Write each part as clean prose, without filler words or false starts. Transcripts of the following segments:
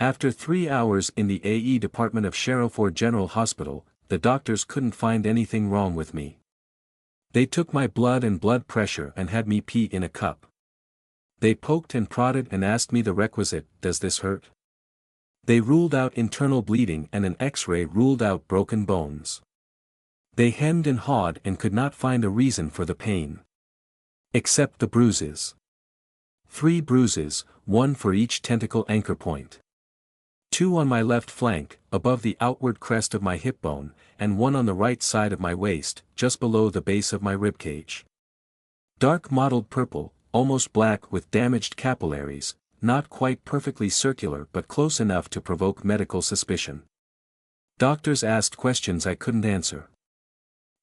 After 3 hours in the AE department of Sherriford General Hospital, the doctors couldn't find anything wrong with me. They took my blood and blood pressure and had me pee in a cup. They poked and prodded and asked me the requisite, "Does this hurt?" They ruled out internal bleeding and an X-ray ruled out broken bones. They hemmed and hawed and could not find a reason for the pain. Except the bruises. 3 bruises, 1 for each tentacle anchor point. 2 on my left flank, above the outward crest of my hip bone, and 1 on the right side of my waist, just below the base of my ribcage. Dark mottled purple, almost black with damaged capillaries, not quite perfectly circular but close enough to provoke medical suspicion. Doctors asked questions I couldn't answer.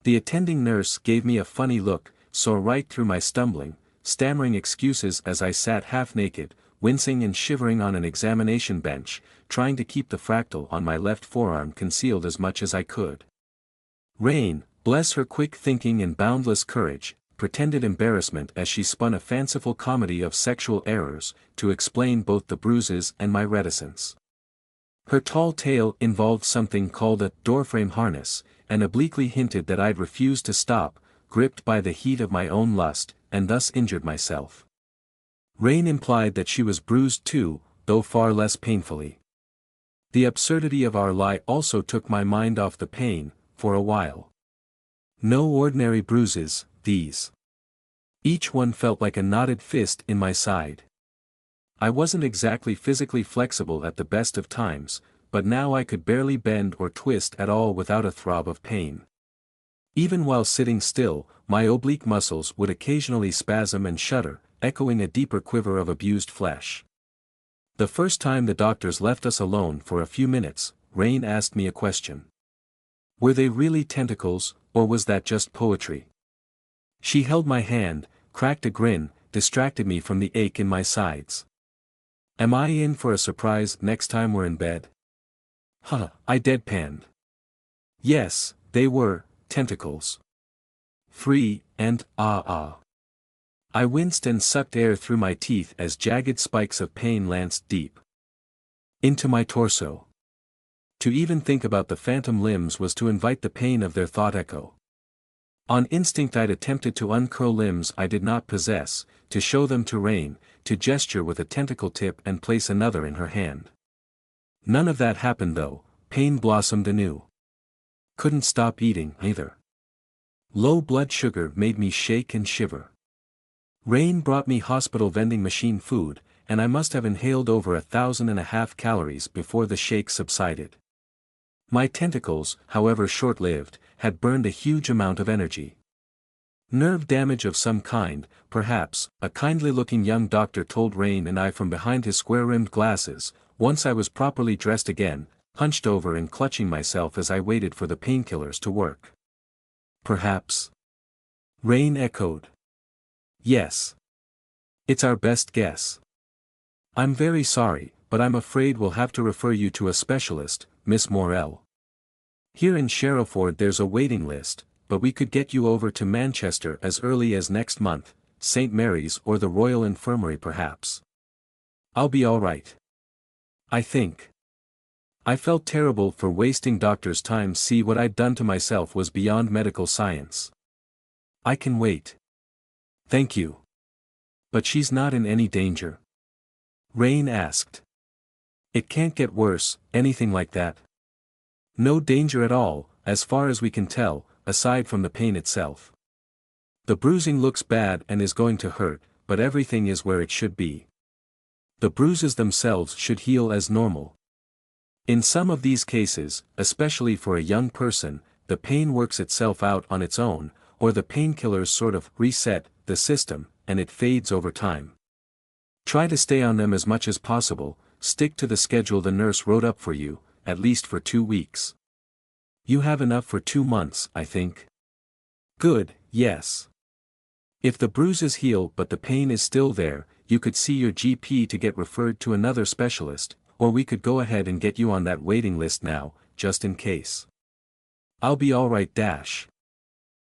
The attending nurse gave me a funny look, saw right through my stumbling, stammering excuses as I sat half-naked, wincing and shivering on an examination bench, trying to keep the fractal on my left forearm concealed as much as I could. Rain, bless her quick thinking and boundless courage, pretended embarrassment as she spun a fanciful comedy of sexual errors, to explain both the bruises and my reticence. Her tall tale involved something called a doorframe harness, and obliquely hinted that I'd refused to stop, gripped by the heat of my own lust, and thus injured myself. Rain implied that she was bruised too, though far less painfully. The absurdity of our lie also took my mind off the pain, for a while. No ordinary bruises, these. Each one felt like a knotted fist in my side. I wasn't exactly physically flexible at the best of times, but now I could barely bend or twist at all without a throb of pain. Even while sitting still, my oblique muscles would occasionally spasm and shudder, echoing a deeper quiver of abused flesh. The first time the doctors left us alone for a few minutes, Rain asked me a question. Were they really tentacles, or was that just poetry? She held my hand, cracked a grin, distracted me from the ache in my sides. Am I in for a surprise next time we're in bed? Huh, I deadpanned. Yes, they were tentacles. 3, and ah. I winced and sucked air through my teeth as jagged spikes of pain lanced deep into my torso. To even think about the phantom limbs was to invite the pain of their thought echo. On instinct I'd attempted to uncurl limbs I did not possess, to show them to Rain, to gesture with a tentacle tip and place another in her hand. None of that happened though, pain blossomed anew. Couldn't stop eating, either. Low blood sugar made me shake and shiver. Rain brought me hospital vending machine food, and I must have inhaled over 1,500 calories before the shake subsided. My tentacles, however short-lived, had burned a huge amount of energy. Nerve damage of some kind, perhaps, a kindly-looking young doctor told Rain and I from behind his square-rimmed glasses, once I was properly dressed again, hunched over and clutching myself as I waited for the painkillers to work. Perhaps. Rain echoed. Yes. It's our best guess. I'm very sorry, but I'm afraid we'll have to refer you to a specialist, Miss Morell. Here in Sherriford there's a waiting list, but we could get you over to Manchester as early as next month, St. Mary's or the Royal Infirmary perhaps. I'll be all right. I think. I felt terrible for wasting doctors' time. See, what I'd done to myself was beyond medical science. I can wait. Thank you. But she's not in any danger? Rain asked. It can't get worse, anything like that? No danger at all, as far as we can tell, aside from the pain itself. The bruising looks bad and is going to hurt, but everything is where it should be. The bruises themselves should heal as normal. In some of these cases, especially for a young person, the pain works itself out on its own, or the painkillers sort of reset the system, and it fades over time. Try to stay on them as much as possible, stick to the schedule the nurse wrote up for you, at least for 2 weeks. You have enough for 2 months, I think. Good, yes. If the bruises heal but the pain is still there, you could see your GP to get referred to another specialist, or we could go ahead and get you on that waiting list now, just in case. I'll be all right.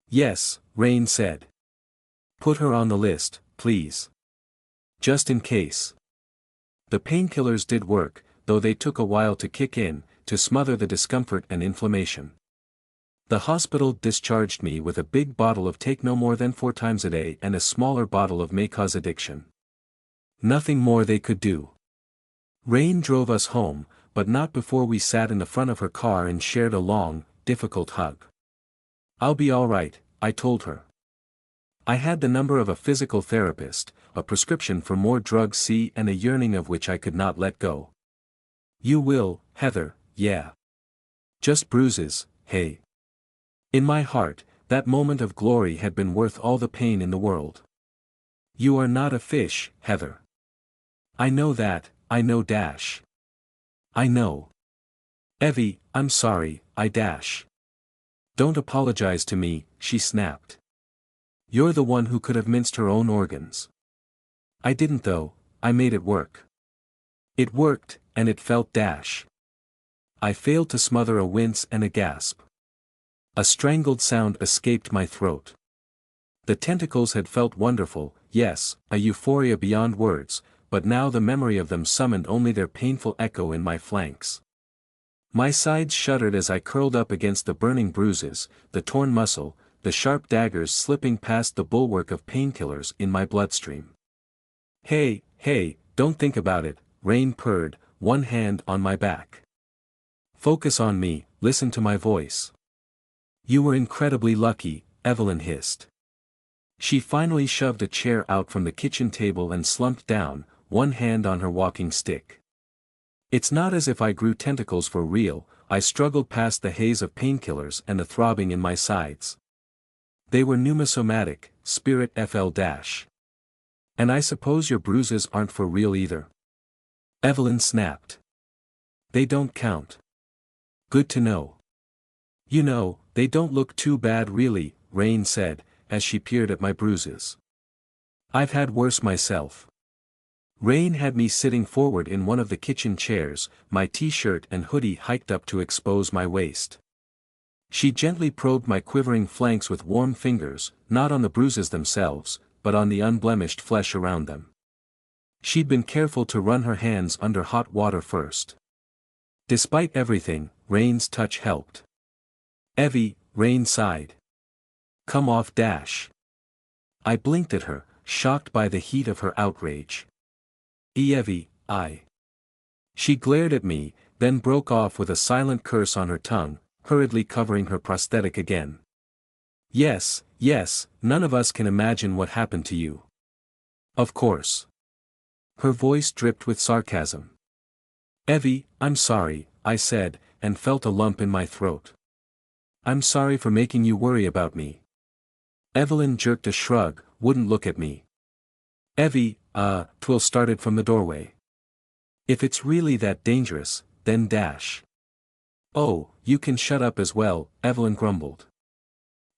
Yes, Rain said. Put her on the list, please. Just in case. The painkillers did work, though they took a while to kick in, to smother the discomfort and inflammation. The hospital discharged me with a big bottle of take no more than 4 times a day and a smaller bottle of may cause addiction. Nothing more they could do. Rain drove us home, but not before we sat in the front of her car and shared a long, difficult hug. "I'll be all right," I told her. I had the number of a physical therapist, a prescription for more drugs C and a yearning of which I could not let go. "You will, Heather, yeah. Just bruises, hey." In my heart, that moment of glory had been worth all the pain in the world. "You are not a fish, Heather. I know that, I know dash. I know. Evie, I'm sorry, I dash. Don't apologize to me," she snapped. "You're the one who could have minced her own organs." "I didn't though, I made it work." "It worked, and it felt dash." I failed to smother a wince and a gasp. A strangled sound escaped my throat. The tentacles had felt wonderful, yes, a euphoria beyond words, but now the memory of them summoned only their painful echo in my flanks. My sides shuddered as I curled up against the burning bruises, the torn muscle, the sharp daggers slipping past the bulwark of painkillers in my bloodstream. Hey, don't think about it," Rain purred, one hand on my back. "Focus on me, listen to my voice." "You were incredibly lucky," Evelyn hissed. She finally shoved a chair out from the kitchen table and slumped down, one hand on her walking stick. "It's not as if I grew tentacles for real," I struggled past the haze of painkillers and the throbbing in my sides. "They were Pneuma-Somatic, Spirit FL-. And I suppose your bruises aren't for real either?" Evelyn snapped. "They don't count." "Good to know." "You know, they don't look too bad really," Rain said, as she peered at my bruises. "I've had worse myself." Rain had me sitting forward in one of the kitchen chairs, my t-shirt and hoodie hiked up to expose my waist. She gently probed my quivering flanks with warm fingers, not on the bruises themselves, but on the unblemished flesh around them. She'd been careful to run her hands under hot water first. Despite everything, Rain's touch helped. "Evie," Rain sighed. "Come off dash." I blinked at her, shocked by the heat of her outrage. "Evie, I." She glared at me, then broke off with a silent curse on her tongue, hurriedly covering her prosthetic again. Yes, none of us can imagine what happened to you." "Of course." Her voice dripped with sarcasm. "Evie, I'm sorry," I said, and felt a lump in my throat. "I'm sorry for making you worry about me." Evelyn jerked a shrug, wouldn't look at me. "Evie, Twill started from the doorway. If it's really that dangerous, then dash." "Oh, you can shut up as well," Evelyn grumbled.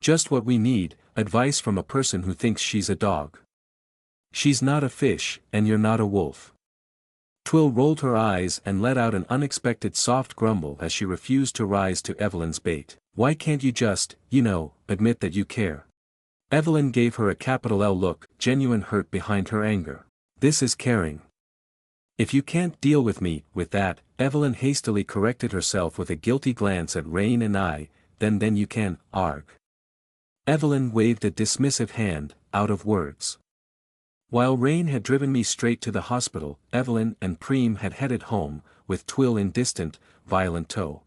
"Just what we need, advice from a person who thinks she's a dog. She's not a fish, and you're not a wolf." Twill rolled her eyes and let out an unexpected soft grumble as she refused to rise to Evelyn's bait. "Why can't you just, admit that you care?" Evelyn gave her a capital L look, genuine hurt behind her anger. "This is caring." "If you can't deal with me, with that," Evelyn hastily corrected herself with a guilty glance at Rain and I, then you can, arg." Evelyn waved a dismissive hand, out of words. While Rain had driven me straight to the hospital, Evelyn and Preem had headed home, with Twill in distant, violent tow.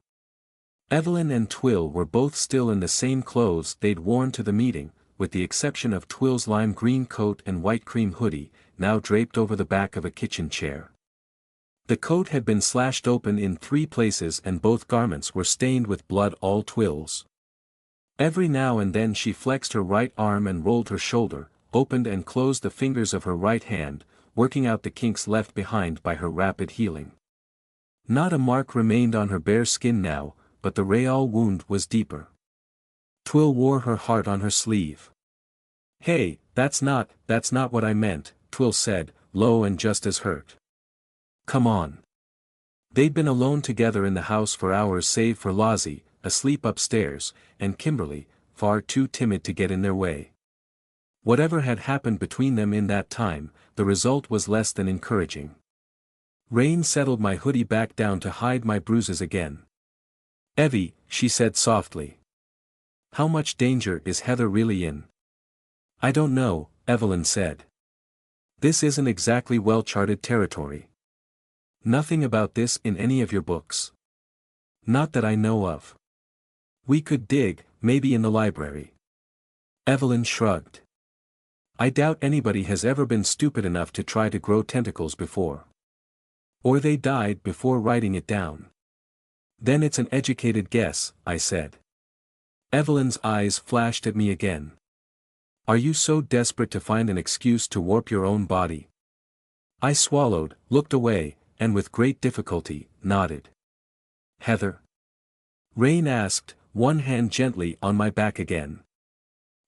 Evelyn and Twill were both still in the same clothes they'd worn to the meeting, with the exception of Twill's lime green coat and white cream hoodie, now draped over the back of a kitchen chair. The coat had been slashed open in 3 places and both garments were stained with blood, all Twill's. Every now and then she flexed her right arm and rolled her shoulder, opened and closed the fingers of her right hand, working out the kinks left behind by her rapid healing. Not a mark remained on her bare skin now, but the Rayal wound was deeper. Twill wore her heart on her sleeve. "Hey, that's not what I meant," Twill said, low and just as hurt. "Come on." They'd been alone together in the house for hours save for Lozzie, asleep upstairs, and Kimberly, far too timid to get in their way. Whatever had happened between them in that time, the result was less than encouraging. Rain settled my hoodie back down to hide my bruises again. Evie, she said softly. How much danger is Heather really in? I don't know, Evelyn said. This isn't exactly well-charted territory. Nothing about this in any of your books. Not that I know of. We could dig, maybe in the library. Evelyn shrugged. I doubt anybody has ever been stupid enough to try to grow tentacles before. Or they died before writing it down. Then it's an educated guess, I said. Evelyn's eyes flashed at me again. Are you so desperate to find an excuse to warp your own body? I swallowed, looked away, and with great difficulty, nodded. Heather? Rain asked, one hand gently on my back again.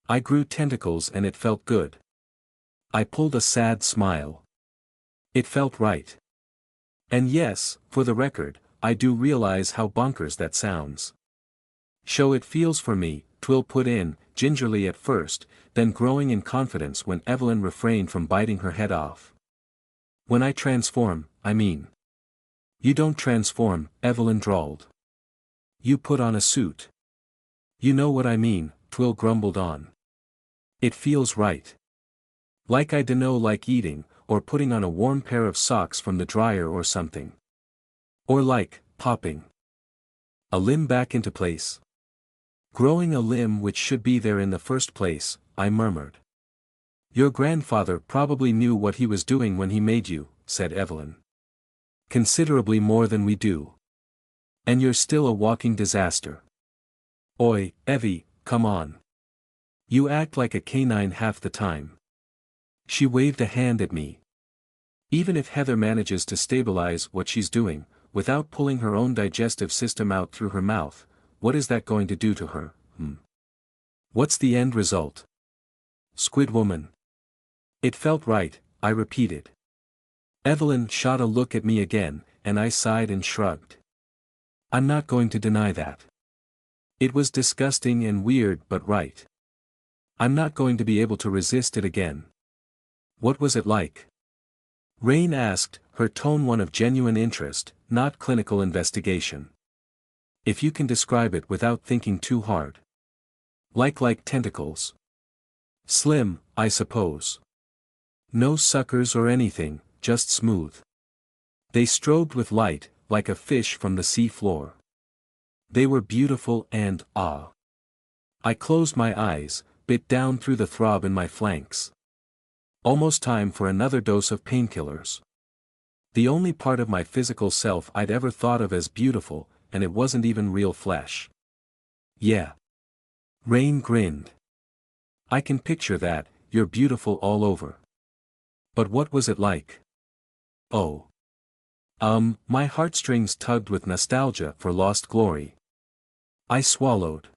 I grew tentacles and it felt good. I pulled a sad smile. It felt right. And yes, for the record, I do realize how bonkers that sounds. So it feels for me, Twill put in, gingerly at first, then growing in confidence when Evelyn refrained from biting her head off. When I transform, I mean. You don't transform, Evelyn drawled. You put on a suit. You know what I mean, Twill grumbled on. It feels right. Like I dunno, like eating, or putting on a warm pair of socks from the dryer or something. Or like, popping a limb back into place. Growing a limb which should be there in the first place, I murmured. Your grandfather probably knew what he was doing when he made you, said Evelyn. Considerably more than we do. And you're still a walking disaster. Oi, Evie, come on. You act like a canine half the time. She waved a hand at me. Even if Heather manages to stabilize what she's doing, without pulling her own digestive system out through her mouth, what is that going to do to her, What's the end result? Squid woman. It felt right, I repeated. Evelyn shot a look at me again, and I sighed and shrugged. I'm not going to deny that. It was disgusting and weird but right. I'm not going to be able to resist it again. What was it like? Rain asked, her tone one of genuine interest, not clinical investigation. If you can describe it without thinking too hard. Like tentacles. Slim, I suppose. No suckers or anything, just smooth. They strobed with light, like a fish from the sea floor. They were beautiful and, I closed my eyes, bit down through the throb in my flanks. Almost time for another dose of painkillers. The only part of my physical self I'd ever thought of as beautiful, and it wasn't even real flesh. Yeah. Rain grinned. I can picture that, you're beautiful all over. But what was it like? Oh. My heartstrings tugged with nostalgia for lost glory. I swallowed.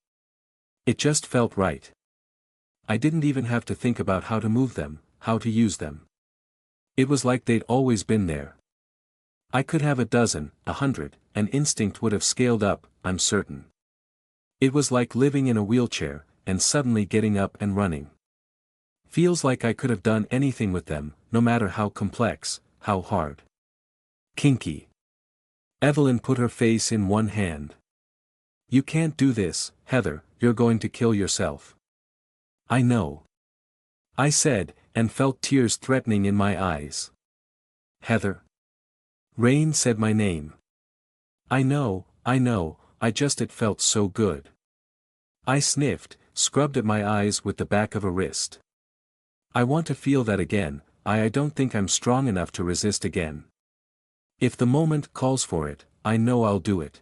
It just felt right. I didn't even have to think about how to move them, how to use them. It was like they'd always been there. I could have a dozen, 100, and instinct would have scaled up, I'm certain. It was like living in a wheelchair, and suddenly getting up and running. Feels like I could have done anything with them, no matter how complex, how hard. Kinky. Evelyn put her face in one hand. You can't do this, Heather, you're going to kill yourself. I know. I said, and felt tears threatening in my eyes. Heather. Rain said my name. I know, it felt so good. I sniffed, scrubbed at my eyes with the back of a wrist. I want to feel that again, I don't think I'm strong enough to resist again. If the moment calls for it, I know I'll do it.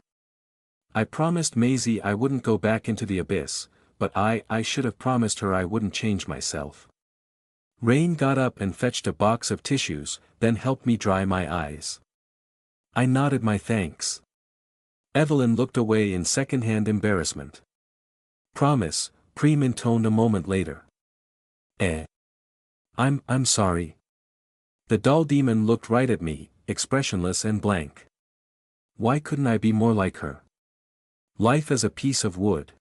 I promised Maisie I wouldn't go back into the abyss, but I should have promised her I wouldn't change myself. Rain got up and fetched a box of tissues, then helped me dry my eyes. I nodded my thanks. Evelyn looked away in second-hand embarrassment. Promise, Preem intoned a moment later. I'm sorry. The doll demon looked right at me, expressionless and blank. Why couldn't I be more like her? Life as a piece of wood.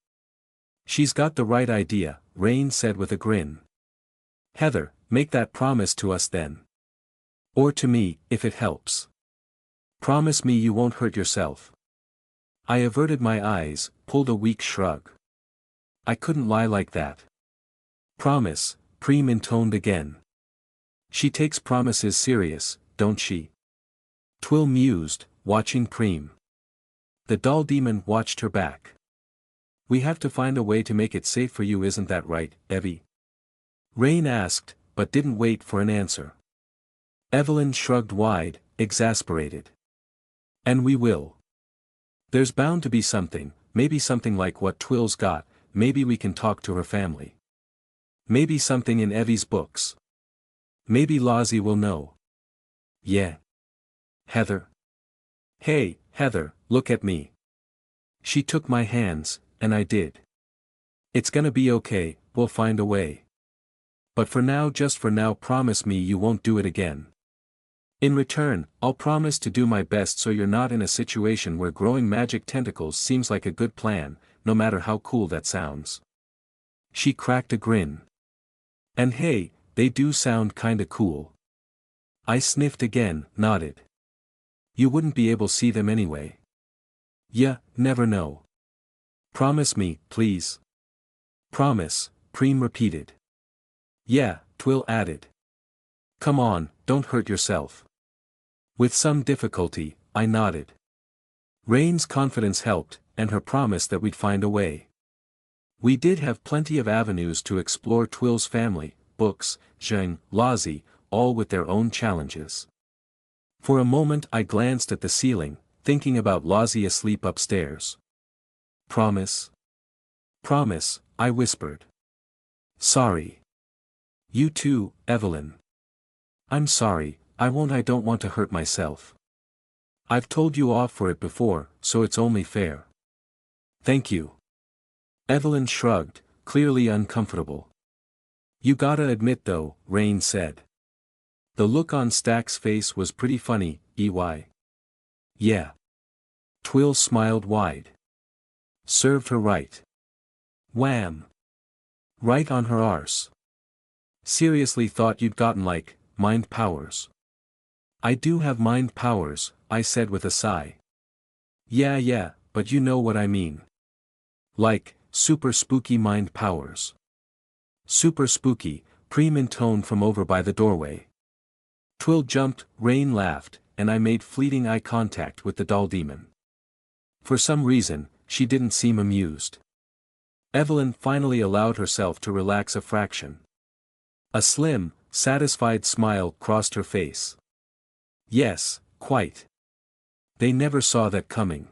She's got the right idea, Rain said with a grin. Heather, make that promise to us then. Or to me, if it helps. Promise me you won't hurt yourself. I averted my eyes, pulled a weak shrug. I couldn't lie like that. Promise, Preem intoned again. She takes promises serious, don't she? Twill mused, watching Preem. The doll demon watched her back. We have to find a way to make it safe for you, isn't that right, Evie? Rain asked, but didn't wait for an answer. Evelyn shrugged wide, exasperated. And we will. There's bound to be something, maybe something like what Twill's got, maybe we can talk to her family. Maybe something in Evie's books. Maybe Lozzie will know. Yeah. Heather. Hey, Heather, look at me. She took my hands, and I did. It's gonna be okay, we'll find a way. But for now, just for now, promise me you won't do it again. In return, I'll promise to do my best so you're not in a situation where growing magic tentacles seems like a good plan, no matter how cool that sounds. She cracked a grin. And hey, they do sound kinda cool. I sniffed again, nodded. You wouldn't be able to see them anyway. Yeah, never know. Promise me, please. Promise, Preem repeated. Yeah, Twill added. Come on, don't hurt yourself. With some difficulty, I nodded. Rain's confidence helped, and her promise that we'd find a way. We did have plenty of avenues to explore Twill's family, books, Zheng, Lozzie, all with their own challenges. For a moment I glanced at the ceiling, thinking about Lozzie asleep upstairs. Promise? Promise, I whispered. Sorry. You too, Evelyn. I'm sorry, I don't want to hurt myself. I've told you off for it before, so it's only fair. Thank you. Evelyn shrugged, clearly uncomfortable. You gotta admit though, Rain said. The look on Stack's face was pretty funny, EY. Yeah. Twill smiled wide. Served her right. Wham. Right on her arse. Seriously thought you'd gotten like, mind powers. I do have mind powers, I said with a sigh. Yeah, but you know what I mean. Like, super spooky mind powers. Super spooky, Preem intoned from over by the doorway. Twill jumped, Rain laughed, and I made fleeting eye contact with the doll demon. For some reason, she didn't seem amused. Evelyn finally allowed herself to relax a fraction. A slim, satisfied smile crossed her face. Yes, quite. They never saw that coming.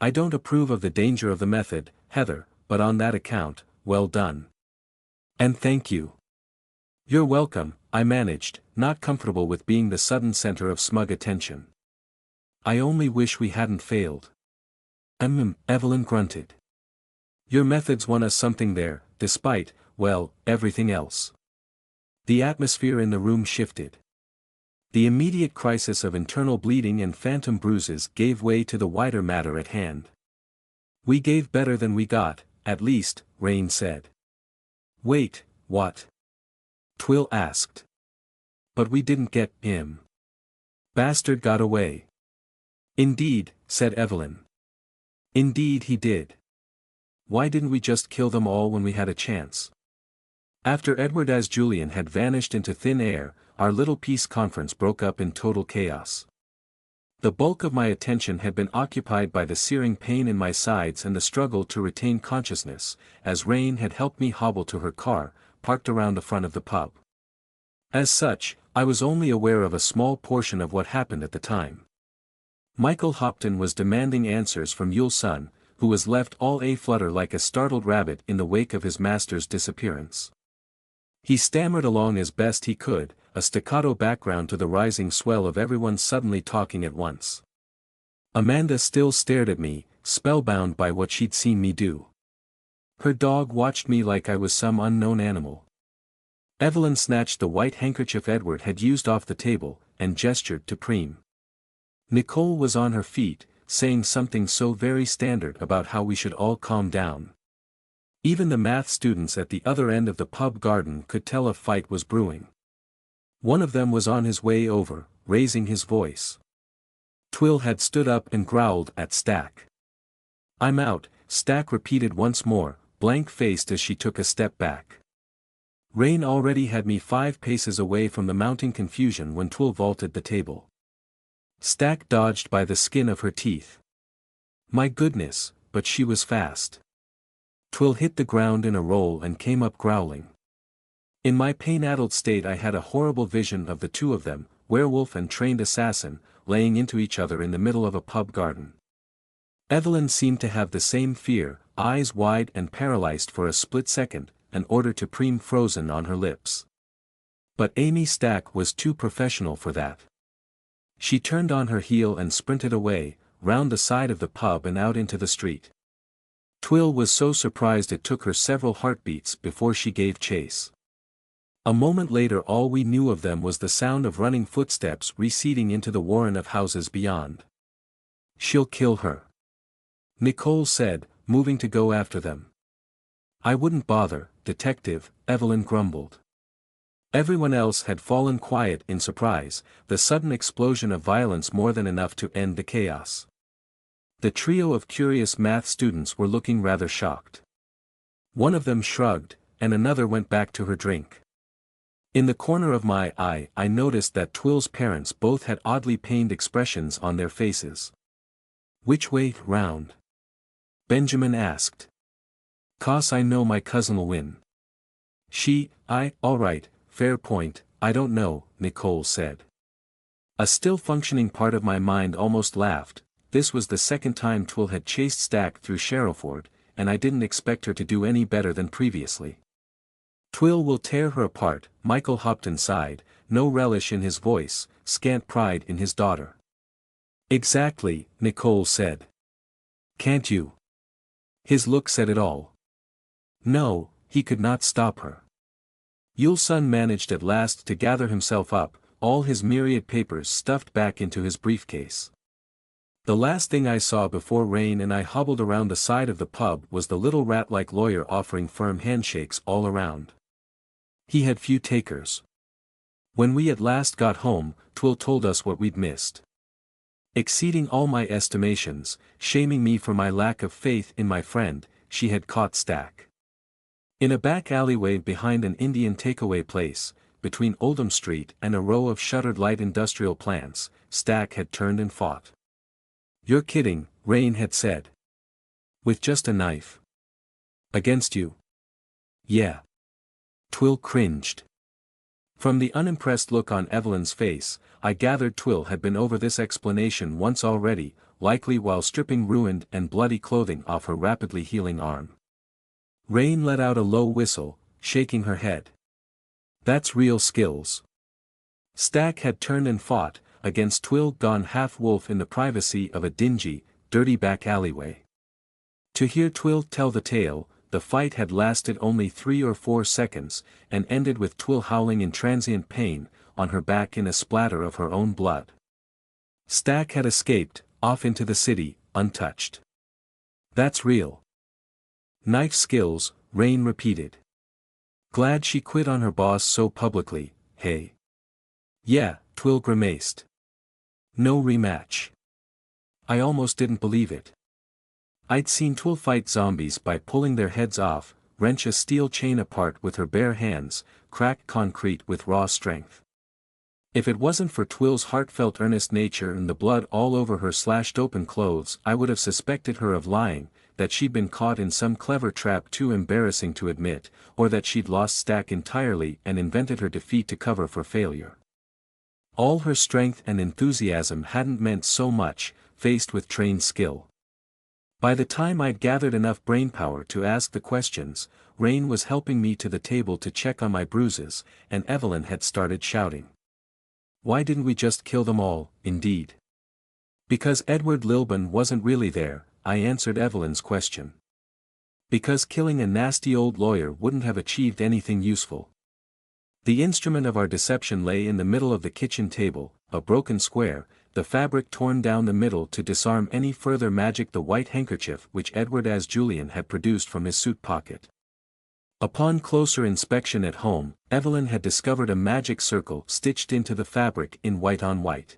I don't approve of the danger of the method, Heather, but on that account, well done. And thank you. You're welcome, I managed, not comfortable with being the sudden center of smug attention. I only wish we hadn't failed. Evelyn grunted. Your methods won us something there, despite, well, everything else. The atmosphere in the room shifted. The immediate crisis of internal bleeding and phantom bruises gave way to the wider matter at hand. We gave better than we got, at least, Rain said. Wait, what? Twill asked. But we didn't get him. Bastard got away. Indeed, said Evelyn. Indeed he did. Why didn't we just kill them all when we had a chance? After Edward as Julian had vanished into thin air, our little peace conference broke up in total chaos. The bulk of my attention had been occupied by the searing pain in my sides and the struggle to retain consciousness, as Rain had helped me hobble to her car, parked around the front of the pub. As such, I was only aware of a small portion of what happened at the time. Michael Hopton was demanding answers from Yule's son, who was left all aflutter like a startled rabbit in the wake of his master's disappearance. He stammered along as best he could, a staccato background to the rising swell of everyone suddenly talking at once. Amanda still stared at me, spellbound by what she'd seen me do. Her dog watched me like I was some unknown animal. Evelyn snatched the white handkerchief Edward had used off the table, and gestured to Preem. Nicole was on her feet, saying something so very standard about how we should all calm down. Even the math students at the other end of the pub garden could tell a fight was brewing. One of them was on his way over, raising his voice. Twill had stood up and growled at Stack. "I'm out," Stack repeated once more, blank-faced as she took a step back. Rain already had me 5 paces away from the mounting confusion when Twill vaulted the table. Stack dodged by the skin of her teeth. My goodness, but she was fast. Twill hit the ground in a roll and came up growling. In my pain-addled state I had a horrible vision of the two of them, werewolf and trained assassin, laying into each other in the middle of a pub garden. Evelyn seemed to have the same fear, eyes wide and paralyzed for a split second, an order to preem frozen on her lips. But Amy Stack was too professional for that. She turned on her heel and sprinted away, round the side of the pub and out into the street. Twill was so surprised it took her several heartbeats before she gave chase. A moment later all we knew of them was the sound of running footsteps receding into the warren of houses beyond. "She'll kill her," Nicole said, moving to go after them. "I wouldn't bother, Detective," Evelyn grumbled. Everyone else had fallen quiet in surprise, the sudden explosion of violence more than enough to end the chaos. The trio of curious math students were looking rather shocked. One of them shrugged, and another went back to her drink. In the corner of my eye I noticed that Twill's parents both had oddly pained expressions on their faces. "Which way round?" Benjamin asked. "'Cause I know my cousin'll win." All right, fair point, I don't know," Nicole said. A still functioning part of my mind almost laughed. This was the second time Twill had chased Stack through Sherrowford, and I didn't expect her to do any better than previously. "Twill will tear her apart," Michael Hopton sighed, no relish in his voice, scant pride in his daughter. "Exactly," Nicole said. "Can't you?" His look said it all. No, he could not stop her. Yulsun managed at last to gather himself up, all his myriad papers stuffed back into his briefcase. The last thing I saw before Rain and I hobbled around the side of the pub was the little rat-like lawyer offering firm handshakes all around. He had few takers. When we at last got home, Twill told us what we'd missed. Exceeding all my estimations, shaming me for my lack of faith in my friend, she had caught Stack. In a back alleyway behind an Indian takeaway place, between Oldham Street and a row of shuttered light industrial plants, Stack had turned and fought. "You're kidding," Rain had said. "With just a knife? Against you?" "Yeah." Twill cringed. From the unimpressed look on Evelyn's face, I gathered Twill had been over this explanation once already, likely while stripping ruined and bloody clothing off her rapidly healing arm. Rain let out a low whistle, shaking her head. "That's real skills." Stack had turned and fought, against Twill gone half-wolf in the privacy of a dingy, dirty back alleyway. To hear Twill tell the tale, the fight had lasted only 3 or 4 seconds, and ended with Twill howling in transient pain, on her back in a splatter of her own blood. Stack had escaped, off into the city, untouched. "That's real knife skills," Rain repeated. "Glad she quit on her boss so publicly, hey?" "Yeah," Twill grimaced. "No rematch." I almost didn't believe it. I'd seen Twill fight zombies by pulling their heads off, wrench a steel chain apart with her bare hands, crack concrete with raw strength. If it wasn't for Twill's heartfelt earnest nature and the blood all over her slashed open clothes, I would have suspected her of lying, that she'd been caught in some clever trap too embarrassing to admit, or that she'd lost Stack entirely and invented her defeat to cover for failure. All her strength and enthusiasm hadn't meant so much, faced with trained skill. By the time I'd gathered enough brainpower to ask the questions, Rain was helping me to the table to check on my bruises, and Evelyn had started shouting. Why didn't we just kill them all, indeed? Because Edward Lilburn wasn't really there, I answered Evelyn's question. Because killing a nasty old lawyer wouldn't have achieved anything useful. The instrument of our deception lay in the middle of the kitchen table, a broken square, the fabric torn down the middle to disarm any further magic, the white handkerchief which Edward as Julian had produced from his suit pocket. Upon closer inspection at home, Evelyn had discovered a magic circle stitched into the fabric in white on white.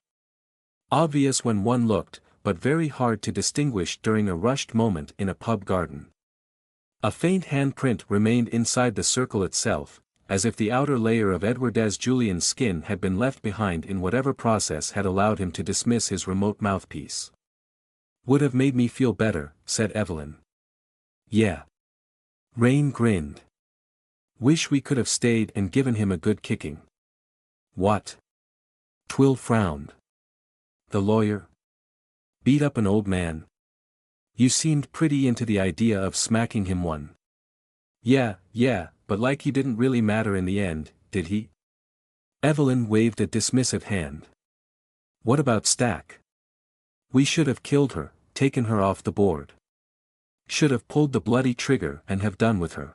Obvious when one looked, but very hard to distinguish during a rushed moment in a pub garden. A faint handprint remained inside the circle itself, as if the outer layer of Edward Julian's skin had been left behind in whatever process had allowed him to dismiss his remote mouthpiece. Would have made me feel better, said Evelyn. Yeah. Rain grinned. Wish we could have stayed and given him a good kicking. What? Twill frowned. The lawyer? Beat up an old man? You seemed pretty into the idea of smacking him one. Yeah, but like he didn't really matter in the end, did he? Evelyn waved a dismissive hand. What about Stack? We should have killed her, taken her off the board. Should have pulled the bloody trigger and have done with her.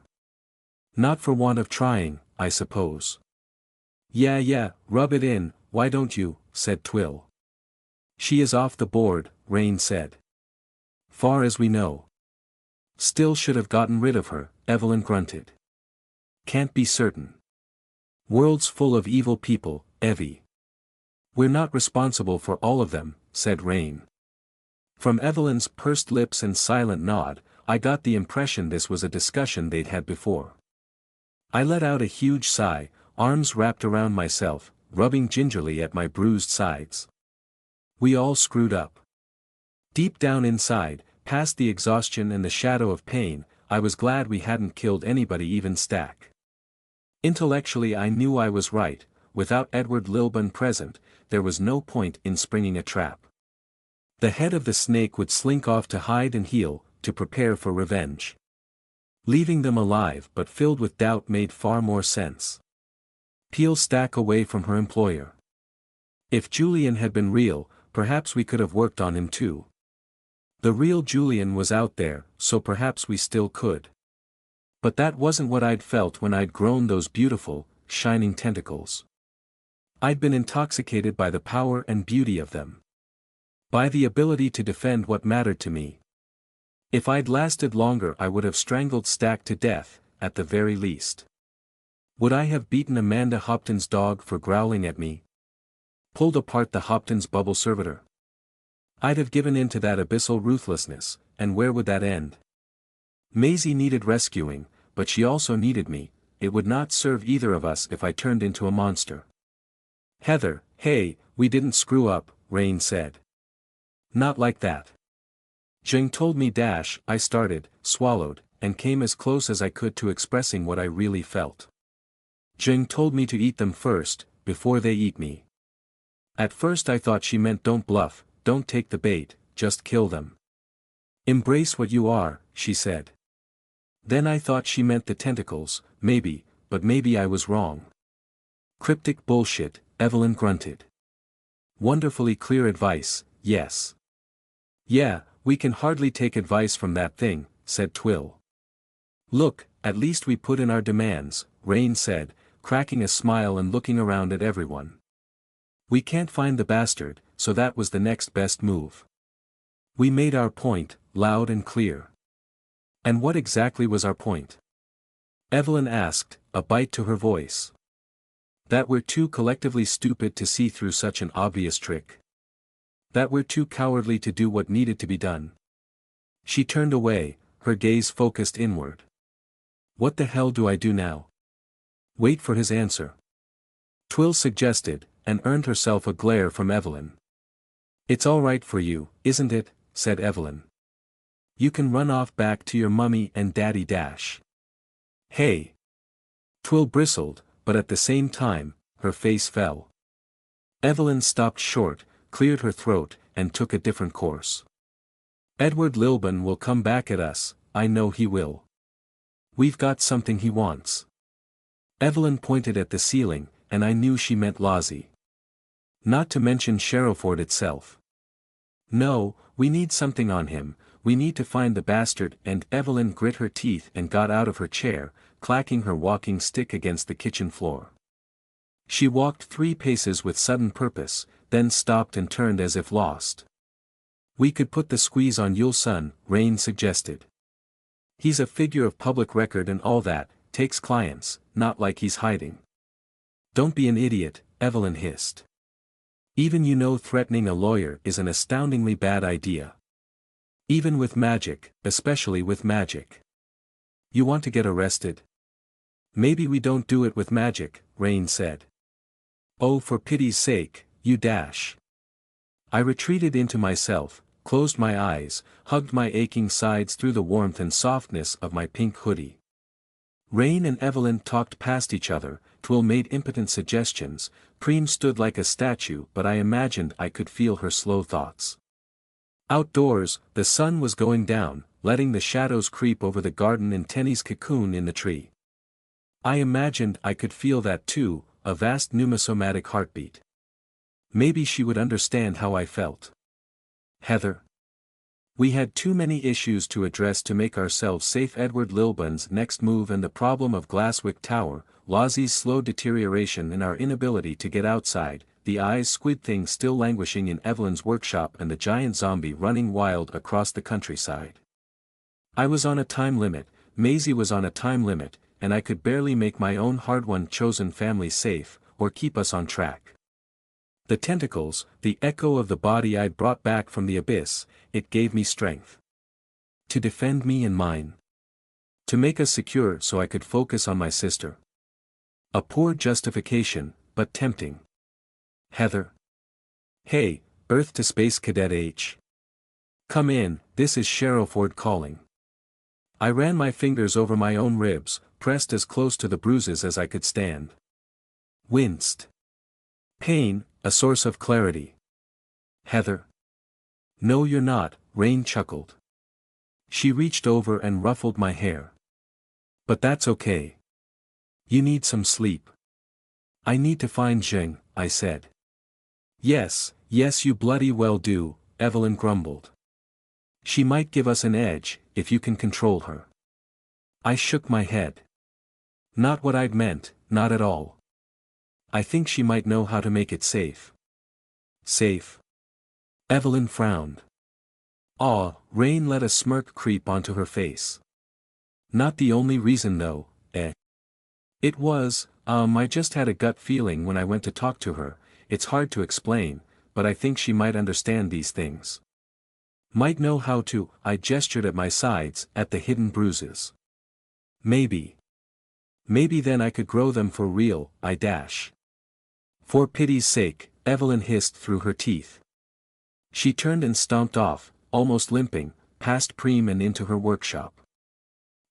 Not for want of trying, I suppose. Yeah, rub it in, why don't you, said Twill. She is off the board, Rain said. Far as we know. Still should have gotten rid of her, Evelyn grunted. Can't be certain. World's full of evil people, Evie. We're not responsible for all of them, said Rain. From Evelyn's pursed lips and silent nod, I got the impression this was a discussion they'd had before. I let out a huge sigh, arms wrapped around myself, rubbing gingerly at my bruised sides. We all screwed up. Deep down inside, past the exhaustion and the shadow of pain, I was glad we hadn't killed anybody, even Stack. Intellectually I knew I was right, without Edward Lilburn present, there was no point in springing a trap. The head of the snake would slink off to hide and heal, to prepare for revenge. Leaving them alive but filled with doubt made far more sense. Peel Stack away from her employer. If Julian had been real, perhaps we could have worked on him too. The real Julian was out there, so perhaps we still could. But that wasn't what I'd felt when I'd grown those beautiful, shining tentacles. I'd been intoxicated by the power and beauty of them. By the ability to defend what mattered to me. If I'd lasted longer I would have strangled Stack to death, at the very least. Would I have beaten Amanda Hopton's dog for growling at me? Pulled apart the Hopton's bubble servitor? I'd have given in to that abyssal ruthlessness, and where would that end? Maisie needed rescuing, but she also needed me. It would not serve either of us if I turned into a monster. Heather, hey, we didn't screw up, Rain said. Not like that. Jing told me I started, swallowed, and came as close as I could to expressing what I really felt. Jing told me to eat them first, before they eat me. At first I thought she meant don't bluff, don't take the bait, just kill them. Embrace what you are, she said. Then I thought she meant the tentacles, maybe, but maybe I was wrong. Cryptic bullshit, Evelyn grunted. Wonderfully clear advice, yes. Yeah, we can hardly take advice from that thing, said Twill. Look, at least we put in our demands, Rain said, cracking a smile and looking around at everyone. We can't find the bastard, so that was the next best move. We made our point, loud and clear. And what exactly was our point? Evelyn asked, a bite to her voice. That we're too collectively stupid to see through such an obvious trick. That we're too cowardly to do what needed to be done. She turned away, her gaze focused inward. What the hell do I do now? Wait for his answer. Twill suggested, and earned herself a glare from Evelyn. It's all right for you, isn't it, said Evelyn. You can run off back to your mummy and daddy dash. Hey. Twill bristled, but at the same time, her face fell. Evelyn stopped short, cleared her throat, and took a different course. Edward Lilburn will come back at us, I know he will. We've got something he wants. Evelyn pointed at the ceiling, and I knew she meant Lozzie. Not to mention Sherrowford itself. No, we need something on him, we need to find the bastard, and Evelyn grit her teeth and got out of her chair, clacking her walking stick against the kitchen floor. She walked 3 paces with sudden purpose, then stopped and turned as if lost. We could put the squeeze on Yule's son, Rain suggested. He's a figure of public record and all that, takes clients, not like he's hiding. Don't be an idiot, Evelyn hissed. Even threatening a lawyer is an astoundingly bad idea. Even with magic, especially with magic. You want to get arrested? Maybe we don't do it with magic, Rain said. Oh, for pity's sake, you dash. I retreated into myself, closed my eyes, hugged my aching sides through the warmth and softness of my pink hoodie. Rain and Evelyn talked past each other, Twill made impotent suggestions, Preem stood like a statue, but I imagined I could feel her slow thoughts. Outdoors, the sun was going down, letting the shadows creep over the garden and Tenny's cocoon in the tree. I imagined I could feel that too, a vast Pneuma-Somatic heartbeat. Maybe she would understand how I felt. Heather. We had too many issues to address to make ourselves safe. Edward Lilburn's next move and the problem of Glasswick Tower, Lozzie's slow deterioration and our inability to get outside, the eyes squid thing still languishing in Evelyn's workshop and the giant zombie running wild across the countryside. I was on a time limit, Maisie was on a time limit, and I could barely make my own hard-won chosen family safe, or keep us on track. The tentacles, the echo of the body I'd brought back from the abyss, it gave me strength. To defend me and mine. To make us secure so I could focus on my sister. A poor justification, but tempting. Heather. Hey, Earth to Space Cadet H. Come in, this is Sherrowford calling. I ran my fingers over my own ribs, pressed as close to the bruises as I could stand. Winced. Pain, a source of clarity. Heather. No, you're not, Rain chuckled. She reached over and ruffled my hair. But that's okay. You need some sleep. I need to find Zheng, I said. Yes, you bloody well do, Evelyn grumbled. She might give us an edge, if you can control her. I shook my head. Not what I'd meant, not at all. I think she might know how to make it safe. Safe? Evelyn frowned. Rain let a smirk creep onto her face. Not the only reason though, eh? It was, I just had a gut feeling when I went to talk to her, it's hard to explain, but I think she might understand these things. Might know how to, I gestured at my sides, at the hidden bruises. Maybe. Maybe then I could grow them for real, I dash. For pity's sake, Evelyn hissed through her teeth. She turned and stomped off, almost limping, past Preem and into her workshop.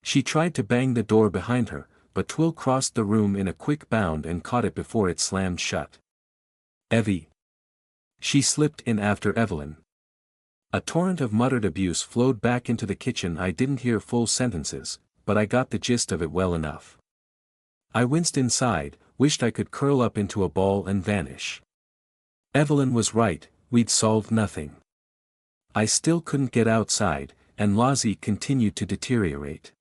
She tried to bang the door behind her, but Twill crossed the room in a quick bound and caught it before it slammed shut. Evie. She slipped in after Evelyn. A torrent of muttered abuse flowed back into the kitchen. I didn't hear full sentences, but I got the gist of it well enough. I winced inside, wished I could curl up into a ball and vanish. Evelyn was right, we'd solved nothing. I still couldn't get outside, and Lozzie continued to deteriorate.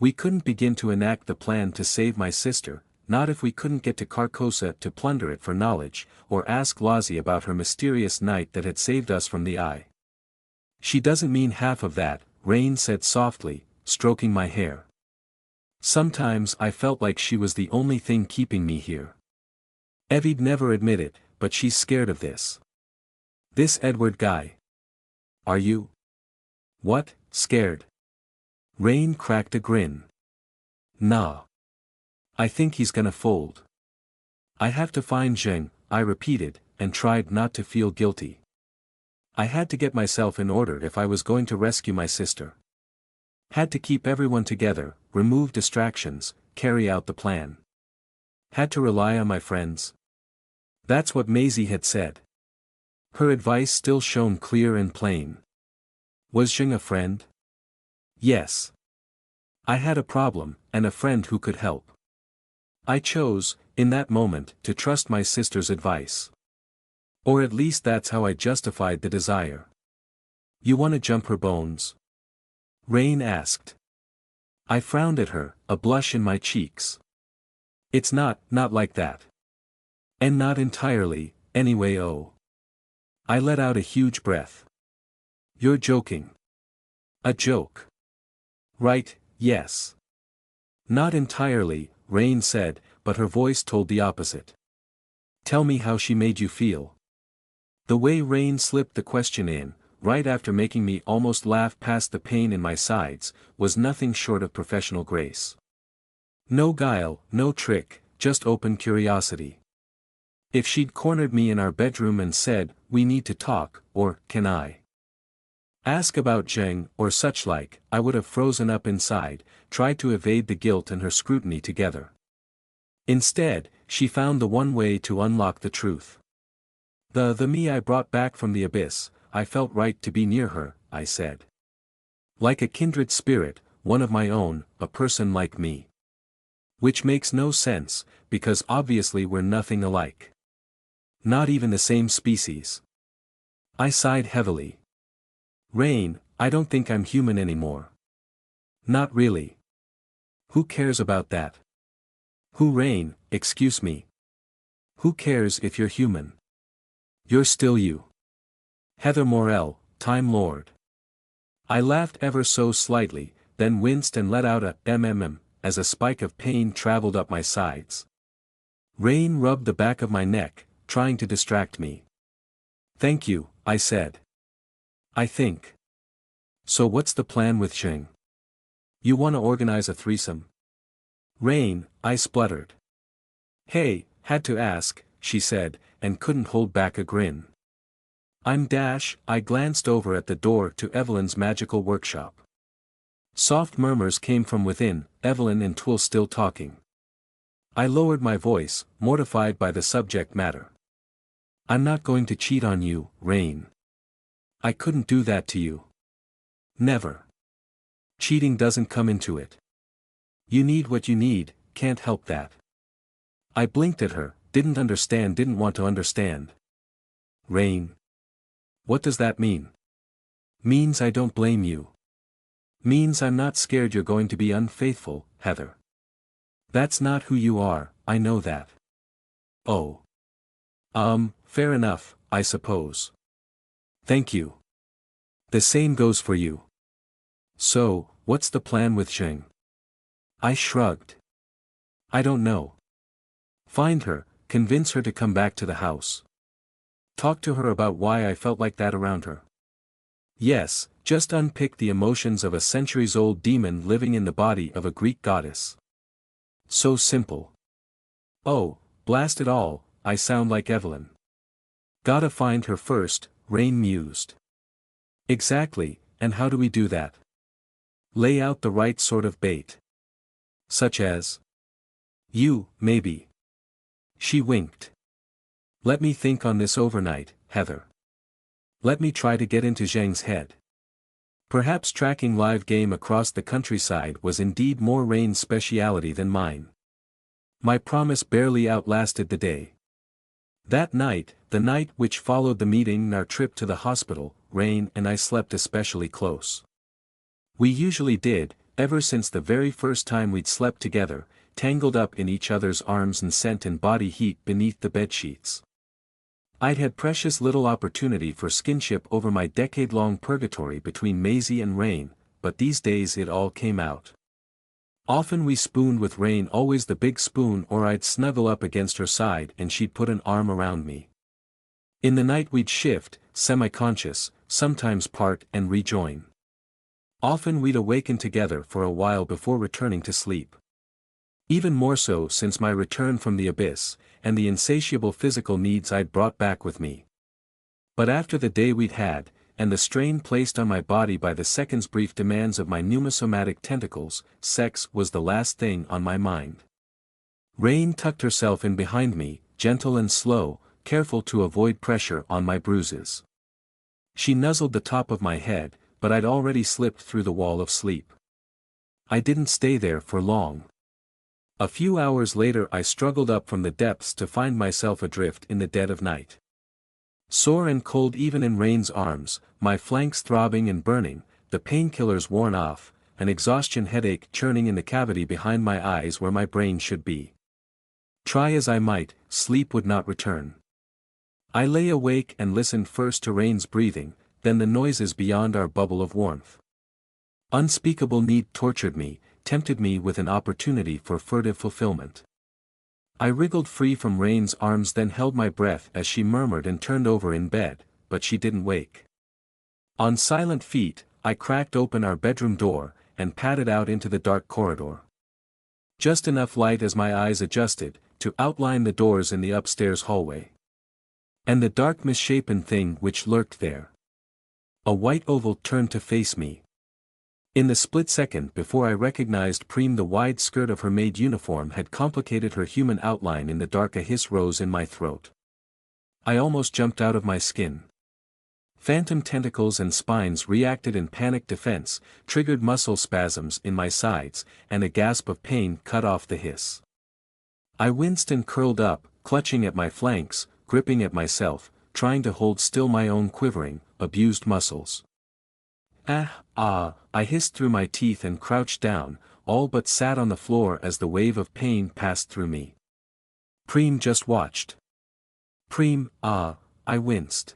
We couldn't begin to enact the plan to save my sister, not if we couldn't get to Carcosa to plunder it for knowledge, or ask Lozzie about her mysterious night that had saved us from the eye. She doesn't mean half of that, Rain said softly, stroking my hair. Sometimes I felt like she was the only thing keeping me here. Evie'd never admit it, but she's scared of this. This Edward guy. Are you? What, scared? Rain cracked a grin. Nah. I think he's gonna fold. I have to find Zheng, I repeated, and tried not to feel guilty. I had to get myself in order if I was going to rescue my sister. Had to keep everyone together, remove distractions, carry out the plan. Had to rely on my friends. That's what Maisie had said. Her advice still shone clear and plain. Was Zheng a friend? Yes. I had a problem, and a friend who could help. I chose, in that moment, to trust my sister's advice. Or at least that's how I justified the desire. You wanna jump her bones? Rain asked. I frowned at her, a blush in my cheeks. It's not like that. And not entirely, anyway. I let out a huge breath. You're joking. A joke. Right, yes. Not entirely, Rain said, but her voice told the opposite. Tell me how she made you feel. The way Rain slipped the question in, right after making me almost laugh past the pain in my sides, was nothing short of professional grace. No guile, no trick, just open curiosity. If she'd cornered me in our bedroom and said, "We need to talk," or, "Can I ask about Zheng," or such like, I would have frozen up inside, tried to evade the guilt and her scrutiny together. Instead, she found the one way to unlock the truth. The me I brought back from the abyss, I felt right to be near her, I said. Like a kindred spirit, one of my own, a person like me. Which makes no sense, because obviously we're nothing alike. Not even the same species. I sighed heavily. Rain, I don't think I'm human anymore. Not really. Who cares about that? Who Rain, excuse me. Who cares if you're human? You're still you. Heather Morel, Time Lord. I laughed ever so slightly, then winced and let out a as a spike of pain traveled up my sides. Rain rubbed the back of my neck, trying to distract me. Thank you, I said. I think. So what's the plan with Zheng? You want to organize a threesome? Rain, I spluttered. Hey, had to ask, she said, and couldn't hold back a grin. I glanced over at the door to Evelyn's magical workshop. Soft murmurs came from within, Evelyn and Twill still talking. I lowered my voice, mortified by the subject matter. I'm not going to cheat on you, Rain. I couldn't do that to you. Never. Cheating doesn't come into it. You need what you need, can't help that. I blinked at her, didn't want to understand. Rain. What does that mean? Means I don't blame you. Means I'm not scared you're going to be unfaithful, Heather. That's not who you are, I know that. Oh. Fair enough, I suppose. Thank you. The same goes for you. So, what's the plan with Zheng? I shrugged. I don't know. Find her, convince her to come back to the house. Talk to her about why I felt like that around her. Yes, just unpick the emotions of a centuries-old demon living in the body of a Greek goddess. So simple. Oh, blast it all, I sound like Evelyn. Gotta find her first, Rain mused. Exactly, and how do we do that? Lay out the right sort of bait. Such as? You, maybe. She winked. Let me think on this overnight, Heather. Let me try to get into Zheng's head. Perhaps tracking live game across the countryside was indeed more Rain's speciality than mine. My promise barely outlasted the day. That night, the night which followed the meeting and our trip to the hospital, Rain and I slept especially close. We usually did, ever since the very first time we'd slept together, tangled up in each other's arms and scent and body heat beneath the bedsheets. I'd had precious little opportunity for skinship over my decade-long purgatory between Maisie and Rain, but these days it all came out. Often we spooned with Rain, always the big spoon, or I'd snuggle up against her side and she'd put an arm around me. In the night we'd shift, semi-conscious, sometimes part and rejoin. Often we'd awaken together for a while before returning to sleep. Even more so since my return from the abyss, and the insatiable physical needs I'd brought back with me. But after the day we'd had, and the strain placed on my body by the second's brief demands of my Pneuma-Somatic tentacles, sex was the last thing on my mind. Rain tucked herself in behind me, gentle and slow, careful to avoid pressure on my bruises. She nuzzled the top of my head, but I'd already slipped through the wall of sleep. I didn't stay there for long. A few hours later I struggled up from the depths to find myself adrift in the dead of night. Sore and cold even in Rain's arms, my flanks throbbing and burning, the painkillers worn off, an exhaustion headache churning in the cavity behind my eyes where my brain should be. Try as I might, sleep would not return. I lay awake and listened first to Rain's breathing, then the noises beyond our bubble of warmth. Unspeakable need tortured me, tempted me with an opportunity for furtive fulfillment. I wriggled free from Rain's arms, then held my breath as she murmured and turned over in bed, but she didn't wake. On silent feet, I cracked open our bedroom door, and padded out into the dark corridor. Just enough light as my eyes adjusted, to outline the doors in the upstairs hallway. And the dark misshapen thing which lurked there. A white oval turned to face me. In the split second before I recognized Preem, the wide skirt of her maid uniform had complicated her human outline in the dark. A hiss rose in my throat. I almost jumped out of my skin. Phantom tentacles and spines reacted in panic defense, triggered muscle spasms in my sides, and a gasp of pain cut off the hiss. I winced and curled up, clutching at my flanks, gripping at myself, trying to hold still my own quivering, abused muscles. I hissed through my teeth and crouched down, all but sat on the floor as the wave of pain passed through me. Preem just watched. Preem, I winced.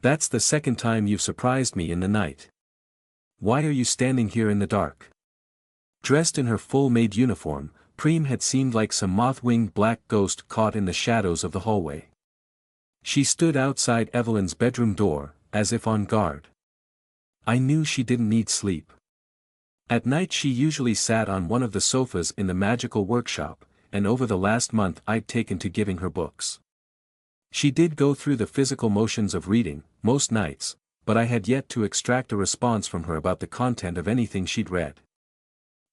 That's the second time you've surprised me in the night. Why are you standing here in the dark? Dressed in her full maid uniform, Preem had seemed like some moth-winged black ghost caught in the shadows of the hallway. She stood outside Evelyn's bedroom door, as if on guard. I knew she didn't need sleep. At night she usually sat on one of the sofas in the magical workshop, and over the last month I'd taken to giving her books. She did go through the physical motions of reading, most nights, but I had yet to extract a response from her about the content of anything she'd read.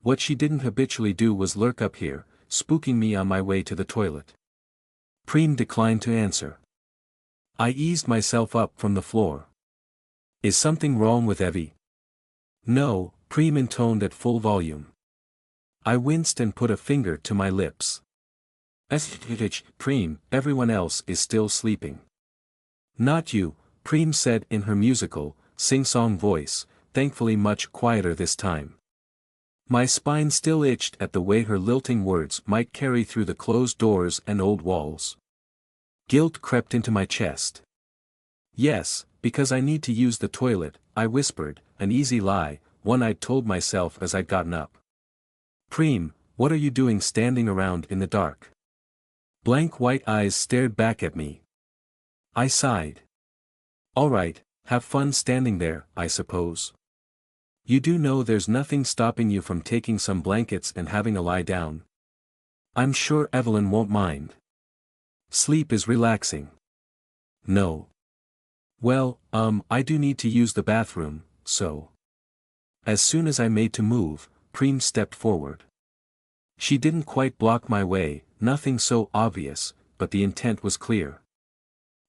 What she didn't habitually do was lurk up here, spooking me on my way to the toilet. Preem declined to answer. I eased myself up from the floor. Is something wrong with Evie? No, Preem intoned at full volume. I winced and put a finger to my lips. Preem, everyone else is still sleeping. Not you, Preem said in her musical, sing-song voice, thankfully much quieter this time. My spine still itched at the way her lilting words might carry through the closed doors and old walls. Guilt crept into my chest. Yes, because I need to use the toilet, I whispered, an easy lie, one I'd told myself as I'd gotten up. Preem, what are you doing standing around in the dark? Blank white eyes stared back at me. I sighed. All right, have fun standing there, I suppose. You do know there's nothing stopping you from taking some blankets and having a lie down. I'm sure Evelyn won't mind. Sleep is relaxing. No. Well, I do need to use the bathroom, so. As soon as I made to move, Preem stepped forward. She didn't quite block my way, nothing so obvious, but the intent was clear.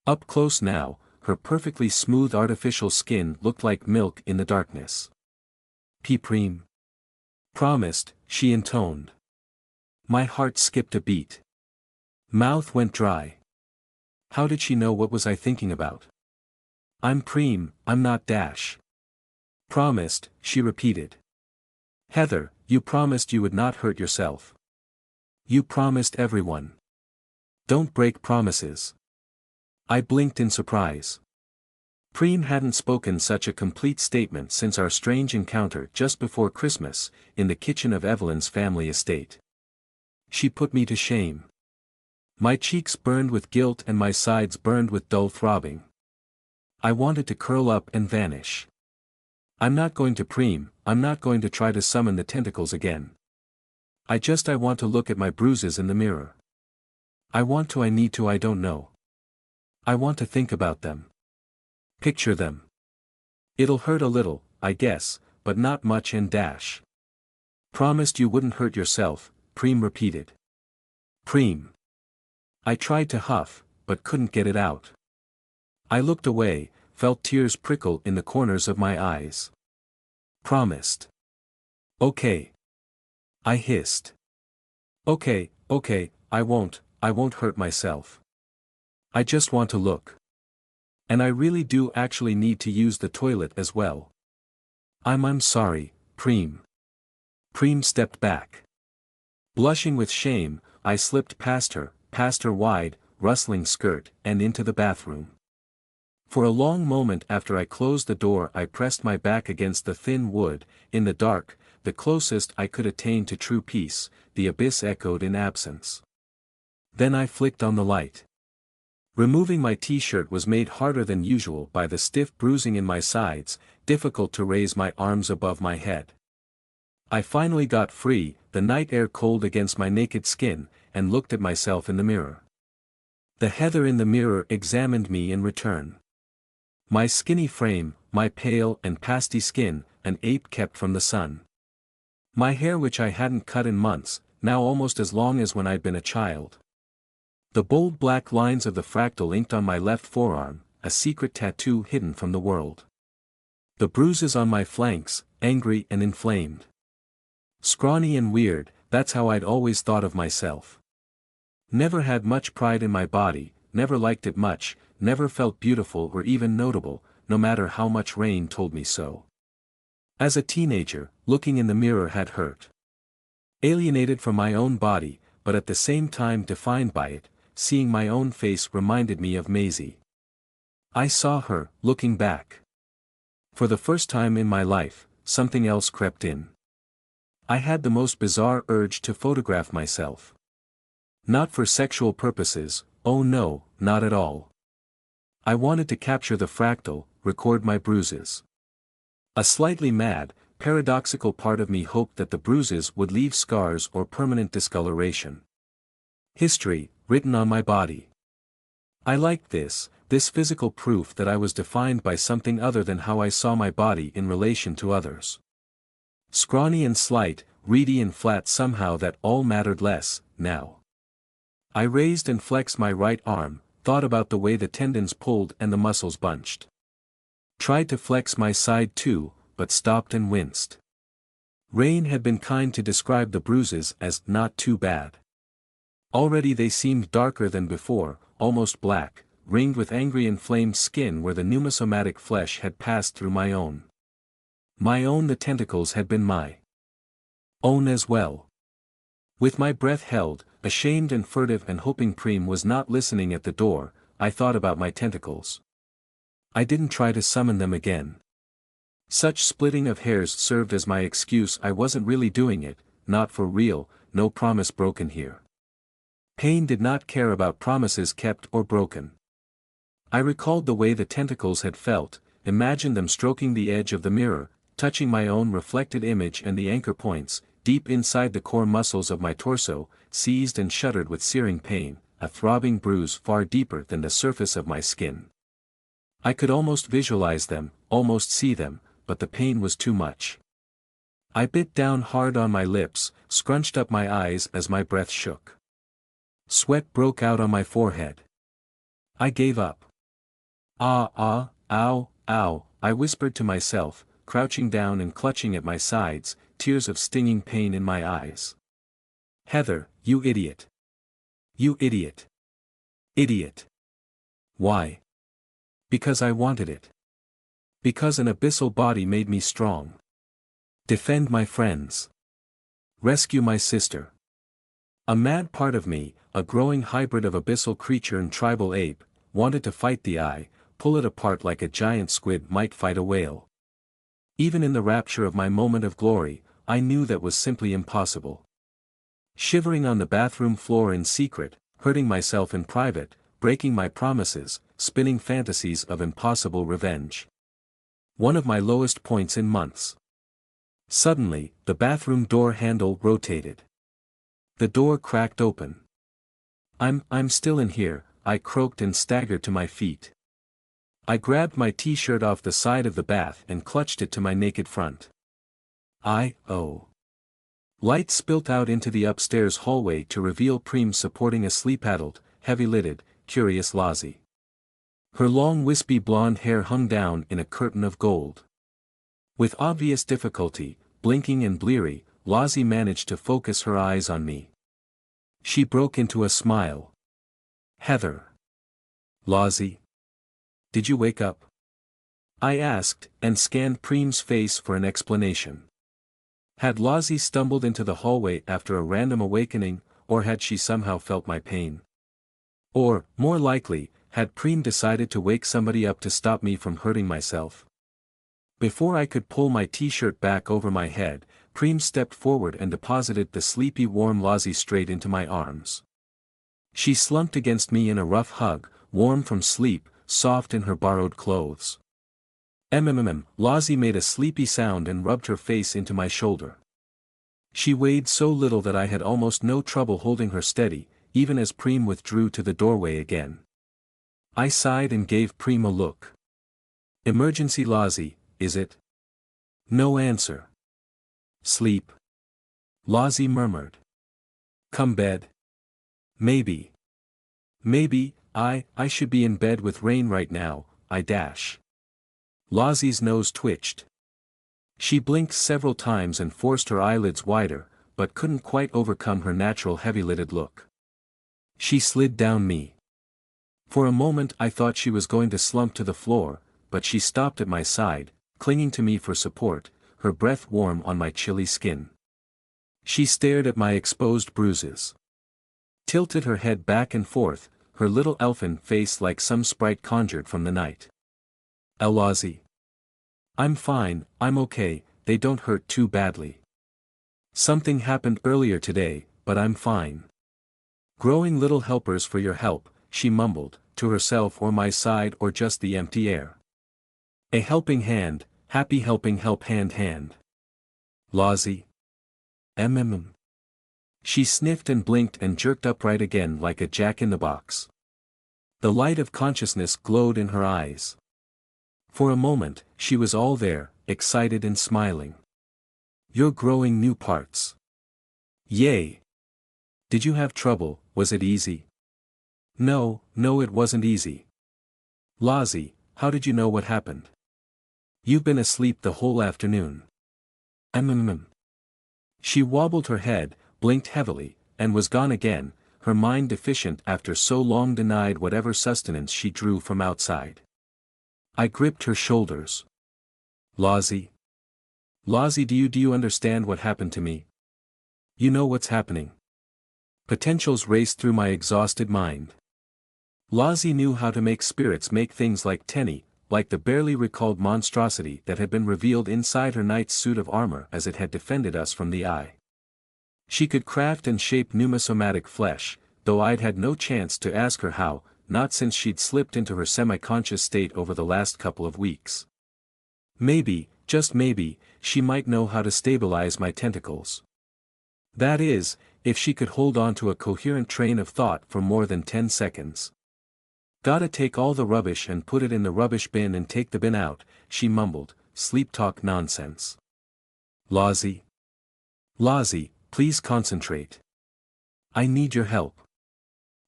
Up close now, her perfectly smooth artificial skin looked like milk in the darkness. Preem. Promised, she intoned. My heart skipped a beat. Mouth went dry. How did she know what was I thinking about? I'm Preem, I'm not Dash. Promised, she repeated. Heather, you promised you would not hurt yourself. You promised everyone. Don't break promises. I blinked in surprise. Preem hadn't spoken such a complete statement since our strange encounter just before Christmas, in the kitchen of Evelyn's family estate. She put me to shame. My cheeks burned with guilt and my sides burned with dull throbbing. I wanted to curl up and vanish. I'm not going to Preem, I'm not going to try to summon the tentacles again. I want to look at my bruises in the mirror. I need to, I don't know. I want to think about them. Picture them. It'll hurt a little, I guess, but not much and Dash. Promised you wouldn't hurt yourself, Preem repeated. Preem. I tried to huff, but couldn't get it out. I looked away, felt tears prickle in the corners of my eyes. Promised. Okay. I hissed. Okay, I won't hurt myself. I just want to look. And I really do actually need to use the toilet as well. I'm sorry, Preem. Preem stepped back. Blushing with shame, I slipped past her wide, rustling skirt, and into the bathroom. For a long moment after I closed the door I pressed my back against the thin wood, in the dark, the closest I could attain to true peace, the abyss echoed in absence. Then I flicked on the light. Removing my t-shirt was made harder than usual by the stiff bruising in my sides, difficult to raise my arms above my head. I finally got free, the night air cold against my naked skin, and looked at myself in the mirror. The Heather in the mirror examined me in return. My skinny frame, my pale and pasty skin, an ape kept from the sun. My hair which I hadn't cut in months, now almost as long as when I'd been a child. The bold black lines of the fractal inked on my left forearm, a secret tattoo hidden from the world. The bruises on my flanks, angry and inflamed. Scrawny and weird, that's how I'd always thought of myself. Never had much pride in my body, never liked it much, never felt beautiful or even notable, no matter how much Rain told me so. As a teenager, looking in the mirror had hurt. Alienated from my own body, but at the same time defined by it, seeing my own face reminded me of Maisie. I saw her, looking back. For the first time in my life, something else crept in. I had the most bizarre urge to photograph myself. Not for sexual purposes, oh no, not at all. I wanted to capture the fractal, record my bruises. A slightly mad, paradoxical part of me hoped that the bruises would leave scars or permanent discoloration. History, written on my body. I liked this physical proof that I was defined by something other than how I saw my body in relation to others. Scrawny and slight, reedy and flat, somehow that all mattered less, now. I raised and flexed my right arm, thought about the way the tendons pulled and the muscles bunched. Tried to flex my side too, but stopped and winced. Rain had been kind to describe the bruises as not too bad. Already they seemed darker than before, almost black, ringed with angry inflamed skin where the Pneuma-Somatic flesh had passed through my own. My own, the tentacles had been my own as well. With my breath held, ashamed and furtive and hoping Preem was not listening at the door, I thought about my tentacles. I didn't try to summon them again. Such splitting of hairs served as my excuse. I wasn't really doing it, not for real, no promise broken here. Pain did not care about promises kept or broken. I recalled the way the tentacles had felt, imagined them stroking the edge of the mirror, touching my own reflected image and the anchor points, deep inside the core muscles of my torso, seized and shuddered with searing pain, a throbbing bruise far deeper than the surface of my skin. I could almost visualize them, almost see them, but the pain was too much. I bit down hard on my lips, scrunched up my eyes as my breath shook. Sweat broke out on my forehead. I gave up. Ow, ow, I whispered to myself, crouching down and clutching at my sides, tears of stinging pain in my eyes. Heather, you idiot. You idiot. Idiot. Why? Because I wanted it. Because an abyssal body made me strong. Defend my friends. Rescue my sister. A mad part of me, a growing hybrid of abyssal creature and tribal ape, wanted to fight the eye, pull it apart like a giant squid might fight a whale. Even in the rapture of my moment of glory, I knew that was simply impossible. Shivering on the bathroom floor in secret, hurting myself in private, breaking my promises, spinning fantasies of impossible revenge. One of my lowest points in months. Suddenly, the bathroom door handle rotated. The door cracked open. I'm still in here, I croaked and staggered to my feet. I grabbed my t-shirt off the side of the bath and clutched it to my naked front. Light spilt out into the upstairs hallway to reveal Preem supporting a sleep-addled, heavy-lidded, curious Lozzie. Her long wispy blonde hair hung down in a curtain of gold. With obvious difficulty, blinking and bleary, Lozzie managed to focus her eyes on me. She broke into a smile. Heather. Lozzie. Did you wake up? I asked, and scanned Preem's face for an explanation. Had Lozzie stumbled into the hallway after a random awakening, or had she somehow felt my pain? Or, more likely, had Preem decided to wake somebody up to stop me from hurting myself? Before I could pull my t-shirt back over my head, Preem stepped forward and deposited the sleepy warm Lozzie straight into my arms. She slumped against me in a rough hug, warm from sleep, soft in her borrowed clothes. Lozzie made a sleepy sound and rubbed her face into my shoulder. She weighed so little that I had almost no trouble holding her steady, even as Preem withdrew to the doorway again. I sighed and gave Preem a look. Emergency Lozzie, is it? No answer. Sleep. Lozzie murmured. Come bed. Maybe. Maybe, I should be in bed with Rain right now, I dash. Lozzie's nose twitched. She blinked several times and forced her eyelids wider, but couldn't quite overcome her natural heavy-lidded look. She slid down me. For a moment I thought she was going to slump to the floor, but she stopped at my side, clinging to me for support, her breath warm on my chilly skin. She stared at my exposed bruises. Tilted her head back and forth, her little elfin face like some sprite conjured from the night. Lozzie. I'm fine, I'm okay, they don't hurt too badly. Something happened earlier today, but I'm fine. Growing little helpers for your help, she mumbled, to herself or my side or just the empty air. A helping hand, happy helping help hand. Lozzie. She sniffed and blinked and jerked upright again like a jack-in-the-box. The light of consciousness glowed in her eyes. For a moment, she was all there, excited and smiling. You're growing new parts. Yay! Did you have trouble, was it easy? No, it wasn't easy. Lozzie, how did you know what happened? You've been asleep the whole afternoon. She wobbled her head, blinked heavily, and was gone again, her mind deficient after so long denied whatever sustenance she drew from outside. I gripped her shoulders. Lozzie. Lozzie, do you understand what happened to me? You know what's happening. Potentials raced through my exhausted mind. Lozzie knew how to make spirits make things like Tenny, like the barely recalled monstrosity that had been revealed inside her knight's suit of armor as it had defended us from the eye. She could craft and shape Pneuma-Somatic flesh, though I'd had no chance to ask her how, not since she'd slipped into her semi-conscious state over the last couple of weeks. Maybe, just maybe, she might know how to stabilize my tentacles. That is, if she could hold on to a coherent train of thought for more than 10 seconds. Gotta take all the rubbish and put it in the rubbish bin and take the bin out, she mumbled, sleep talk nonsense. Lozzie. Lozzie, please concentrate. I need your help.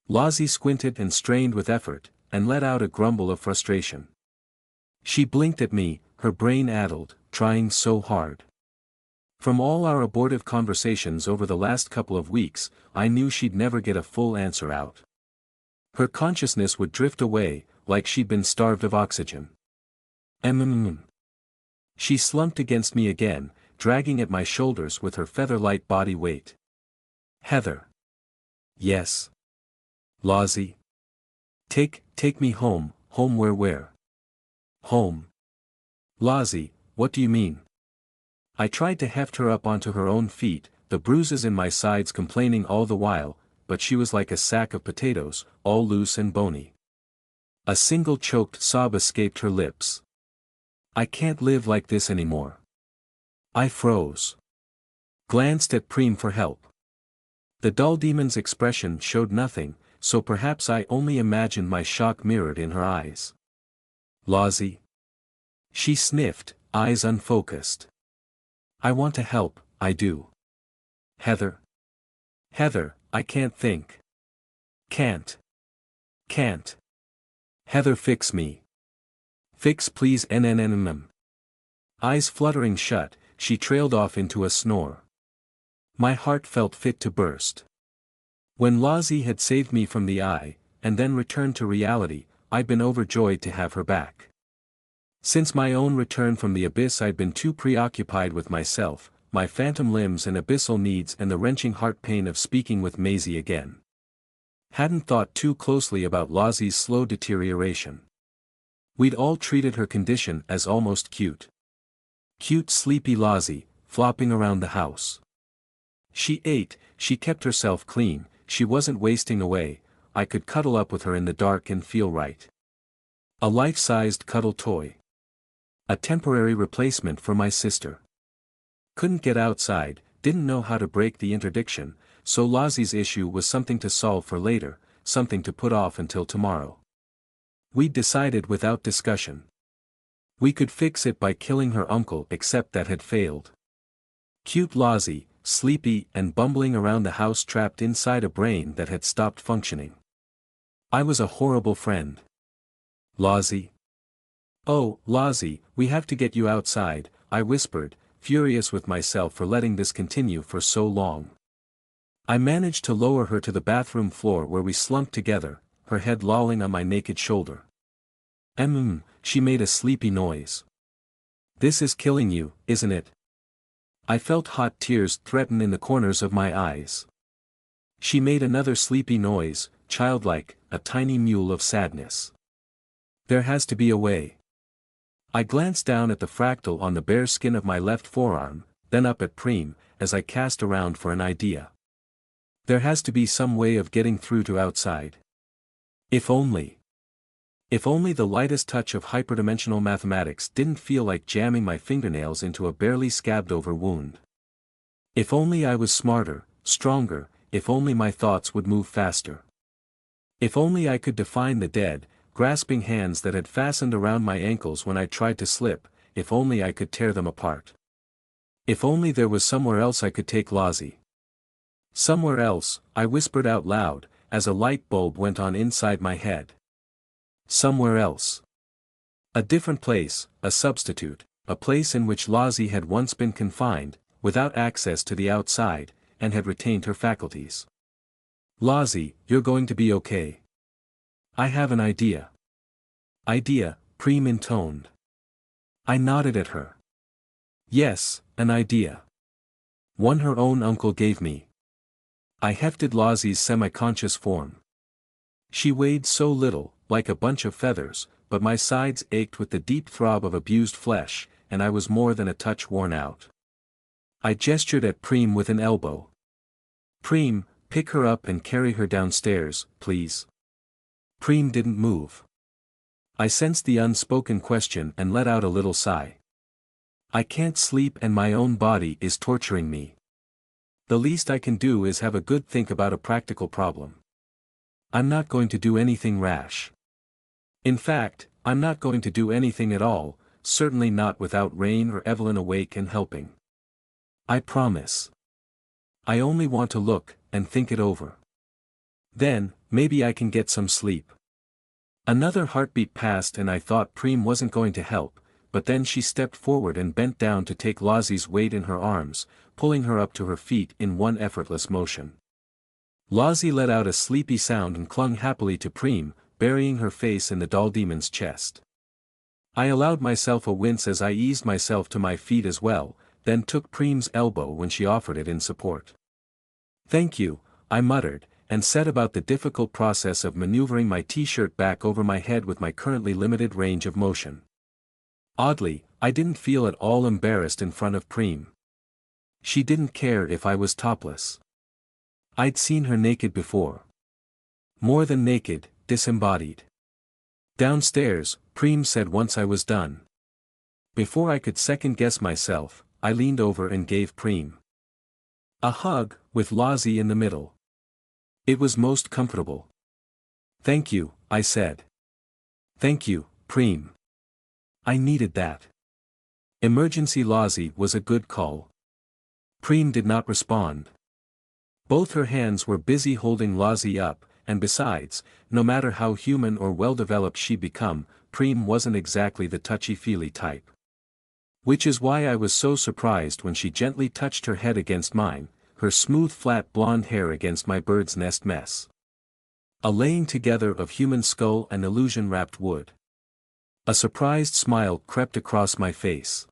Lozzie squinted and strained with effort, and let out a grumble of frustration. She blinked at me, her brain addled, trying so hard. From all our abortive conversations over the last couple of weeks, I knew she'd never get a full answer out. Her consciousness would drift away, like she'd been starved of oxygen. She slumped against me again, dragging at my shoulders with her feather-light body weight. Heather. Yes. Lozzie. Take me home, where? Home. Lozzie, what do you mean? I tried to heft her up onto her own feet, the bruises in my sides complaining all the while, but she was like a sack of potatoes, all loose and bony. A single choked sob escaped her lips. I can't live like this anymore. I froze. Glanced at Preem for help. The dull demon's expression showed nothing, so perhaps I only imagined my shock mirrored in her eyes. Lozzie. She sniffed, eyes unfocused. I want to help, I do. Heather. Heather, I can't think. Can't. Heather, fix me. Fix please nnnmm. Eyes fluttering shut, she trailed off into a snore. My heart felt fit to burst. When Lozzie had saved me from the eye, and then returned to reality, I'd been overjoyed to have her back. Since my own return from the abyss I'd been too preoccupied with myself, my phantom limbs and abyssal needs and the wrenching heart pain of speaking with Maisie again. Hadn't thought too closely about Lozzie's slow deterioration. We'd all treated her condition as almost cute. Cute sleepy Lozzie, flopping around the house. She ate, she kept herself clean, she wasn't wasting away, I could cuddle up with her in the dark and feel right. A life-sized cuddle toy. A temporary replacement for my sister. Couldn't get outside, didn't know how to break the interdiction, so Lozzie's issue was something to solve for later, something to put off until tomorrow. We'd decided without discussion. We could fix it by killing her uncle, except that had failed. Cute Lozzie, sleepy and bumbling around the house trapped inside a brain that had stopped functioning. I was a horrible friend. Lozzie. Oh, Lozzie, we have to get you outside, I whispered, furious with myself for letting this continue for so long. I managed to lower her to the bathroom floor where we slumped together, her head lolling on my naked shoulder. She made a sleepy noise. This is killing you, isn't it? I felt hot tears threaten in the corners of my eyes. She made another sleepy noise, childlike, a tiny mule of sadness. There has to be a way. I glanced down at the fractal on the bare skin of my left forearm, then up at Preem, as I cast around for an idea. There has to be some way of getting through to outside. If only. If only the lightest touch of hyperdimensional mathematics didn't feel like jamming my fingernails into a barely scabbed-over wound. If only I was smarter, stronger, if only my thoughts would move faster. If only I could define the dead, grasping hands that had fastened around my ankles when I tried to slip, if only I could tear them apart. If only there was somewhere else I could take Lozzie. Somewhere else, I whispered out loud, as a light bulb went on inside my head. Somewhere else. A different place, a substitute, a place in which Lozzie had once been confined, without access to the outside, and had retained her faculties. Lozzie, you're going to be okay. I have an idea. Idea, Preem intoned. I nodded at her. Yes, an idea. One her own uncle gave me. I hefted Lozzie's semi-conscious form. She weighed so little, like a bunch of feathers, but my sides ached with the deep throb of abused flesh, and I was more than a touch worn out. I gestured at Preem with an elbow. Preem, pick her up and carry her downstairs, please. Preem didn't move. I sensed the unspoken question and let out a little sigh. I can't sleep and my own body is torturing me. The least I can do is have a good think about a practical problem. I'm not going to do anything rash. In fact, I'm not going to do anything at all, certainly not without Rain or Evelyn awake and helping. I promise. I only want to look, and think it over. Then, maybe I can get some sleep. Another heartbeat passed and I thought Preem wasn't going to help, but then she stepped forward and bent down to take Lozzie's weight in her arms, pulling her up to her feet in one effortless motion. Lozzie let out a sleepy sound and clung happily to Preem, burying her face in the doll demon's chest. I allowed myself a wince as I eased myself to my feet as well, then took Preem's elbow when she offered it in support. Thank you, I muttered, and set about the difficult process of maneuvering my t-shirt back over my head with my currently limited range of motion. Oddly, I didn't feel at all embarrassed in front of Preem. She didn't care if I was topless. I'd seen her naked before. More than naked, disembodied. Downstairs, Preem said once I was done. Before I could second-guess myself, I leaned over and gave Preem a hug, with Lozzie in the middle. It was most comfortable. Thank you, I said. Thank you, Preem. I needed that. Emergency Lozzie was a good call. Preem did not respond. Both her hands were busy holding Lozzie up, and besides, no matter how human or well-developed she become, Preem wasn't exactly the touchy-feely type. Which is why I was so surprised when she gently touched her head against mine, her smooth flat blonde hair against my bird's nest mess. A laying together of human skull and illusion-wrapped wood. A surprised smile crept across my face.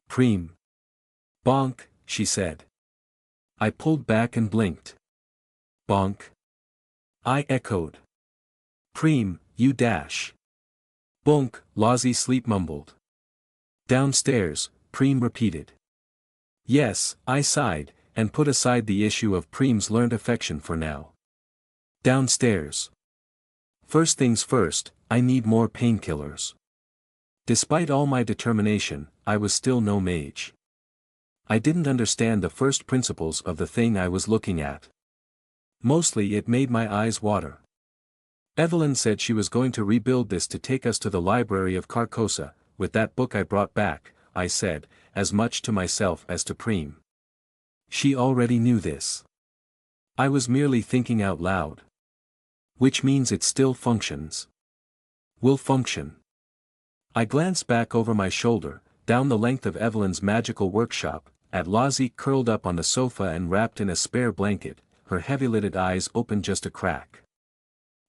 Preem. Bonk, she said. I pulled back and blinked. Bonk. I echoed. Preem, you dash. Bonk, Lozzie sleep mumbled. Downstairs, Preem repeated. Yes, I sighed, and put aside the issue of Preem's learned affection for now. Downstairs. First things first, I need more painkillers. Despite all my determination, I was still no mage. I didn't understand the first principles of the thing I was looking at. Mostly it made my eyes water. Evelyn said she was going to rebuild this to take us to the library of Carcosa, with that book I brought back, I said, as much to myself as to Preem. She already knew this. I was merely thinking out loud. Which means it still functions. Will function. I glanced back over my shoulder, down the length of Evelyn's magical workshop, at Lozzie curled up on the sofa and wrapped in a spare blanket, her heavy-lidded eyes open just a crack.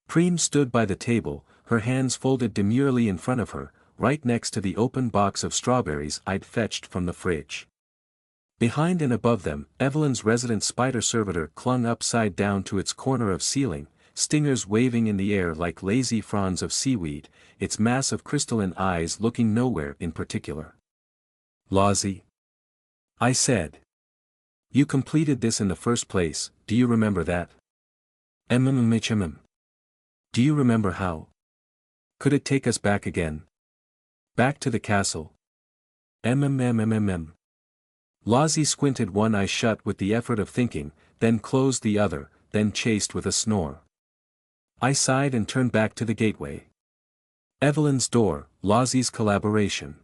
Preem stood by the table, her hands folded demurely in front of her, right next to the open box of strawberries I'd fetched from the fridge. Behind and above them, Evelyn's resident spider servitor clung upside down to its corner of ceiling, stingers waving in the air like lazy fronds of seaweed, its mass of crystalline eyes looking nowhere in particular. Lozzie? I said. You completed this in the first place, do you remember that? Do you remember how? Could it take us back again? Back to the castle? Lozzie squinted one eye shut with the effort of thinking, then closed the other, then chased with a snore. I sighed and turned back to the gateway. Evelyn's door, Lozzie's collaboration.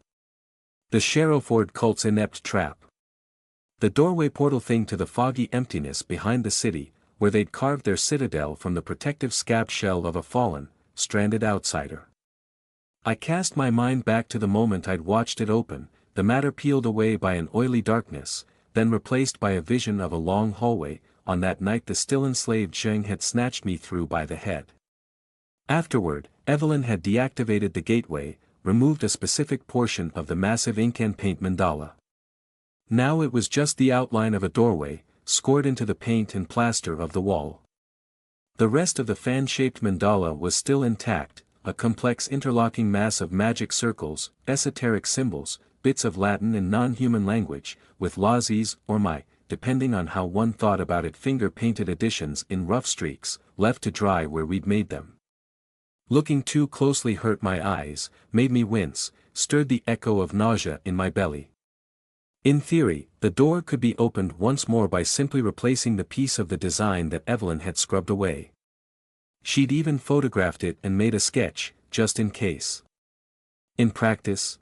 The Sherrowford cult's inept trap. The doorway portal thing to the foggy emptiness behind the city, where they'd carved their citadel from the protective scabbed shell of a fallen, stranded outsider. I cast my mind back to the moment I'd watched it open, the matter peeled away by an oily darkness, then replaced by a vision of a long hallway, on that night the still enslaved Zheng had snatched me through by the head. Afterward, Evelyn had deactivated the gateway, removed a specific portion of the massive ink and paint mandala. Now it was just the outline of a doorway, scored into the paint and plaster of the wall. The rest of the fan-shaped mandala was still intact, a complex interlocking mass of magic circles, esoteric symbols, bits of Latin and non-human language, with Lozzie's, or my, depending on how one thought about it, finger-painted additions in rough streaks, left to dry where we'd made them. Looking too closely hurt my eyes, made me wince, stirred the echo of nausea in my belly. In theory, the door could be opened once more by simply replacing the piece of the design that Evelyn had scrubbed away. She'd even photographed it and made a sketch, just in case. In practice,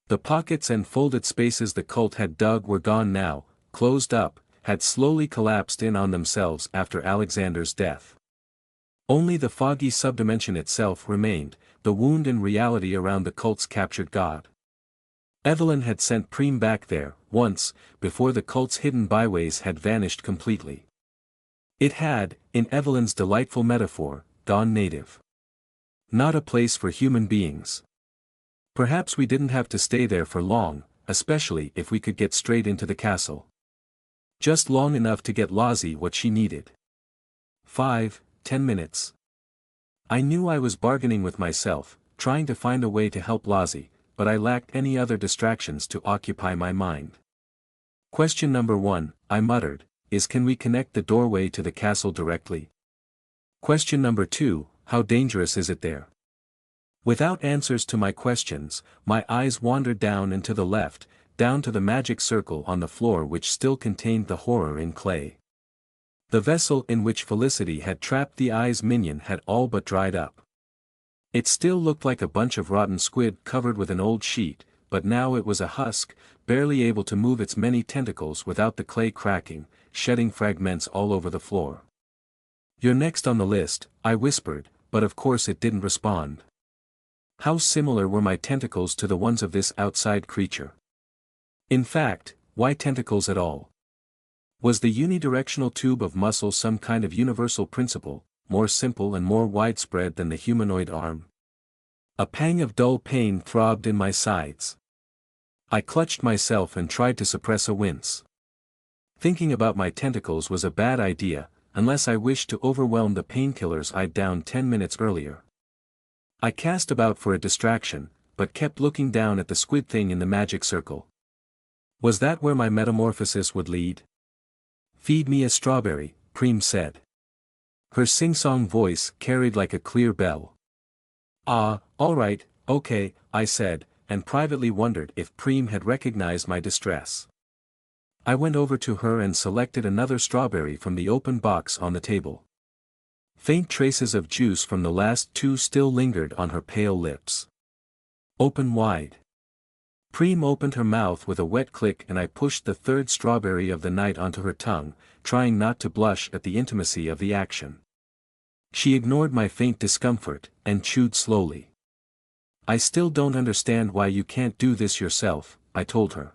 the pockets and folded spaces the cult had dug were gone now, closed up, had slowly collapsed in on themselves after Alexander's death. Only the foggy subdimension itself remained, the wound in reality around the cult's captured god. Evelyn had sent Preem back there, once, before the cult's hidden byways had vanished completely. It had, in Evelyn's delightful metaphor, gone native. Not a place for human beings. Perhaps we didn't have to stay there for long, especially if we could get straight into the castle. Just long enough to get Lozzie what she needed. 5-10 minutes. I knew I was bargaining with myself, trying to find a way to help Lozzie, but I lacked any other distractions to occupy my mind. Question number 1, I muttered, is can we connect the doorway to the castle directly? Question number 2, how dangerous is it there? Without answers to my questions, my eyes wandered down and to the left, down to the magic circle on the floor which still contained the horror in clay. The vessel in which Felicity had trapped the eye's minion had all but dried up. It still looked like a bunch of rotten squid covered with an old sheet, but now it was a husk, barely able to move its many tentacles without the clay cracking, shedding fragments all over the floor. You're next on the list, I whispered, but of course it didn't respond. How similar were my tentacles to the ones of this outside creature? In fact, why tentacles at all? Was the unidirectional tube of muscle some kind of universal principle, more simple and more widespread than the humanoid arm? A pang of dull pain throbbed in my sides. I clutched myself and tried to suppress a wince. Thinking about my tentacles was a bad idea, unless I wished to overwhelm the painkillers I'd downed 10 minutes earlier. I cast about for a distraction, but kept looking down at the squid thing in the magic circle. Was that where my metamorphosis would lead? Feed me a strawberry, Preem said. Her sing-song voice carried like a clear bell. "Ah, all right, okay," I said, and privately wondered if Preem had recognized my distress. I went over to her and selected another strawberry from the open box on the table. Faint traces of juice from the last two still lingered on her pale lips. "Open wide." Preem opened her mouth with a wet click and I pushed the third strawberry of the night onto her tongue, trying not to blush at the intimacy of the action. She ignored my faint discomfort, and chewed slowly. "I still don't understand why you can't do this yourself," I told her.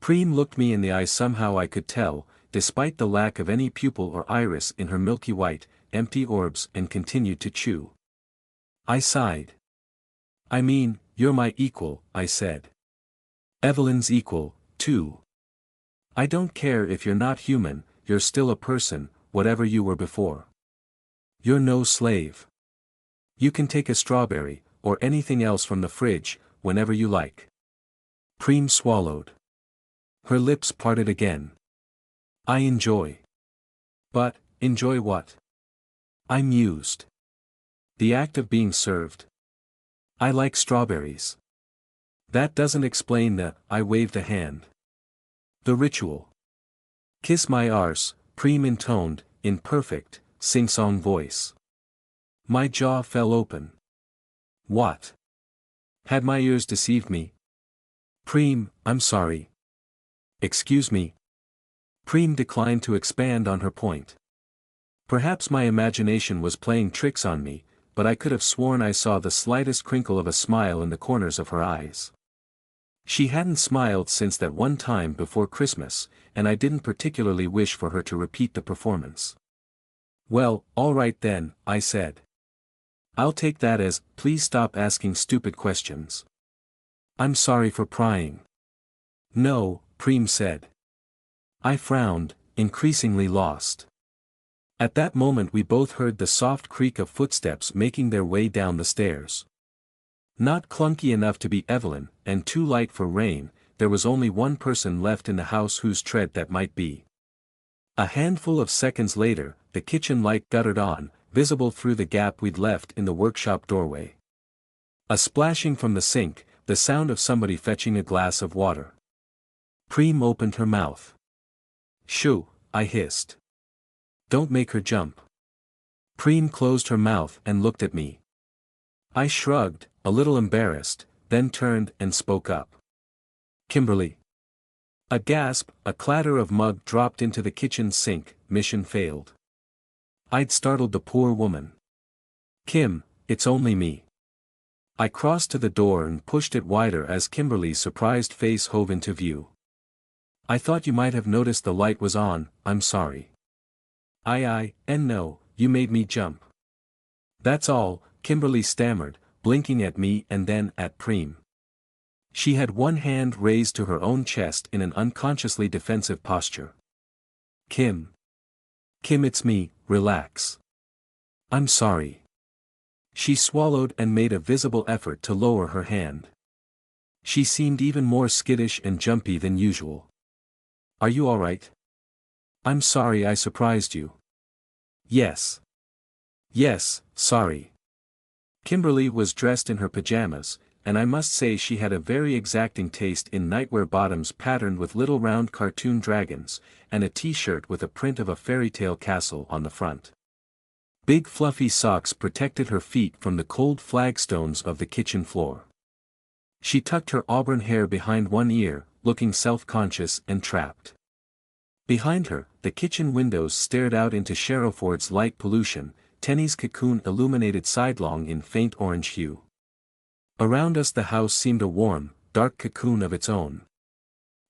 Preem looked me in the eye. Somehow I could tell, despite the lack of any pupil or iris in her milky white, empty orbs, and continued to chew. I sighed. "I mean, you're my equal," I said. "Evelyn's equal, too. I don't care if you're not human, you're still a person, whatever you were before. You're no slave. You can take a strawberry, or anything else from the fridge, whenever you like." Preem swallowed. Her lips parted again. "I enjoy." "But, enjoy what?" I mused. "The act of being served. I like strawberries." "That doesn't explain the," I waved a hand. "The ritual." "Kiss my arse," Preem intoned, in perfect, sing-song voice. My jaw fell open. What? Had my ears deceived me? "Preem, I'm sorry." "Excuse me." Preem declined to expand on her point. Perhaps my imagination was playing tricks on me, but I could have sworn I saw the slightest crinkle of a smile in the corners of her eyes. She hadn't smiled since that one time before Christmas, and I didn't particularly wish for her to repeat the performance. "Well, all right then," I said. "I'll take that as, please stop asking stupid questions. I'm sorry for prying." "No," Preem said. I frowned, increasingly lost. At that moment we both heard the soft creak of footsteps making their way down the stairs. Not clunky enough to be Evelyn, and too light for rain, there was only one person left in the house whose tread that might be. A handful of seconds later, the kitchen light guttered on, visible through the gap we'd left in the workshop doorway. A splashing from the sink, the sound of somebody fetching a glass of water. Preem opened her mouth. "Shoo," I hissed. "Don't make her jump." Preem closed her mouth and looked at me. I shrugged, a little embarrassed, then turned and spoke up. "Kimberly." A gasp, a clatter of mug dropped into the kitchen sink. Mission failed. I'd startled the poor woman. "Kim, it's only me." I crossed to the door and pushed it wider as Kimberly's surprised face hove into view. "I thought you might have noticed the light was on, I'm sorry." And no, you made me jump." "That's all," Kimberly stammered, blinking at me and then at Preem. She had one hand raised to her own chest in an unconsciously defensive posture. Kim, it's me, relax. I'm sorry." She swallowed and made a visible effort to lower her hand. She seemed even more skittish and jumpy than usual. "Are you alright?" "I'm sorry I surprised you." Yes, sorry." Kimberly was dressed in her pajamas, and I must say she had a very exacting taste in nightwear bottoms patterned with little round cartoon dragons, and a t-shirt with a print of a fairy tale castle on the front. Big fluffy socks protected her feet from the cold flagstones of the kitchen floor. She tucked her auburn hair behind one ear, looking self-conscious and trapped. Behind her, the kitchen windows stared out into Sherrowford's light pollution, Tenny's cocoon illuminated sidelong in faint orange hue. Around us the house seemed a warm, dark cocoon of its own.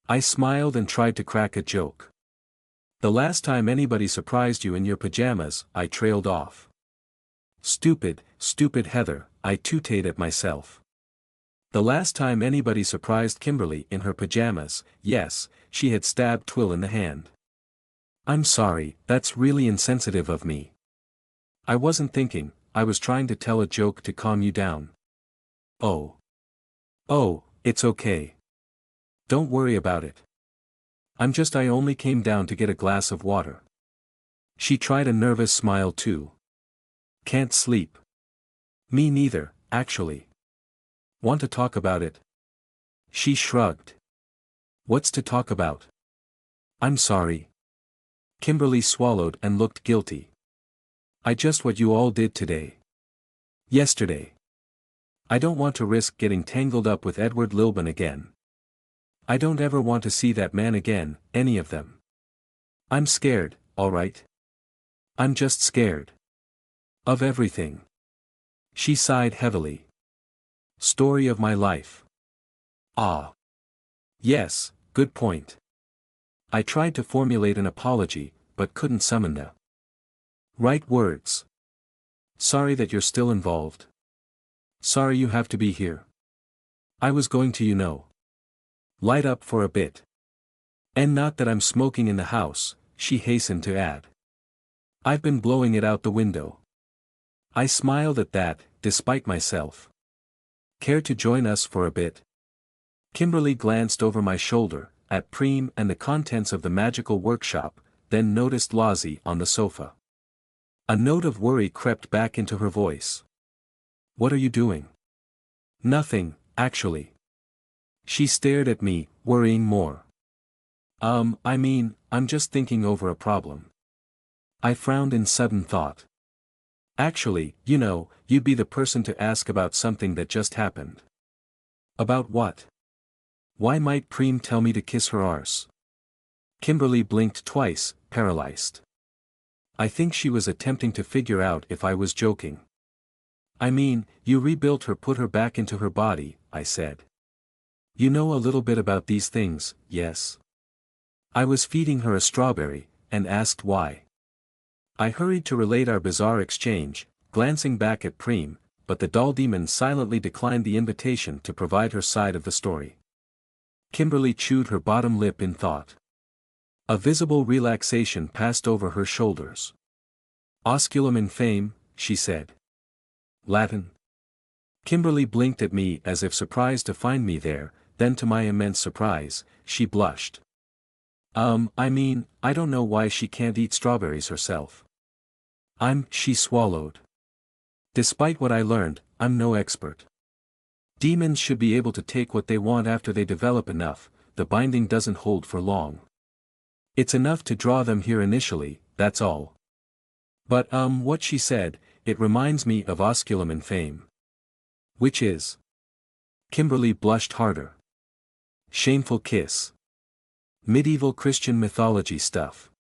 I smiled and tried to crack a joke. "The last time anybody surprised you in your pajamas," I trailed off. Stupid Heather," I tooted at myself. The last time anybody surprised Kimberly in her pajamas, yes, she had stabbed Twill in the hand. "I'm sorry, that's really insensitive of me. I wasn't thinking, I was trying to tell a joke to calm you down." Oh, it's okay. Don't worry about it. I only came down to get a glass of water." She tried a nervous smile too. Can't sleep. Me neither, actually. Want to talk about it? She shrugged. What's to talk about? I'm sorry. Kimberly swallowed and looked guilty. I just what you all did today. Yesterday. I don't want to risk getting tangled up with Edward Lilburn again. I don't ever want to see that man again, any of them. I'm scared, all right? I'm just scared. Of everything. She sighed heavily. Story of my life. Ah. Yes, good point. I tried to formulate an apology, but couldn't summon the right words. Sorry that you're still involved. Sorry you have to be here. I was going to, light up for a bit. And not that I'm smoking in the house, she hastened to add. I've been blowing it out the window. I smiled at that, despite myself. Care to join us for a bit? Kimberly glanced over my shoulder, at Preem and the contents of the magical workshop, then noticed Lozzie on the sofa. A note of worry crept back into her voice. What are you doing? Nothing, actually. She stared at me, worrying more. I'm just thinking over a problem. I frowned in sudden thought. Actually, you'd be the person to ask about something that just happened. About what? Why might Preem tell me to kiss her arse? Kimberly blinked twice, paralyzed. I think she was attempting to figure out if I was joking. You rebuilt her, put her back into her body, I said. You know a little bit about these things, yes? I was feeding her a strawberry, and asked why. I hurried to relate our bizarre exchange, glancing back at Preem, but the doll demon silently declined the invitation to provide her side of the story. Kimberly chewed her bottom lip in thought. A visible relaxation passed over her shoulders. Osculum infame, she said. Latin. Kimberly blinked at me as if surprised to find me there, then to my immense surprise, she blushed. I don't know why she can't eat strawberries herself. She swallowed. Despite what I learned, I'm no expert. Demons should be able to take what they want after they develop enough, the binding doesn't hold for long. It's enough to draw them here initially, that's all. But what she said, it reminds me of Osculum infame. Which is? Kimberly blushed harder. Shameful kiss. Medieval Christian mythology stuff.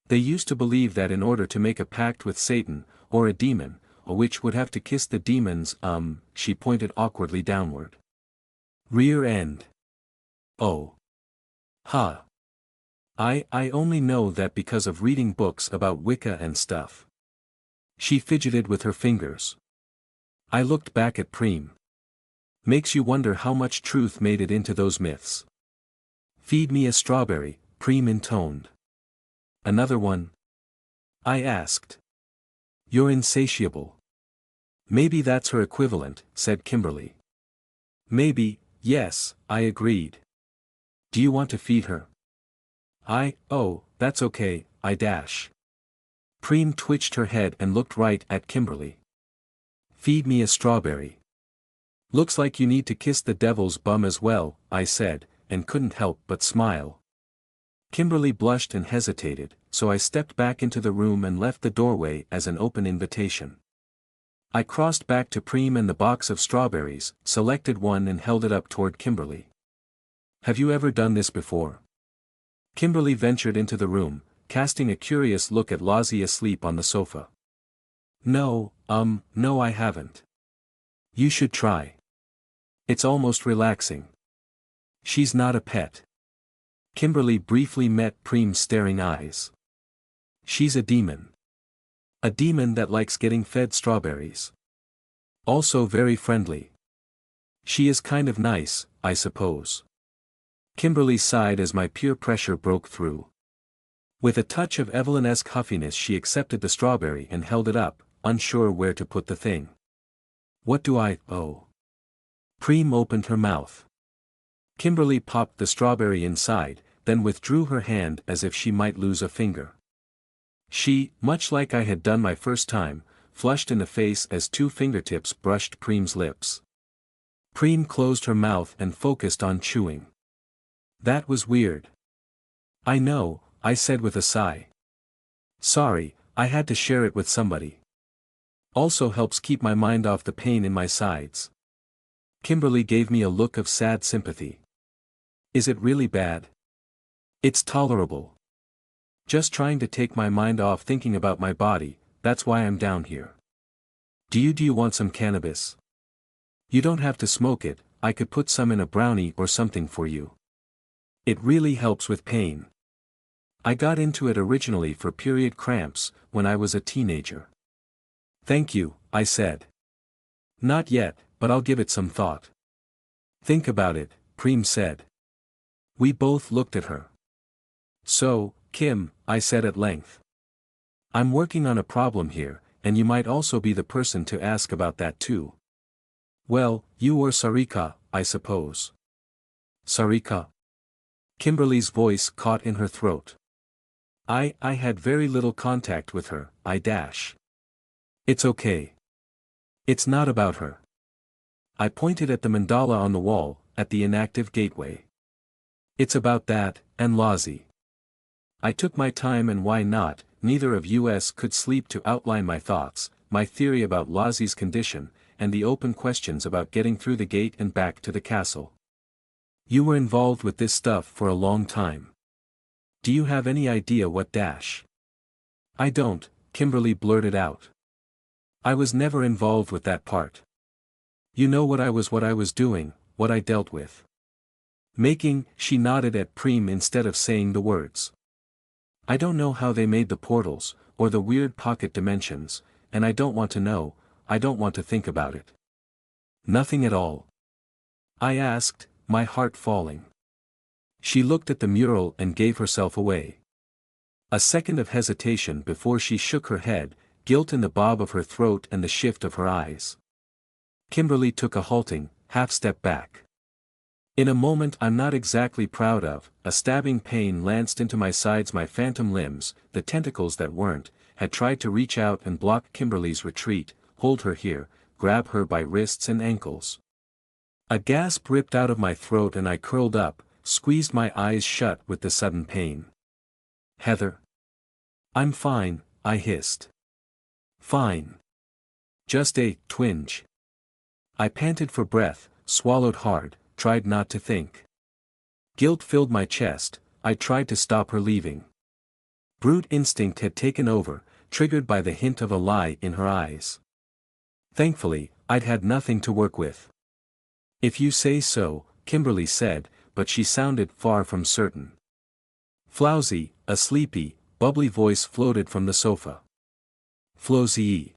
They used to believe that in order to make a pact with Satan, or a demon, a witch would have to kiss the demon's, she pointed awkwardly downward. Rear end. Oh. Ha. I only know that because of reading books about Wicca and stuff. She fidgeted with her fingers. I looked back at Preem. Makes you wonder how much truth made it into those myths. Feed me a strawberry, Preem intoned. Another one? I asked. You're insatiable. Maybe that's her equivalent, said Kimberly. Maybe, yes, I agreed. Do you want to feed her? Oh, that's okay, I dash. Preem twitched her head and looked right at Kimberly. Feed me a strawberry. Looks like you need to kiss the devil's bum as well, I said, and couldn't help but smile. Kimberly blushed and hesitated, so I stepped back into the room and left the doorway as an open invitation. I crossed back to Preem and the box of strawberries, selected one and held it up toward Kimberly. Have you ever done this before? Kimberly ventured into the room, casting a curious look at Lozzie asleep on the sofa. No, I haven't. You should try. It's almost relaxing. She's not a pet. Kimberly briefly met Preem's staring eyes. She's a demon. A demon that likes getting fed strawberries. Also very friendly. She is kind of nice, I suppose. Kimberly sighed as my peer pressure broke through. With a touch of Evelyn-esque huffiness she accepted the strawberry and held it up, unsure where to put the thing. What do oh. Preem opened her mouth. Kimberly popped the strawberry inside, then withdrew her hand as if she might lose a finger. She, much like I had done my first time, flushed in the face as two fingertips brushed Preem's lips. Preem closed her mouth and focused on chewing. That was weird. I know, I said with a sigh. Sorry, I had to share it with somebody. Also helps keep my mind off the pain in my sides. Kimberly gave me a look of sad sympathy. Is it really bad? It's tolerable. Just trying to take my mind off thinking about my body, that's why I'm down here. Do you want some cannabis? You don't have to smoke it, I could put some in a brownie or something for you. It really helps with pain. I got into it originally for period cramps, when I was a teenager. Thank you, I said. Not yet, but I'll give it some thought. Think about it, Preem said. We both looked at her. So, Kim, I said at length. I'm working on a problem here, and you might also be the person to ask about that too. Well, you or Sarika, I suppose. Sarika? Kimberly's voice caught in her throat. I had very little contact with her, It's okay. It's not about her. I pointed at the mandala on the wall, at the inactive gateway. It's about that, and Lozzie. I took my time, and why not, neither of us could sleep to outline my thoughts, my theory about Lozzie's condition, and the open questions about getting through the gate and back to the castle. You were involved with this stuff for a long time. Do you have any idea what I don't, Kimberly blurted out. I was never involved with that part. You know what I was doing, what I dealt with. She nodded at Preem instead of saying the words. I don't know how they made the portals, or the weird pocket dimensions, and I don't want to know, I don't want to think about it. Nothing at all? I asked, my heart falling. She looked at the mural and gave herself away. A second of hesitation before she shook her head, guilt in the bob of her throat and the shift of her eyes. Kimberly took a halting, half-step back. In a moment I'm not exactly proud of, a stabbing pain lanced into my sides, my phantom limbs, the tentacles that weren't, had tried to reach out and block Kimberly's retreat, hold her here, grab her by wrists and ankles. A gasp ripped out of my throat and I curled up, squeezed my eyes shut with the sudden pain. Heather. I'm fine, I hissed. Fine. Just a twinge. I panted for breath, swallowed hard, tried not to think. Guilt filled my chest, I tried to stop her leaving. Brute instinct had taken over, triggered by the hint of a lie in her eyes. Thankfully, I'd had nothing to work with. If you say so, Kimberly said, but she sounded far from certain. Flowsy, a sleepy, bubbly voice floated from the sofa. Flowsy.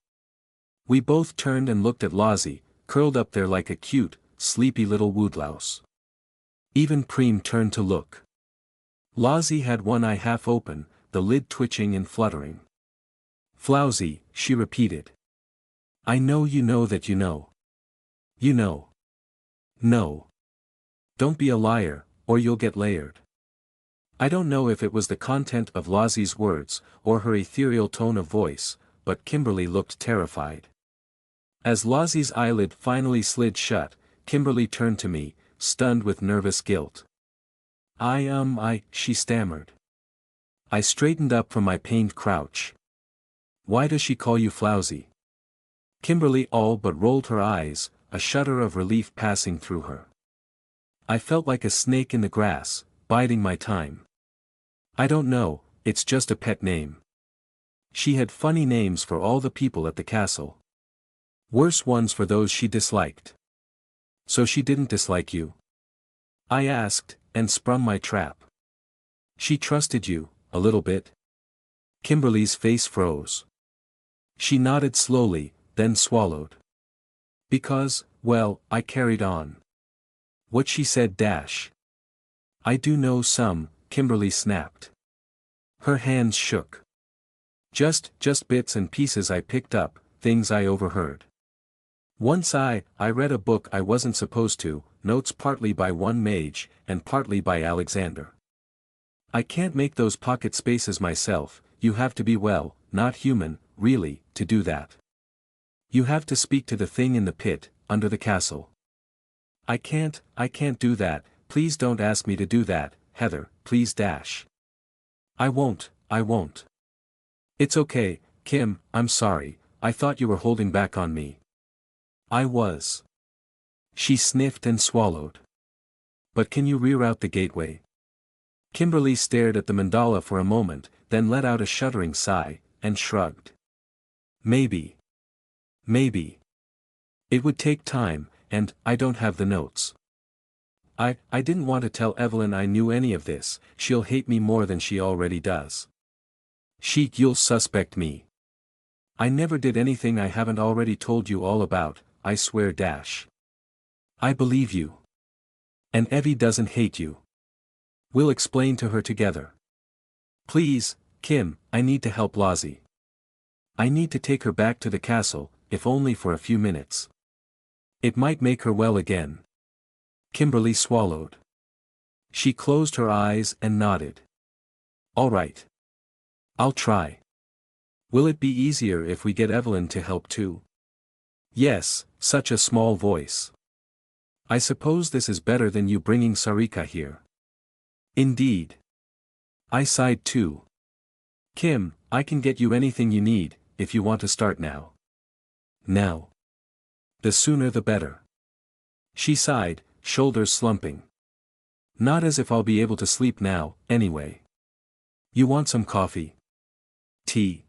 We both turned and looked at Lozzie, curled up there like a cute, sleepy little woodlouse. Even Preem turned to look. Lozzie had one eye half open, the lid twitching and fluttering. Flowsy, she repeated. I know you know that you know. You know. No. Don't be a liar, or you'll get layered. I don't know if it was the content of Lozzie's words, or her ethereal tone of voice, but Kimberly looked terrified. As Lozzie's eyelid finally slid shut, Kimberly turned to me, stunned with nervous guilt. She stammered. I straightened up from my pained crouch. Why does she call you Flowsy? Kimberly all but rolled her eyes, a shudder of relief passing through her. I felt like a snake in the grass, biding my time. I don't know, it's just a pet name. She had funny names for all the people at the castle. Worse ones for those she disliked. So she didn't dislike you? I asked, and sprung my trap. She trusted you, a little bit? Kimberly's face froze. She nodded slowly, then swallowed. Because, well, I carried on. What she said I do know some, Kimberly snapped. Her hands shook. Just bits and pieces I picked up, things I overheard. Once I read a book I wasn't supposed to, notes partly by one mage, and partly by Alexander. I can't make those pocket spaces myself, you have to be well, not human, really, to do that. You have to speak to the thing in the pit, under the castle. I can't do that, please don't ask me to do that, Heather, please dash. I won't. It's okay, Kim, I'm sorry, I thought you were holding back on me. I was. She sniffed and swallowed. But can you reroute the gateway? Kimberly stared at the mandala for a moment, then let out a shuddering sigh, and shrugged. Maybe. It would take time, and I don't have the notes. I didn't want to tell Evelyn I knew any of this, she'll hate me more than she already does. You'll suspect me. I never did anything I haven't already told you all about, I swear dash. I believe you. And Evie doesn't hate you. We'll explain to her together. Please, Kim, I need to help Lozzie. I need to take her back to the castle, if only for a few minutes. It might make her well again. Kimberly swallowed. She closed her eyes and nodded. All right. I'll try. Will it be easier if we get Evelyn to help too? Yes, such a small voice. I suppose this is better than you bringing Sarika here. Indeed. I sighed too. Kim, I can get you anything you need, if you want to start now. Now. The sooner the better. She sighed, shoulders slumping. Not as if I'll be able to sleep now, anyway. You want some coffee? Tea?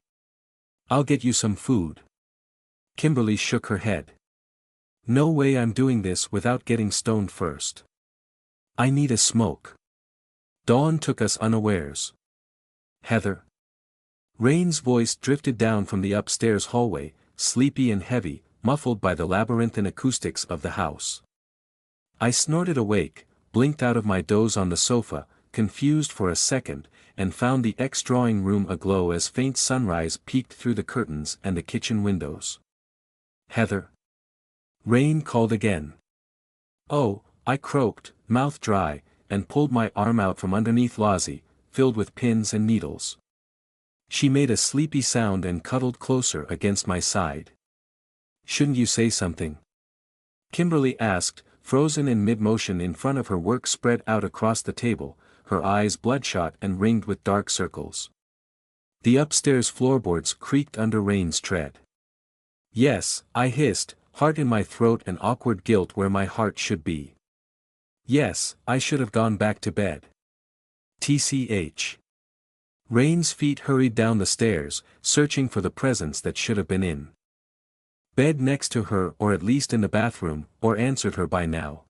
I'll get you some food. Kimberly shook her head. No way I'm doing this without getting stoned first. I need a smoke. Dawn took us unawares. Heather. Rain's voice drifted down from the upstairs hallway, sleepy and heavy, muffled by the labyrinthine acoustics of the house. I snorted awake, blinked out of my doze on the sofa, confused for a second, and found the drawing room aglow as faint sunrise peeked through the curtains and the kitchen windows. Heather. Rain called again. Oh, I croaked, mouth dry, and pulled my arm out from underneath Lozzie, filled with pins and needles. She made a sleepy sound and cuddled closer against my side. Shouldn't you say something? Kimberly asked, frozen in mid-motion in front of her work spread out across the table, her eyes bloodshot and ringed with dark circles. The upstairs floorboards creaked under Rain's tread. Yes, I hissed, heart in my throat and awkward guilt where my heart should be. Yes, I should have gone back to bed. TCH. Rain's feet hurried down the stairs, searching for the presence that should have been in bed next to her or at least in the bathroom, or answered her by now.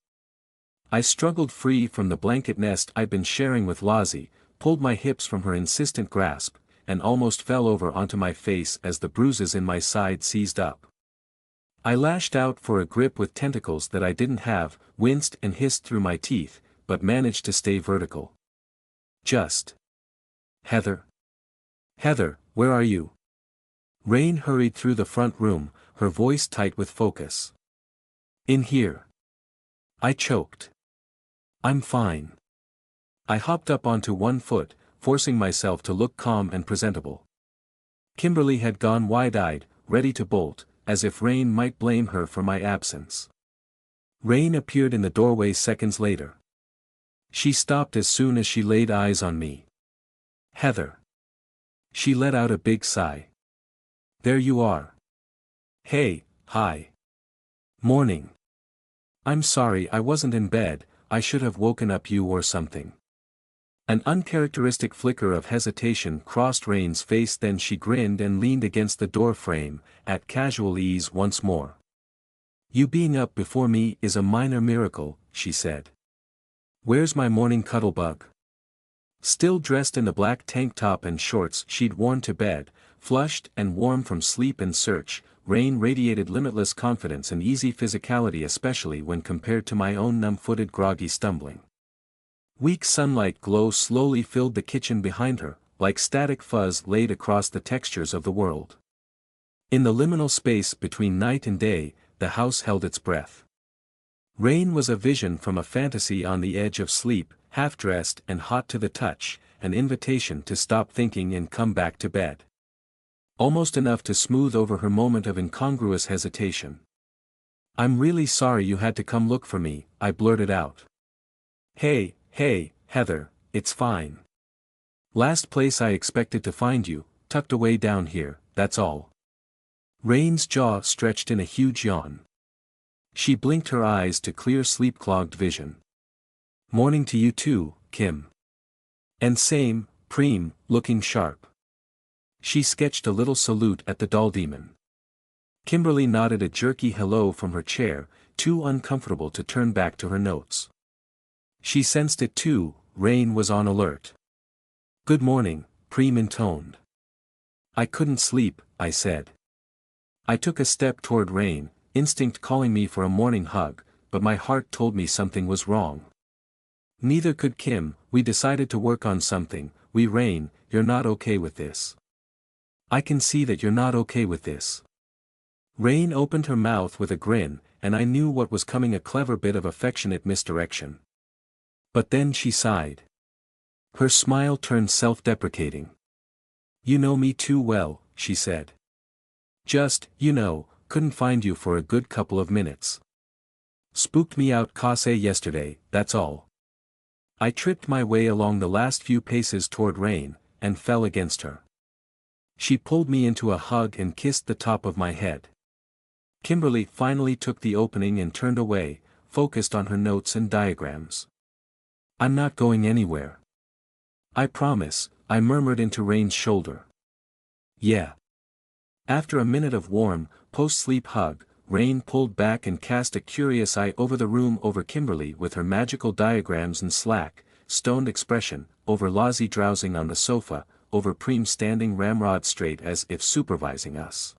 I struggled free from the blanket nest I'd been sharing with Lozzie, pulled my hips from her insistent grasp, and almost fell over onto my face as the bruises in my side seized up. I lashed out for a grip with tentacles that I didn't have, winced and hissed through my teeth, but managed to stay vertical. Just. Heather. Heather, where are you? Rain hurried through the front room, her voice tight with focus. In here. I choked. I'm fine. I hopped up onto one foot, forcing myself to look calm and presentable. Kimberly had gone wide-eyed, ready to bolt, as if Rain might blame her for my absence. Rain appeared in the doorway seconds later. She stopped as soon as she laid eyes on me. Heather. She let out a big sigh. There you are. Hey, hi. Morning. I'm sorry I wasn't in bed, I should have woken up you or something. An uncharacteristic flicker of hesitation crossed Rain's face, then she grinned and leaned against the door frame, at casual ease once more. You being up before me is a minor miracle, she said. Where's my morning cuddlebug? Still dressed in the black tank top and shorts she'd worn to bed, flushed and warm from sleep and search, Rain radiated limitless confidence and easy physicality, especially when compared to my own numb-footed groggy stumbling. Weak sunlight glow slowly filled the kitchen behind her, like static fuzz laid across the textures of the world. In the liminal space between night and day, the house held its breath. Rain was a vision from a fantasy on the edge of sleep, half-dressed and hot to the touch, an invitation to stop thinking and come back to bed. Almost enough to smooth over her moment of incongruous hesitation. "I'm really sorry you had to come look for me," I blurted out. Hey, Heather, it's fine. Last place I expected to find you, tucked away down here, that's all." Rain's jaw stretched in a huge yawn. She blinked her eyes to clear sleep-clogged vision. "Morning to you too, Kim." "And same, Preem, looking sharp." She sketched a little salute at the doll demon. Kimberly nodded a jerky hello from her chair, too uncomfortable to turn back to her notes. She sensed it too, Rain was on alert. "Good morning," Preem intoned. "I couldn't sleep," I said. I took a step toward Rain, instinct calling me for a morning hug, but my heart told me something was wrong. Neither could Kim. "We decided to work on something, Rain, you're not okay with this. I can see that you're not okay with this." Rain opened her mouth with a grin, and I knew what was coming, a clever bit of affectionate misdirection. But then she sighed. Her smile turned self-deprecating. "You know me too well," she said. "Just, couldn't find you for a good couple of minutes. Spooked me out casse yesterday, that's all." I tripped my way along the last few paces toward Rain, and fell against her. She pulled me into a hug and kissed the top of my head. Kimberly finally took the opening and turned away, focused on her notes and diagrams. "I'm not going anywhere. I promise," I murmured into Rain's shoulder. "Yeah." After a minute of warm, post-sleep hug, Rain pulled back and cast a curious eye over the room, over Kimberly with her magical diagrams and slack, stoned expression, over Lozzie drowsing on the sofa, over Preem standing ramrod straight as if supervising us.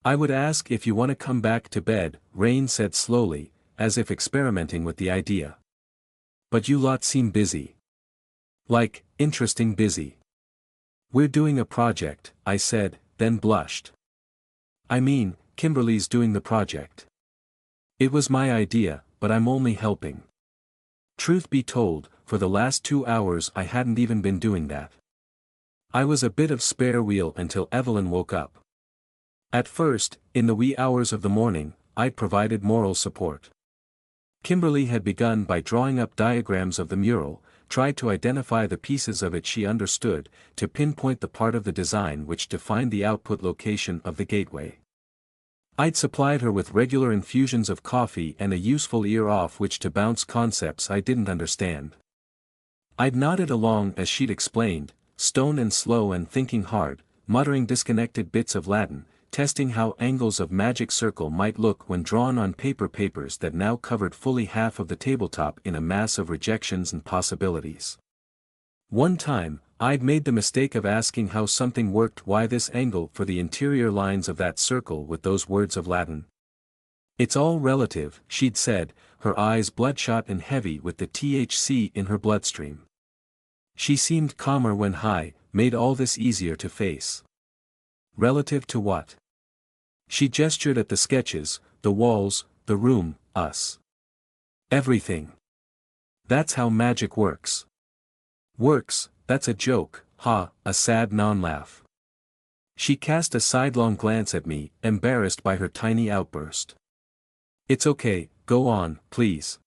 "I would ask if you want to come back to bed," Rain said slowly, as if experimenting with the idea. "But you lot seem busy. Like, interesting busy." "We're doing a project," I said, then blushed. "I mean, Kimberly's doing the project. It was my idea, but I'm only helping." Truth be told, for the last 2 hours I hadn't even been doing that. I was a bit of spare wheel until Evelyn woke up. At first, in the wee hours of the morning, I'd provided moral support. Kimberly had begun by drawing up diagrams of the mural, tried to identify the pieces of it she understood, to pinpoint the part of the design which defined the output location of the gateway. I'd supplied her with regular infusions of coffee and a useful ear off which to bounce concepts I didn't understand. I'd nodded along as she'd explained, stone and slow and thinking hard, muttering disconnected bits of Latin, testing how angles of magic circle might look when drawn on papers that now covered fully half of the tabletop in a mass of rejections and possibilities. One time, I'd made the mistake of asking how something worked, why this angle for the interior lines of that circle with those words of Latin. "It's all relative," she'd said, her eyes bloodshot and heavy with the THC in her bloodstream. She seemed calmer when high, made all this easier to face. "Relative to what?" She gestured at the sketches, the walls, the room, us. "Everything. That's how magic works." "Works, that's a joke, ha," a sad non-laugh. She cast a sidelong glance at me, embarrassed by her tiny outburst. "It's okay, go on, please."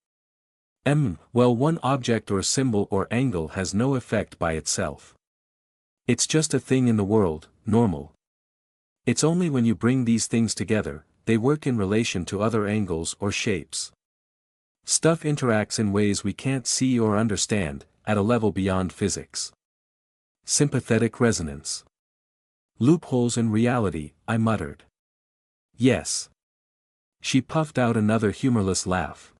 Well, one object or symbol or angle has no effect by itself. It's just a thing in the world, normal. It's only when you bring these things together, they work in relation to other angles or shapes. Stuff interacts in ways we can't see or understand, at a level beyond physics. Sympathetic resonance. Loopholes in reality, I muttered. "Yes." She puffed out another humorless laugh.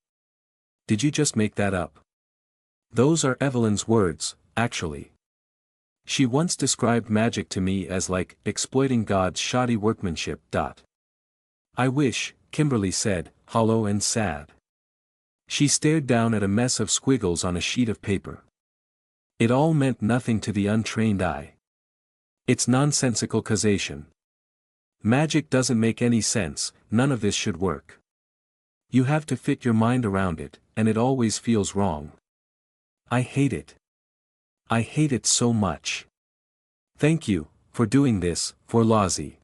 "Did you just make that up?" "Those are Evelyn's words, actually. She once described magic to me as like exploiting God's shoddy workmanship. "I wish," Kimberly said, hollow and sad. She stared down at a mess of squiggles on a sheet of paper. It all meant nothing to the untrained eye. It's nonsensical causation. Magic doesn't make any sense, none of this should work. You have to fit your mind around it, and it always feels wrong. I hate it. I hate it so much. Thank you, for doing this, for Lozzie.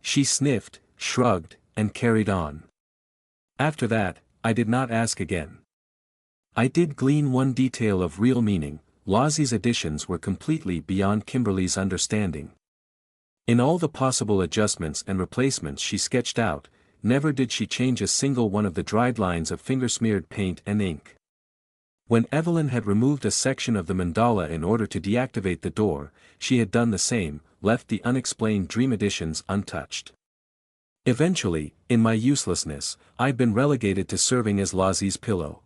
She sniffed, shrugged, and carried on. After that, I did not ask again. I did glean one detail of real meaning: Lozzie's additions were completely beyond Kimberly's understanding. In all the possible adjustments and replacements she sketched out, never did she change a single one of the dried lines of finger-smeared paint and ink. When Evelyn had removed a section of the mandala in order to deactivate the door, she had done the same, left the unexplained dream additions untouched. Eventually, in my uselessness, I'd been relegated to serving as Lozzie's pillow.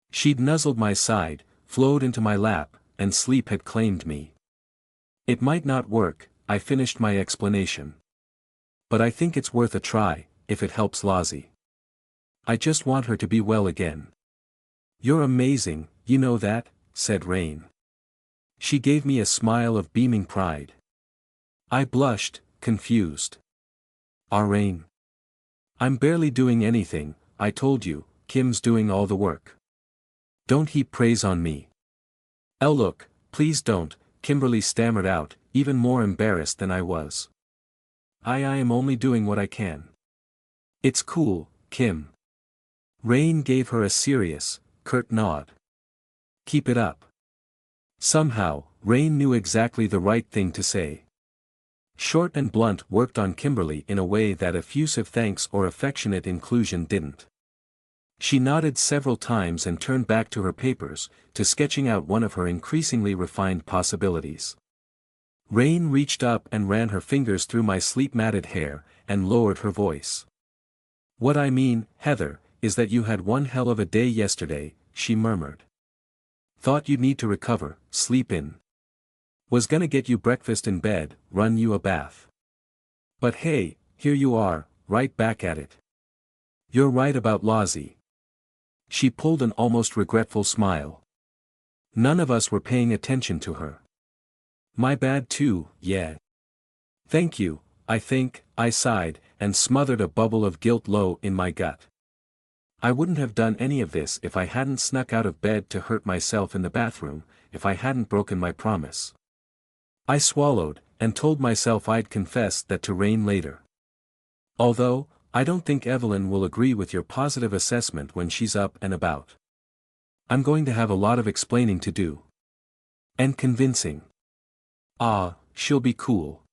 She'd nuzzled my side, flowed into my lap, and sleep had claimed me. It might not work, I finished my explanation. But I think it's worth a try, if it helps Lozzie. I just want her to be well again. You're amazing, you know that, said Rain. She gave me a smile of beaming pride. I blushed, confused. Rain. I'm barely doing anything, I told you, Kim's doing all the work. Don't heap praise on me. Look, please don't, Kimberly stammered out, even more embarrassed than I was. I am only doing what I can. It's cool, Kim. Rain gave her a serious, curt nod. Keep it up. Somehow, Rain knew exactly the right thing to say. Short and blunt worked on Kimberly in a way that effusive thanks or affectionate inclusion didn't. She nodded several times and turned back to her papers, to sketching out one of her increasingly refined possibilities. Rain reached up and ran her fingers through my sleep-matted hair, and lowered her voice. What I mean, Heather, is that you had one hell of a day yesterday, she murmured. Thought you'd need to recover, sleep in. Was gonna get you breakfast in bed, run you a bath. But hey, here you are, right back at it. You're right about Lozzie. She pulled an almost regretful smile. None of us were paying attention to her. My bad too, yeah. Thank you, I think, I sighed, and smothered a bubble of guilt low in my gut. I wouldn't have done any of this if I hadn't snuck out of bed to hurt myself in the bathroom, if I hadn't broken my promise. I swallowed, and told myself I'd confess that to Rain later. Although, I don't think Evelyn will agree with your positive assessment when she's up and about. I'm going to have a lot of explaining to do. And convincing. She'll be cool.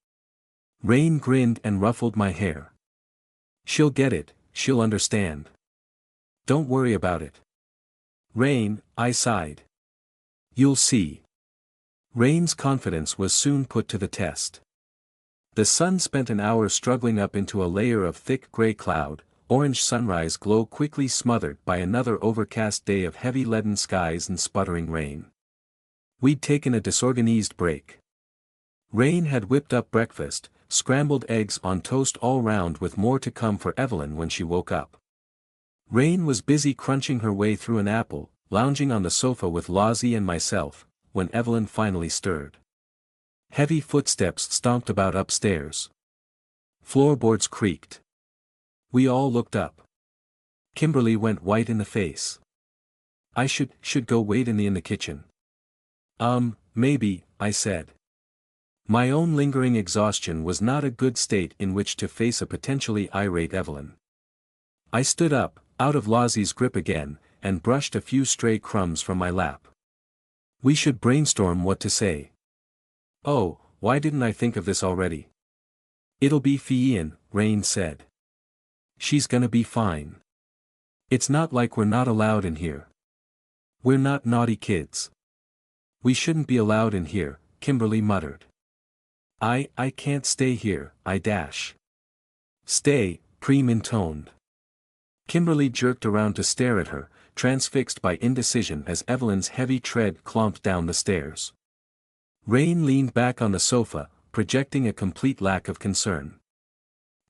Rain grinned and ruffled my hair. She'll get it, she'll understand. Don't worry about it. Rain, I sighed. You'll see. Rain's confidence was soon put to the test. The sun spent an hour struggling up into a layer of thick gray cloud, orange sunrise glow quickly smothered by another overcast day of heavy leaden skies and sputtering rain. We'd taken a disorganized break. Rain had whipped up breakfast, scrambled eggs on toast all round with more to come for Evelyn when she woke up. Rain was busy crunching her way through an apple, lounging on the sofa with Lozzie and myself, when Evelyn finally stirred. Heavy footsteps stomped about upstairs. Floorboards creaked. We all looked up. Kimberly went white in the face. I should go wait in the kitchen. Maybe, I said. My own lingering exhaustion was not a good state in which to face a potentially irate Evelyn. I stood up, out of Lozzie's grip again, and brushed a few stray crumbs from my lap. We should brainstorm what to say. Oh, why didn't I think of this already? It'll be fine, Rain said. She's gonna be fine. It's not like we're not allowed in here. We're not naughty kids. We shouldn't be allowed in here, Kimberly muttered. I can't stay here, I dash. Stay, Preem intoned. Kimberly jerked around to stare at her, transfixed by indecision as Evelyn's heavy tread clomped down the stairs. Rain leaned back on the sofa, projecting a complete lack of concern.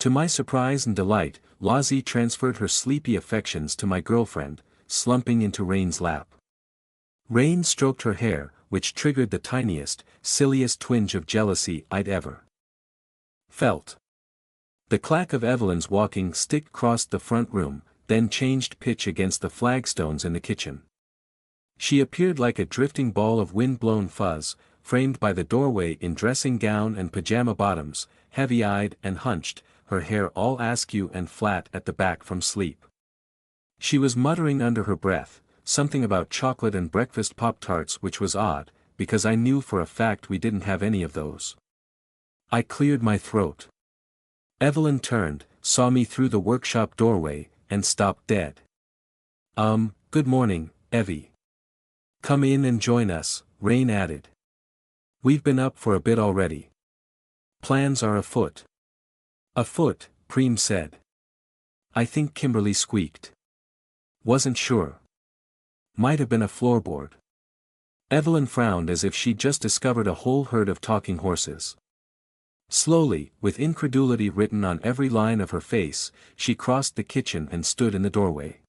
To my surprise and delight, Lozzie transferred her sleepy affections to my girlfriend, slumping into Rain's lap. Rain stroked her hair, which triggered the tiniest, silliest twinge of jealousy I'd ever felt. The clack of Evelyn's walking stick crossed the front room, then changed pitch against the flagstones in the kitchen. She appeared like a drifting ball of wind-blown fuzz, framed by the doorway in dressing gown and pajama bottoms, heavy-eyed and hunched, her hair all askew and flat at the back from sleep. She was muttering under her breath, something about chocolate and breakfast Pop-Tarts, which was odd, because I knew for a fact we didn't have any of those. I cleared my throat. Evelyn turned, saw me through the workshop doorway, and stopped dead. Good morning, Evie. Come in and join us, Rain added. We've been up for a bit already. Plans are afoot. Afoot, Preem said. I think Kimberly squeaked. Wasn't sure. Might have been a floorboard. Evelyn frowned as if she'd just discovered a whole herd of talking horses. Slowly, with incredulity written on every line of her face, she crossed the kitchen and stood in the doorway.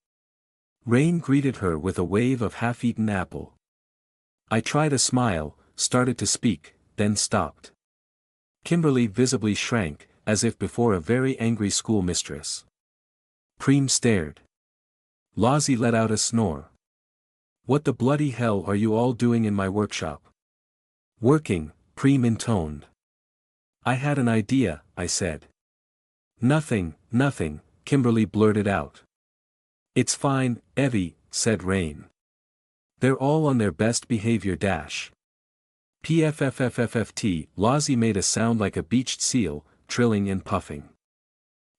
Rain greeted her with a wave of half-eaten apple. I tried a smile, started to speak, then stopped. Kimberly visibly shrank, as if before a very angry schoolmistress. Preem stared. Lozzie let out a snore. What the bloody hell are you all doing in my workshop? Working, Preem intoned. I had an idea, I said. Nothing, Kimberly blurted out. It's fine, Evie, said Rain. They're all on their best behavior dash. PFFFFFT, Lozzie made a sound like a beached seal, trilling and puffing.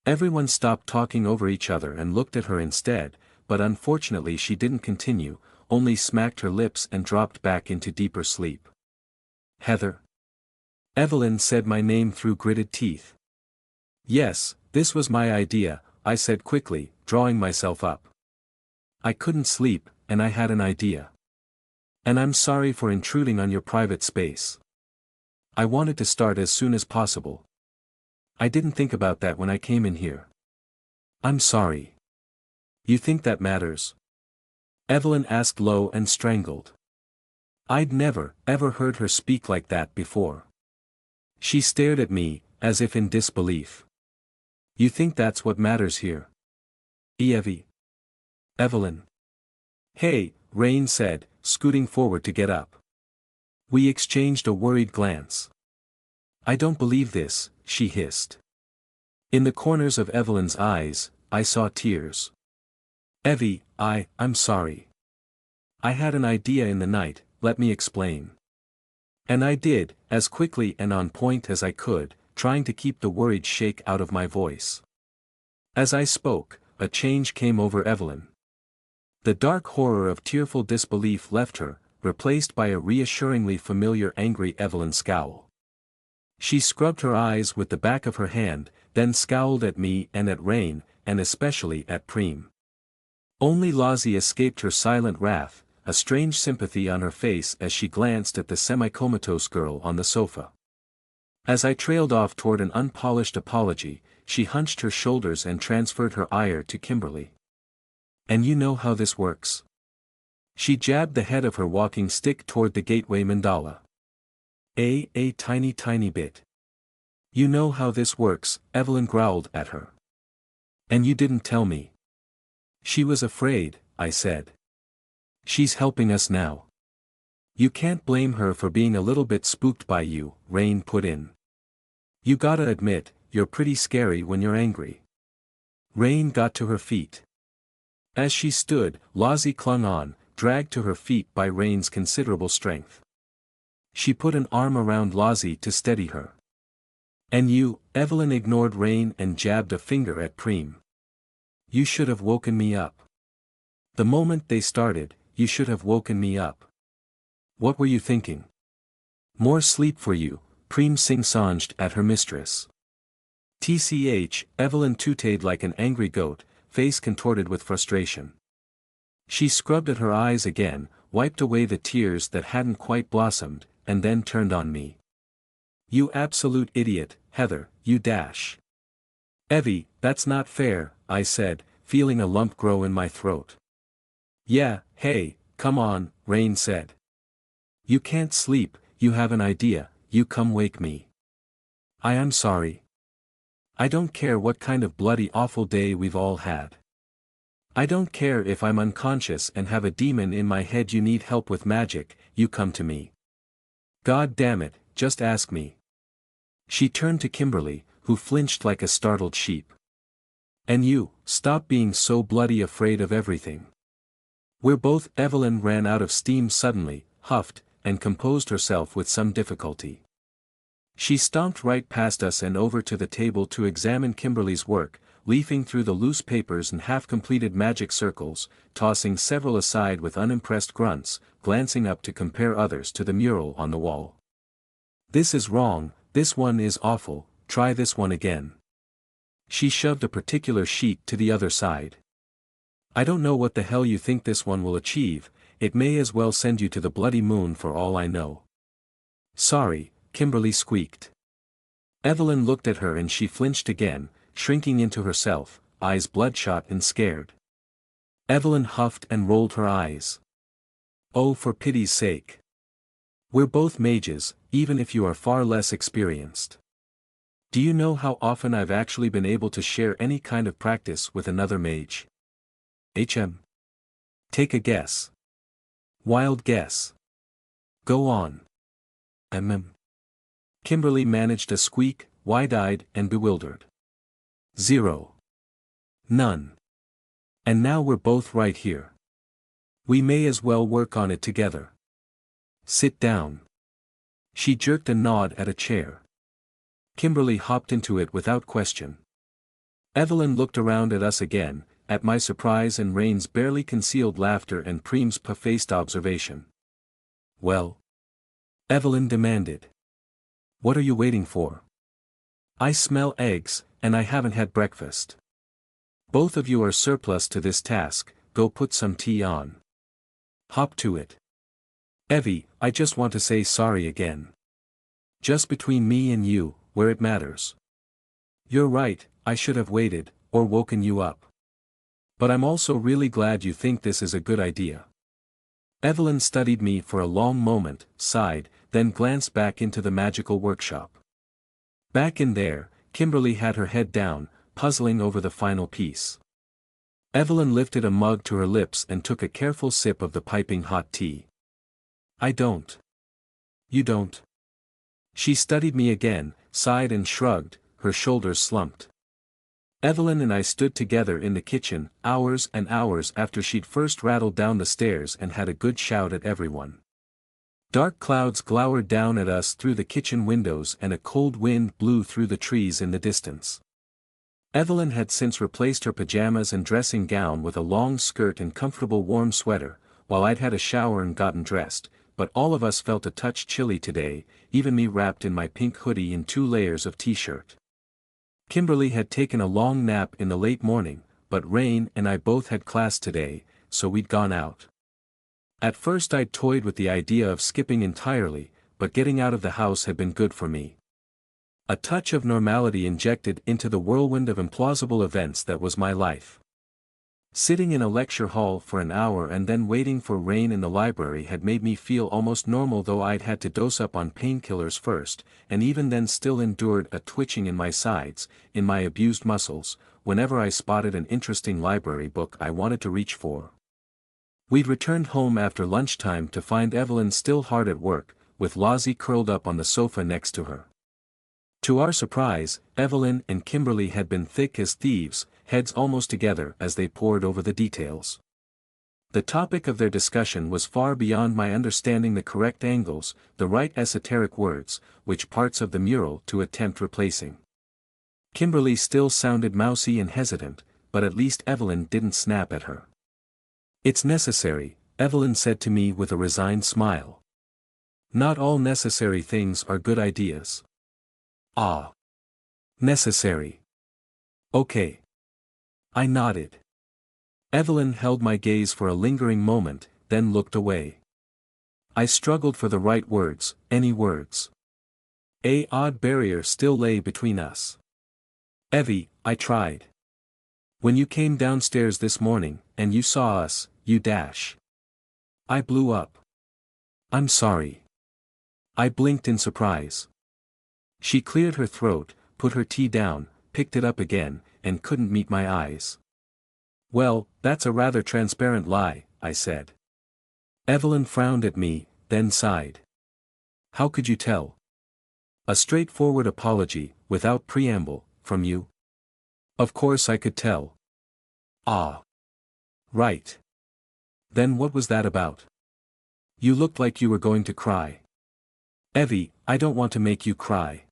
Everyone stopped talking over each other and looked at her instead, but unfortunately she didn't continue, only smacked her lips and dropped back into deeper sleep. Heather. Evelyn said my name through gritted teeth. Yes, this was my idea, I said quickly, drawing myself up. I couldn't sleep, and I had an idea. And I'm sorry for intruding on your private space. I wanted to start as soon as possible. I didn't think about that when I came in here. I'm sorry. You think that matters? Evelyn asked low and strangled. I'd never, ever heard her speak like that before. She stared at me, as if in disbelief. You think that's what matters here? Evie. Evelyn. Hey, Rain said, scooting forward to get up. We exchanged a worried glance. I don't believe this, she hissed. In the corners of Evelyn's eyes, I saw tears. Evie, I'm sorry. I had an idea in the night, let me explain. And I did, as quickly and on point as I could, trying to keep the worried shake out of my voice. As I spoke, a change came over Evelyn. The dark horror of tearful disbelief left her, replaced by a reassuringly familiar angry Evelyn scowl. She scrubbed her eyes with the back of her hand, then scowled at me and at Rain, and especially at Preem. Only Lozzie escaped her silent wrath, a strange sympathy on her face as she glanced at the semi-comatose girl on the sofa. As I trailed off toward an unpolished apology, she hunched her shoulders and transferred her ire to Kimberly. And you know how this works? She jabbed the head of her walking stick toward the gateway mandala. A tiny bit. You know how this works, Evelyn growled at her. And you didn't tell me. She was afraid, I said. She's helping us now. You can't blame her for being a little bit spooked by you, Rain put in. You gotta admit, you're pretty scary when you're angry. Rain got to her feet. As she stood, Lozzie clung on, dragged to her feet by Rain's considerable strength. She put an arm around Lozzie to steady her. And you, Evelyn ignored Rain and jabbed a finger at Preem. You should have woken me up. The moment they started, you should have woken me up. What were you thinking? More sleep for you, Preem sing-songed at her mistress. TCH, Evelyn tooted like an angry goat, face contorted with frustration. She scrubbed at her eyes again, wiped away the tears that hadn't quite blossomed, and then turned on me. You absolute idiot, Heather, you dash. Evie, that's not fair, I said, feeling a lump grow in my throat. Yeah, hey, come on, Rain said. You can't sleep, you have an idea, you come wake me. I am sorry. I don't care what kind of bloody awful day we've all had. I don't care if I'm unconscious and have a demon in my head. You need help with magic, you come to me. God damn it, just ask me. She turned to Kimberly, who flinched like a startled sheep. And you, stop being so bloody afraid of everything. We're both. Evelyn ran out of steam suddenly, huffed, and composed herself with some difficulty. She stomped right past us and over to the table to examine Kimberly's work, leafing through the loose papers and half-completed magic circles, tossing several aside with unimpressed grunts, glancing up to compare others to the mural on the wall. This is wrong, this one is awful, try this one again. She shoved a particular sheet to the other side. I don't know what the hell you think this one will achieve, it may as well send you to the bloody moon for all I know. Sorry, Kimberly squeaked. Evelyn looked at her and she flinched again, shrinking into herself, eyes bloodshot and scared. Evelyn huffed and rolled her eyes. Oh, for pity's sake. We're both mages, even if you are far less experienced. Do you know how often I've actually been able to share any kind of practice with another mage? Take a guess. Wild guess. Go on. Kimberly managed a squeak, wide-eyed and bewildered. 0. None. And now we're both right here. We may as well work on it together. Sit down. She jerked a nod at a chair. Kimberly hopped into it without question. Evelyn looked around at us again, at my surprise and Rain's barely concealed laughter and Preem's puff-faced observation. Well? Evelyn demanded. What are you waiting for? I smell eggs, and I haven't had breakfast. Both of you are surplus to this task, go put some tea on. Hop to it. Evie, I just want to say sorry again. Just between me and you, where it matters. You're right, I should have waited, or woken you up. But I'm also really glad you think this is a good idea. Evelyn studied me for a long moment, sighed, then glanced back into the magical workshop. Back in there, Kimberly had her head down, puzzling over the final piece. Evelyn lifted a mug to her lips and took a careful sip of the piping hot tea. I don't. You don't? She studied me again, sighed and shrugged, her shoulders slumped. Evelyn and I stood together in the kitchen, hours and hours after she'd first rattled down the stairs and had a good shout at everyone. Dark clouds glowered down at us through the kitchen windows and a cold wind blew through the trees in the distance. Evelyn had since replaced her pajamas and dressing gown with a long skirt and comfortable warm sweater, while I'd had a shower and gotten dressed, but all of us felt a touch chilly today, even me wrapped in my pink hoodie in 2 layers of t-shirt. Kimberly had taken a long nap in the late morning, but Rain and I both had class today, so we'd gone out. At first I'd toyed with the idea of skipping entirely, but getting out of the house had been good for me. A touch of normality injected into the whirlwind of implausible events that was my life. Sitting in a lecture hall for an hour and then waiting for Rain in the library had made me feel almost normal, though I'd had to dose up on painkillers first, and even then still endured a twitching in my sides, in my abused muscles, whenever I spotted an interesting library book I wanted to reach for. We'd returned home after lunchtime to find Evelyn still hard at work, with Lozzie curled up on the sofa next to her. To our surprise, Evelyn and Kimberly had been thick as thieves, heads almost together as they pored over the details. The topic of their discussion was far beyond my understanding the correct angles, the right esoteric words, which parts of the mural to attempt replacing. Kimberly still sounded mousy and hesitant, but at least Evelyn didn't snap at her. It's necessary, Evelyn said to me with a resigned smile. Not all necessary things are good ideas. Ah. Necessary. Okay. I nodded. Evelyn held my gaze for a lingering moment, then looked away. I struggled for the right words, any words. A odd barrier still lay between us. Evie, I tried. When you came downstairs this morning, and you saw us, you dash. I blew up. I'm sorry. I blinked in surprise. She cleared her throat, put her tea down, picked it up again, and couldn't meet my eyes. Well, that's a rather transparent lie, I said. Evelyn frowned at me, then sighed. How could you tell? A straightforward apology, without preamble, from you? Of course I could tell. Ah. Right. Then what was that about? You looked like you were going to cry. Evie, I don't want to make you cry.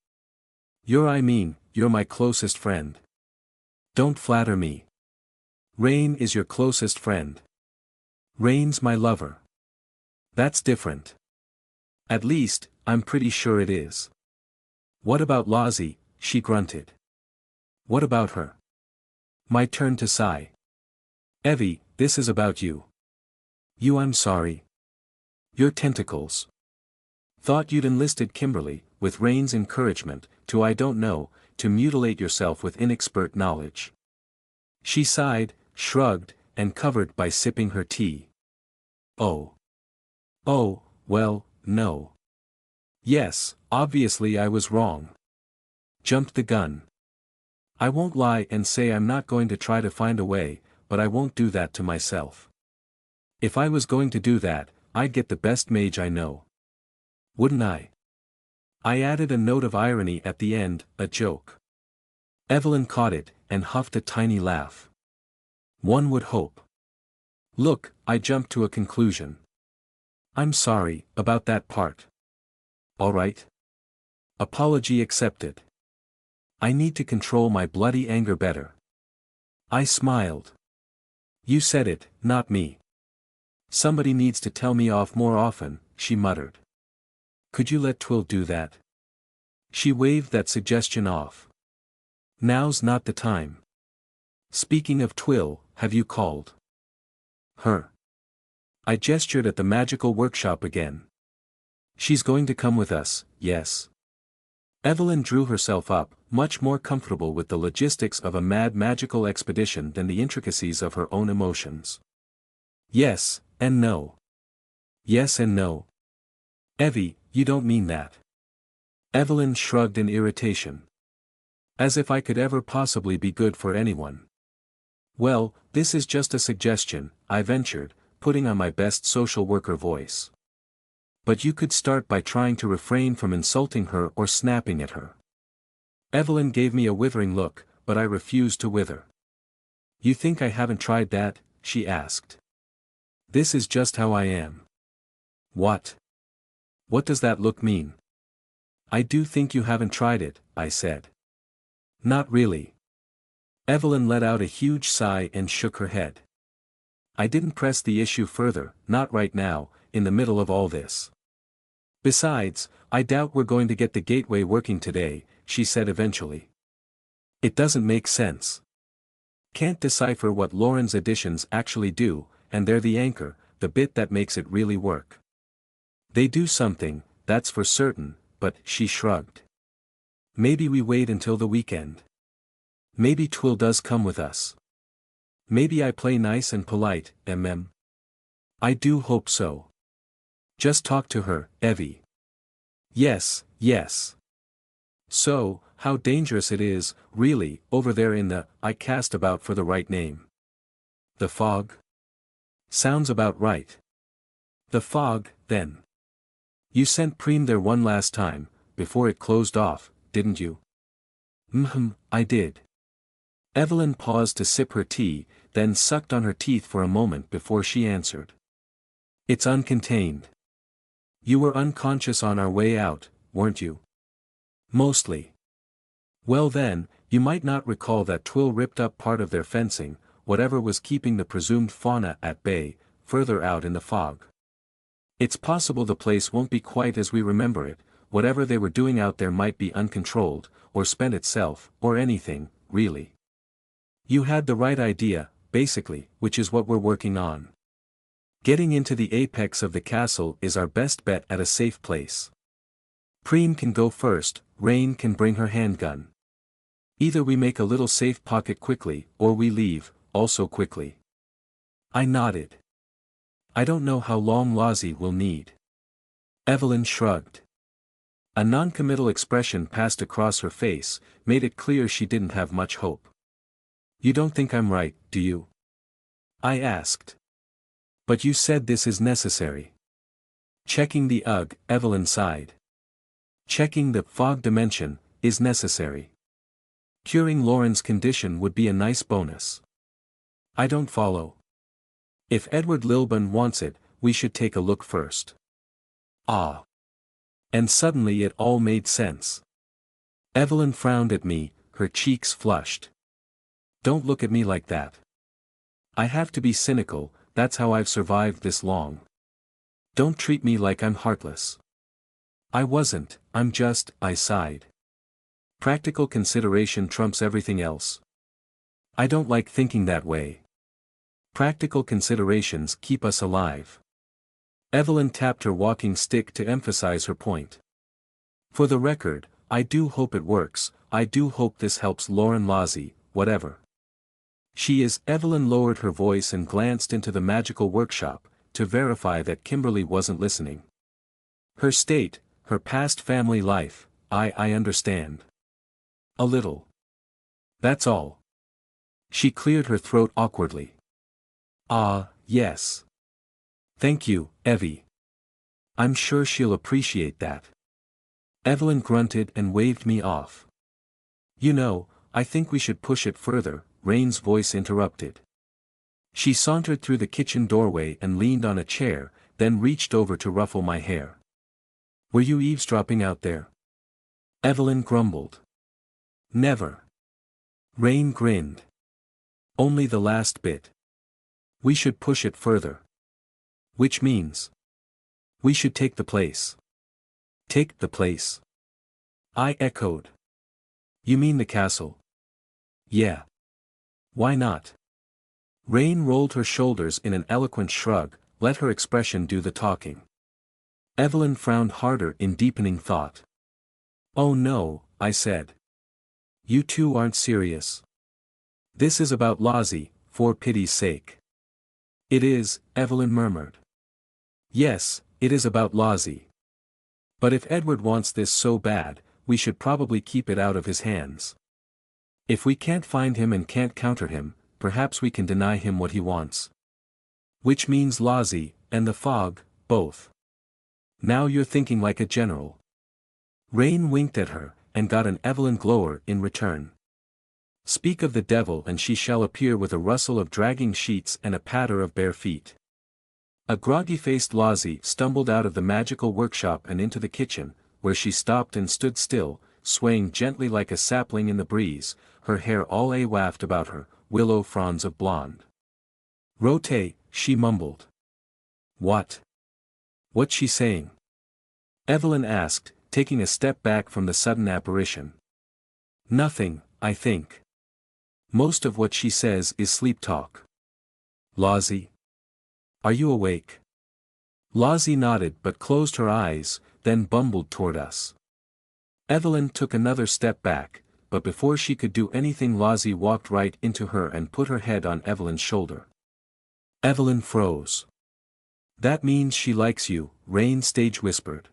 You're my closest friend. Don't flatter me. Rain is your closest friend. Rain's my lover. That's different. At least, I'm pretty sure it is. What about Lozzie? She grunted. What about her? My turn to sigh. Evie, this is about you. I'm sorry. Your tentacles. Thought you'd enlisted Kimberly, with Rain's encouragement, to mutilate yourself with inexpert knowledge. She sighed, shrugged, and covered by sipping her tea. Oh. Oh, well, no. Yes, obviously I was wrong. Jumped the gun. I won't lie and say I'm not going to try to find a way, but I won't do that to myself. If I was going to do that, I'd get the best mage I know. Wouldn't I? I added a note of irony at the end, a joke. Evelyn caught it, and huffed a tiny laugh. One would hope. Look, I jumped to a conclusion. I'm sorry, about that part. All right. Apology accepted. I need to control my bloody anger better. I smiled. You said it, not me. Somebody needs to tell me off more often, she muttered. Could you let Twill do that? She waved that suggestion off. Now's not the time. Speaking of Twill, have you called her? I gestured at the magical workshop again. She's going to come with us, yes. Evelyn drew herself up, much more comfortable with the logistics of a mad magical expedition than the intricacies of her own emotions. Yes, and no. Yes and no. Evie, you don't mean that. Evelyn shrugged in irritation. As if I could ever possibly be good for anyone. Well, this is just a suggestion, I ventured, putting on my best social worker voice. But you could start by trying to refrain from insulting her or snapping at her. Evelyn gave me a withering look, but I refused to wither. You think I haven't tried that? She asked. This is just how I am. What? What does that look mean? I do think you haven't tried it, I said. Not really. Evelyn let out a huge sigh and shook her head. I didn't press the issue further, not right now, in the middle of all this. Besides, I doubt we're going to get the gateway working today, she said eventually. It doesn't make sense. Can't decipher what Lauren's additions actually do, and they're the anchor, the bit that makes it really work. They do something, that's for certain, but she shrugged. Maybe we wait until the weekend. Maybe Twill does come with us. Maybe I play nice and polite, I do hope so. Just talk to her, Evie. Yes, yes. So, how dangerous it is, really, over there in the, I cast about for the right name. The fog? Sounds about right. The fog, then. You sent Preem there one last time, before it closed off, didn't you? I did. Evelyn paused to sip her tea, then sucked on her teeth for a moment before she answered. It's uncontained. You were unconscious on our way out, weren't you? Mostly. Well then, you might not recall that Twill ripped up part of their fencing, whatever was keeping the presumed fauna at bay, further out in the fog. It's possible the place won't be quite as we remember it, whatever they were doing out there might be uncontrolled, or spent itself, or anything, really. You had the right idea, basically, which is what we're working on. Getting into the apex of the castle is our best bet at a safe place. Preem can go first, Rain can bring her handgun. Either we make a little safe pocket quickly, or we leave, also quickly. I nodded. I don't know how long Lozzie will need. Evelyn shrugged. A non-committal expression passed across her face, made it clear she didn't have much hope. You don't think I'm right, do you? I asked. But you said this is necessary. Checking the UG, Evelyn sighed. Checking the fog dimension is necessary. Curing Lauren's condition would be a nice bonus. I don't follow. If Edward Lilburn wants it, we should take a look first. Ah. And suddenly it all made sense. Evelyn frowned at me, her cheeks flushed. Don't look at me like that. I have to be cynical, that's how I've survived this long. Don't treat me like I'm heartless. I wasn't, I sighed. Practical consideration trumps everything else. I don't like thinking that way. Practical considerations keep us alive. Evelyn tapped her walking stick to emphasize her point. For the record, I do hope it works, I do hope this helps Lauren Lozzie, whatever. She is. Evelyn lowered her voice and glanced into the magical workshop, to verify that Kimberly wasn't listening. Her state, her past family life, I understand. A little. That's all. She cleared her throat awkwardly. Ah, yes. Thank you, Evie. I'm sure she'll appreciate that. Evelyn grunted and waved me off. You know, I think we should push it further, Rain's voice interrupted. She sauntered through the kitchen doorway and leaned on a chair, then reached over to ruffle my hair. Were you eavesdropping out there? Evelyn grumbled. Never. Rain grinned. Only the last bit. We should push it further. Which means? We should take the place. Take the place? I echoed. You mean the castle? Yeah. Why not? Rain rolled her shoulders in an eloquent shrug, let her expression do the talking. Evelyn frowned harder in deepening thought. Oh no, I said. You two aren't serious. This is about Lozzie, for pity's sake. It is, Evelyn murmured. Yes, it is about Lozzie. But if Edward wants this so bad, we should probably keep it out of his hands. If we can't find him and can't counter him, perhaps we can deny him what he wants. Which means Lozzie, and the fog, both. Now you're thinking like a general. Rain winked at her, and got an Evelyn glower in return. Speak of the devil and she shall appear with a rustle of dragging sheets and a patter of bare feet. A groggy-faced Lozzie stumbled out of the magical workshop and into the kitchen, where she stopped and stood still, swaying gently like a sapling in the breeze, her hair all a-waft about her, willow fronds of blonde. Rote, she mumbled. What? What's she saying? Evelyn asked, taking a step back from the sudden apparition. Nothing, I think. Most of what she says is sleep talk. Lozzie? Are you awake? Lozzie nodded but closed her eyes, then bumbled toward us. Evelyn took another step back, but before she could do anything Lozzie walked right into her and put her head on Evelyn's shoulder. Evelyn froze. That means she likes you, Rain stage whispered.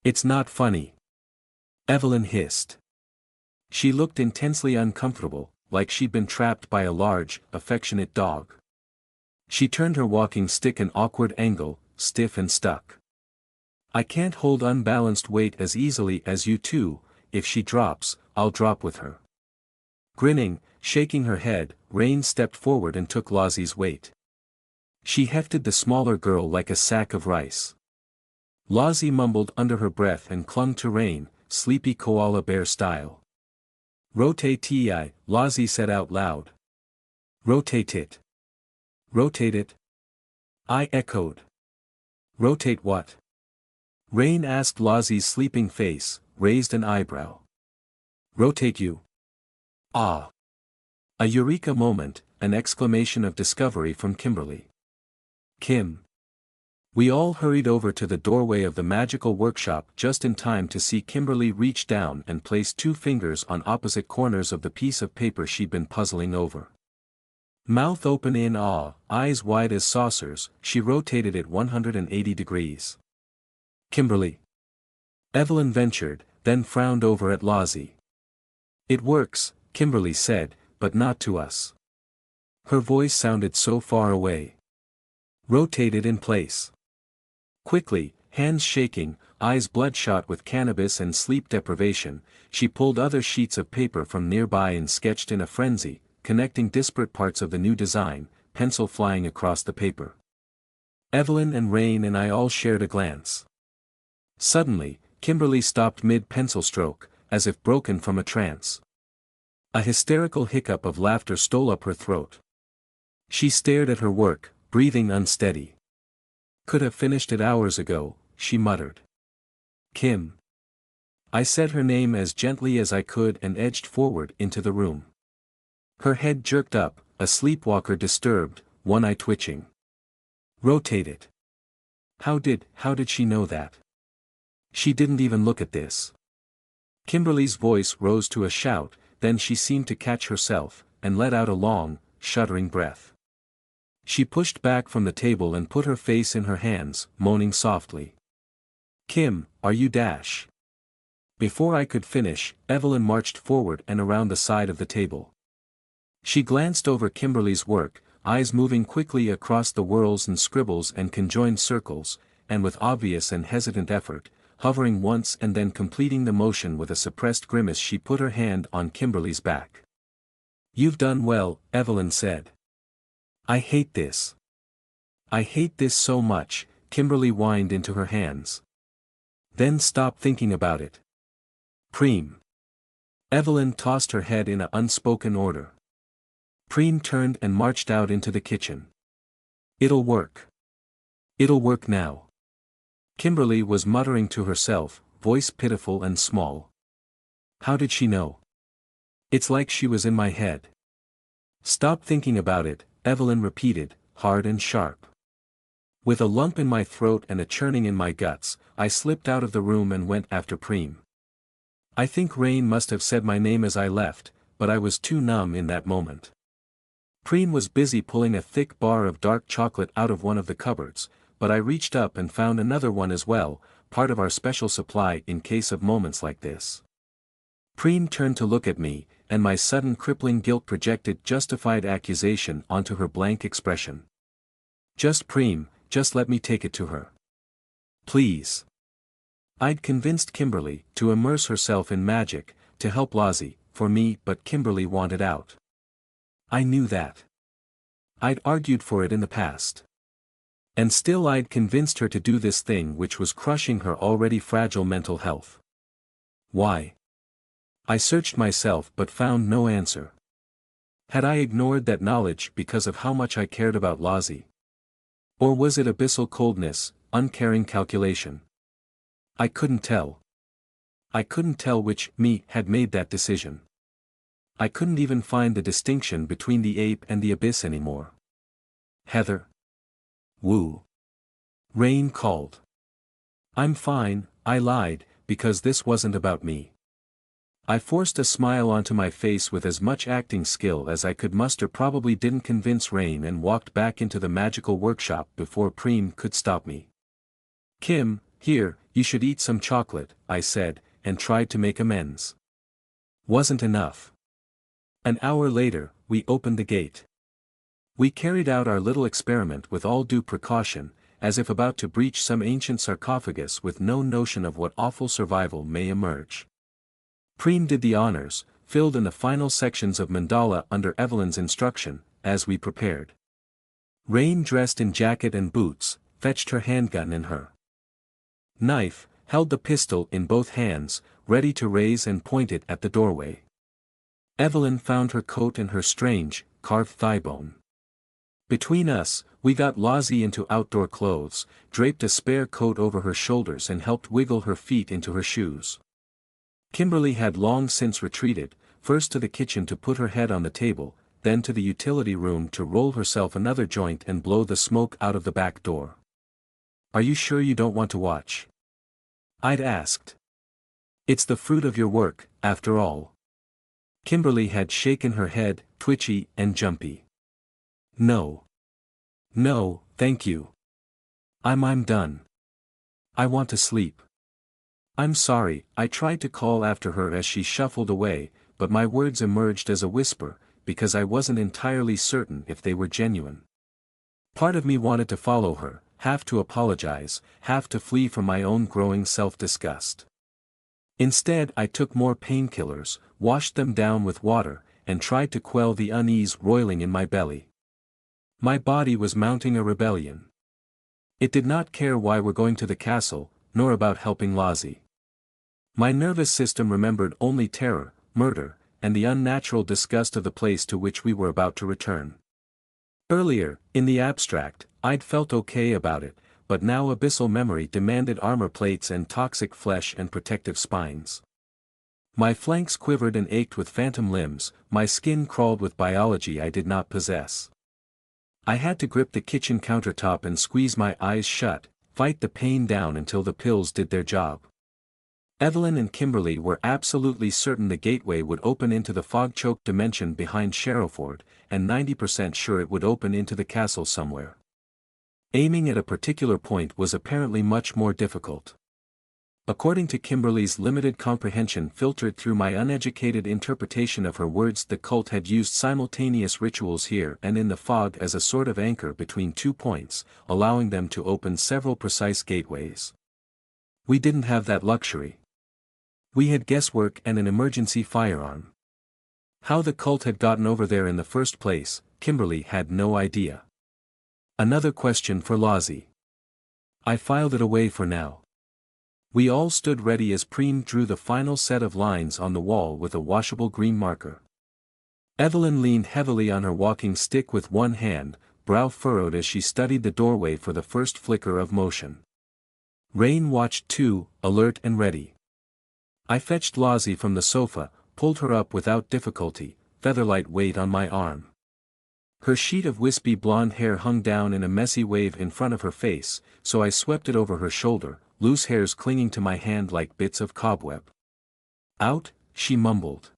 It's not funny. Evelyn hissed. She looked intensely uncomfortable, like she'd been trapped by a large, affectionate dog. She turned her walking stick an awkward angle, stiff and stuck. I can't hold unbalanced weight as easily as you two. If she drops, I'll drop with her. Grinning, shaking her head, Rain stepped forward and took Lozzie's weight. She hefted the smaller girl like a sack of rice. Lozzie mumbled under her breath and clung to Rain, sleepy koala bear style. Rotate ti, Lozzie said out loud. Rotate it. Rotate it? I echoed. Rotate what? Rain asked. Lozzie's sleeping face raised an eyebrow. Rotate you. Ah. A eureka moment, an exclamation of discovery from Kimberly. Kim. We all hurried over to the doorway of the magical workshop just in time to see Kimberly reach down and place 2 fingers on opposite corners of the piece of paper she'd been puzzling over. Mouth open in awe, eyes wide as saucers, she rotated it 180 degrees. Kimberly. Evelyn ventured, then frowned over at Lozzie. It works, Kimberly said, but not to us. Her voice sounded so far away. Rotated in place. Quickly, hands shaking, eyes bloodshot with cannabis and sleep deprivation, she pulled other sheets of paper from nearby and sketched in a frenzy, connecting disparate parts of the new design, pencil flying across the paper. Evelyn and Rain and I all shared a glance. Suddenly, Kimberly stopped mid-pencil stroke, as if broken from a trance. A hysterical hiccup of laughter stole up her throat. She stared at her work, breathing unsteady. "Could have finished it hours ago," she muttered. "Kim." I said her name as gently as I could and edged forward into the room. Her head jerked up, a sleepwalker disturbed, one eye twitching. "Rotate it." How did she know that? She didn't even look at this. Kimberly's voice rose to a shout, then she seemed to catch herself, and let out a long, shuddering breath. She pushed back from the table and put her face in her hands, moaning softly. "Kim, are you dash?" Before I could finish, Evelyn marched forward and around the side of the table. She glanced over Kimberly's work, eyes moving quickly across the whorls and scribbles and conjoined circles, and with obvious and hesitant effort, hovering once and then completing the motion with a suppressed grimace, she put her hand on Kimberly's back. "You've done well," Evelyn said. "I hate this. I hate this so much," Kimberly whined into her hands. "Then stop thinking about it." "Preem." Evelyn tossed her head in an unspoken order. Preem turned and marched out into the kitchen. "It'll work. It'll work now." Kimberly was muttering to herself, voice pitiful and small. How did she know? It's like she was in my head. "Stop thinking about it," Evelyn repeated, hard and sharp. With a lump in my throat and a churning in my guts, I slipped out of the room and went after Preem. I think Rain must have said my name as I left, but I was too numb in that moment. Preem was busy pulling a thick bar of dark chocolate out of one of the cupboards, but I reached up and found another one as well, part of our special supply in case of moments like this. Preem turned to look at me, and my sudden crippling guilt projected justified accusation onto her blank expression. "Just Preem, just let me take it to her. Please." I'd convinced Kimberly to immerse herself in magic, to help Lozzie, for me, but Kimberly wanted out. I knew that. I'd argued for it in the past. And still I'd convinced her to do this thing which was crushing her already fragile mental health. Why? I searched myself but found no answer. Had I ignored that knowledge because of how much I cared about Lozzie? Or was it abyssal coldness, uncaring calculation? I couldn't tell. I couldn't tell which me had made that decision. I couldn't even find the distinction between the ape and the abyss anymore. "Heather." "Woo." Rain called. "I'm fine," I lied, because this wasn't about me. I forced a smile onto my face with as much acting skill as I could muster, probably didn't convince Rain, and walked back into the magical workshop before Preem could stop me. "Kim, here, you should eat some chocolate," I said, and tried to make amends. Wasn't enough. An hour later, we opened the gate. We carried out our little experiment with all due precaution, as if about to breach some ancient sarcophagus with no notion of what awful survival may emerge. Preem did the honors, filled in the final sections of mandala under Evelyn's instruction, as we prepared. Rain, dressed in jacket and boots, fetched her handgun in her knife, held the pistol in both hands, ready to raise and point it at the doorway. Evelyn found her coat and her strange, carved thigh bone. Between us, we got Lozzie into outdoor clothes, draped a spare coat over her shoulders and helped wiggle her feet into her shoes. Kimberly had long since retreated, first to the kitchen to put her head on the table, then to the utility room to roll herself another joint and blow the smoke out of the back door. "Are you sure you don't want to watch?" I'd asked. "It's the fruit of your work, after all." Kimberly had shaken her head, twitchy and jumpy. "No. No, thank you. I'm done. I want to sleep." "I'm sorry," I tried to call after her as she shuffled away, but my words emerged as a whisper, because I wasn't entirely certain if they were genuine. Part of me wanted to follow her, half to apologize, half to flee from my own growing self-disgust. Instead I took more painkillers, washed them down with water, and tried to quell the unease roiling in my belly. My body was mounting a rebellion. It did not care why we're going to the castle, nor about helping Lozzie. My nervous system remembered only terror, murder, and the unnatural disgust of the place to which we were about to return. Earlier, in the abstract, I'd felt okay about it, but now abyssal memory demanded armor plates and toxic flesh and protective spines. My flanks quivered and ached with phantom limbs, my skin crawled with biology I did not possess. I had to grip the kitchen countertop and squeeze my eyes shut, fight the pain down until the pills did their job. Evelyn and Kimberly were absolutely certain the gateway would open into the fog-choked dimension behind Sherrowford, and 90% sure it would open into the castle somewhere. Aiming at a particular point was apparently much more difficult. According to Kimberly's limited comprehension filtered through my uneducated interpretation of her words, the cult had used simultaneous rituals here and in the fog as a sort of anchor between 2 points, allowing them to open several precise gateways. We didn't have that luxury. We had guesswork and an emergency firearm. How the cult had gotten over there in the first place, Kimberly had no idea. Another question for Lozzie. I filed it away for now. We all stood ready as Preem drew the final set of lines on the wall with a washable green marker. Evelyn leaned heavily on her walking stick with one hand, brow furrowed as she studied the doorway for the first flicker of motion. Rain watched too, alert and ready. I fetched Lozzie from the sofa, pulled her up without difficulty, featherlight weighed on my arm. Her sheet of wispy blonde hair hung down in a messy wave in front of her face, so I swept it over her shoulder, loose hairs clinging to my hand like bits of cobweb. Out, she mumbled.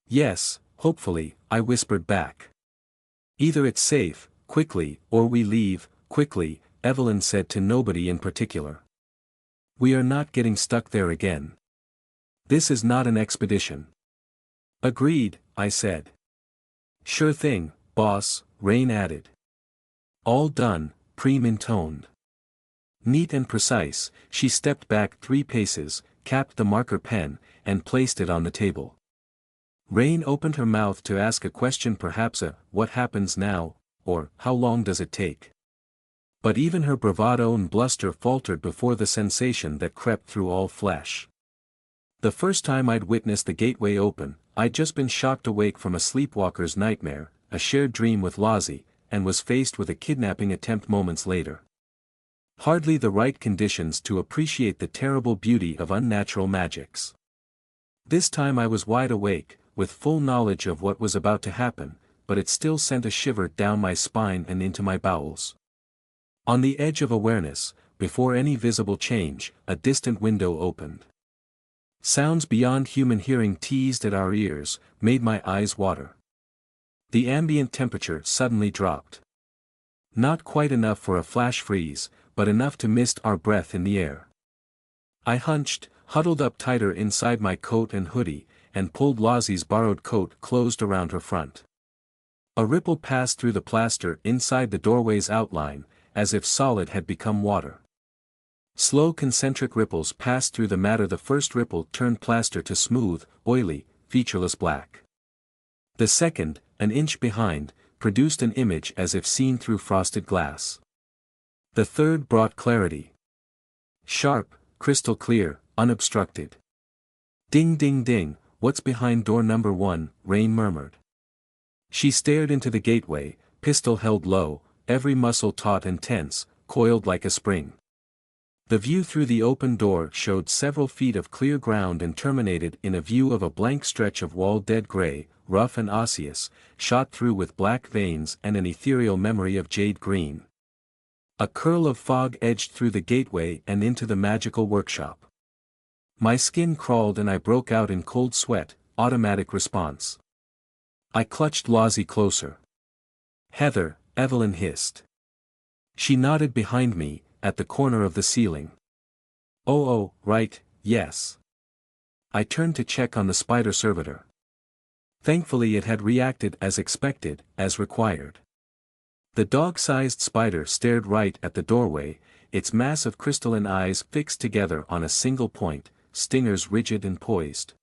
Yes, hopefully, I whispered back. Either it's safe, quickly, or we leave, quickly, Evelyn said to nobody in particular. We are not getting stuck there again. This is not an expedition. Agreed, I said. Sure thing, boss, Rain added. All done, Preem intoned. Neat and precise, she stepped back 3 paces, capped the marker pen, and placed it on the table. Rain opened her mouth to ask a question, perhaps a, what happens now, or, how long does it take? But even her bravado and bluster faltered before the sensation that crept through all flesh. The first time I'd witnessed the gateway open, I'd just been shocked awake from a sleepwalker's nightmare, a shared dream with Lozzie, and was faced with a kidnapping attempt moments later. Hardly the right conditions to appreciate the terrible beauty of unnatural magics. This time I was wide awake, with full knowledge of what was about to happen, but it still sent a shiver down my spine and into my bowels. On the edge of awareness, before any visible change, a distant window opened. Sounds beyond human hearing teased at our ears, made my eyes water. The ambient temperature suddenly dropped. Not quite enough for a flash freeze, but enough to mist our breath in the air. I hunched, huddled up tighter inside my coat and hoodie, and pulled Lozzie's borrowed coat closed around her front. A ripple passed through the plaster inside the doorway's outline, as if solid had become water. Slow concentric ripples passed through the matter. The first ripple turned plaster to smooth, oily, featureless black. The second, an inch behind, produced an image as if seen through frosted glass. The third brought clarity. Sharp, crystal clear, unobstructed. Ding ding ding, what's behind door number 1, Rain murmured. She stared into the gateway, pistol held low, every muscle taut and tense, coiled like a spring. The view through the open door showed several feet of clear ground and terminated in a view of a blank stretch of wall, dead gray, rough and osseous, shot through with black veins and an ethereal memory of jade green. A curl of fog edged through the gateway and into the magical workshop. My skin crawled and I broke out in cold sweat, automatic response. I clutched Lozzie closer. Heather, Evelyn hissed. She nodded behind me, at the corner of the ceiling. Oh, right, yes. I turned to check on the spider servitor. Thankfully it had reacted as expected, as required. The dog-sized spider stared right at the doorway, its massive crystalline eyes fixed together on a single point, stingers rigid and poised.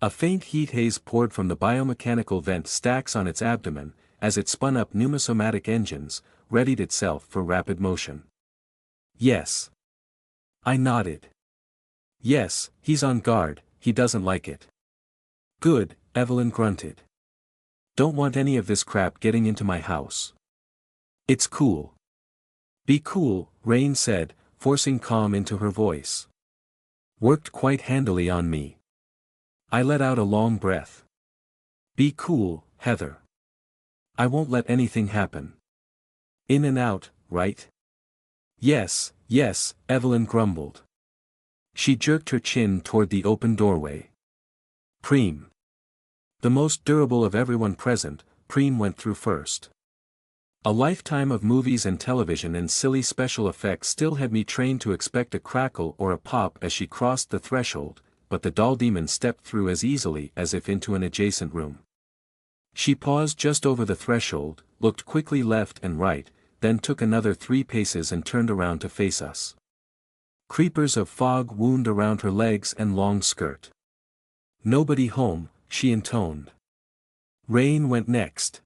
A faint heat haze poured from the biomechanical vent stacks on its abdomen, as it spun up Pneuma-Somatic engines, readied itself for rapid motion. Yes. I nodded. Yes, he's on guard, he doesn't like it. Good, Evelyn grunted. Don't want any of this crap getting into my house. It's cool. Be cool, Rain said, forcing calm into her voice. Worked quite handily on me. I let out a long breath. Be cool, Heather. I won't let anything happen. In and out, right? Yes, yes, Evelyn grumbled. She jerked her chin toward the open doorway. Preem. The most durable of everyone present, Preem went through first. A lifetime of movies and television and silly special effects still had me trained to expect a crackle or a pop as she crossed the threshold, but the doll demon stepped through as easily as if into an adjacent room. She paused just over the threshold, looked quickly left and right, then took another 3 paces and turned around to face us. Creepers of fog wound around her legs and long skirt. Nobody home, she intoned. Rain went next.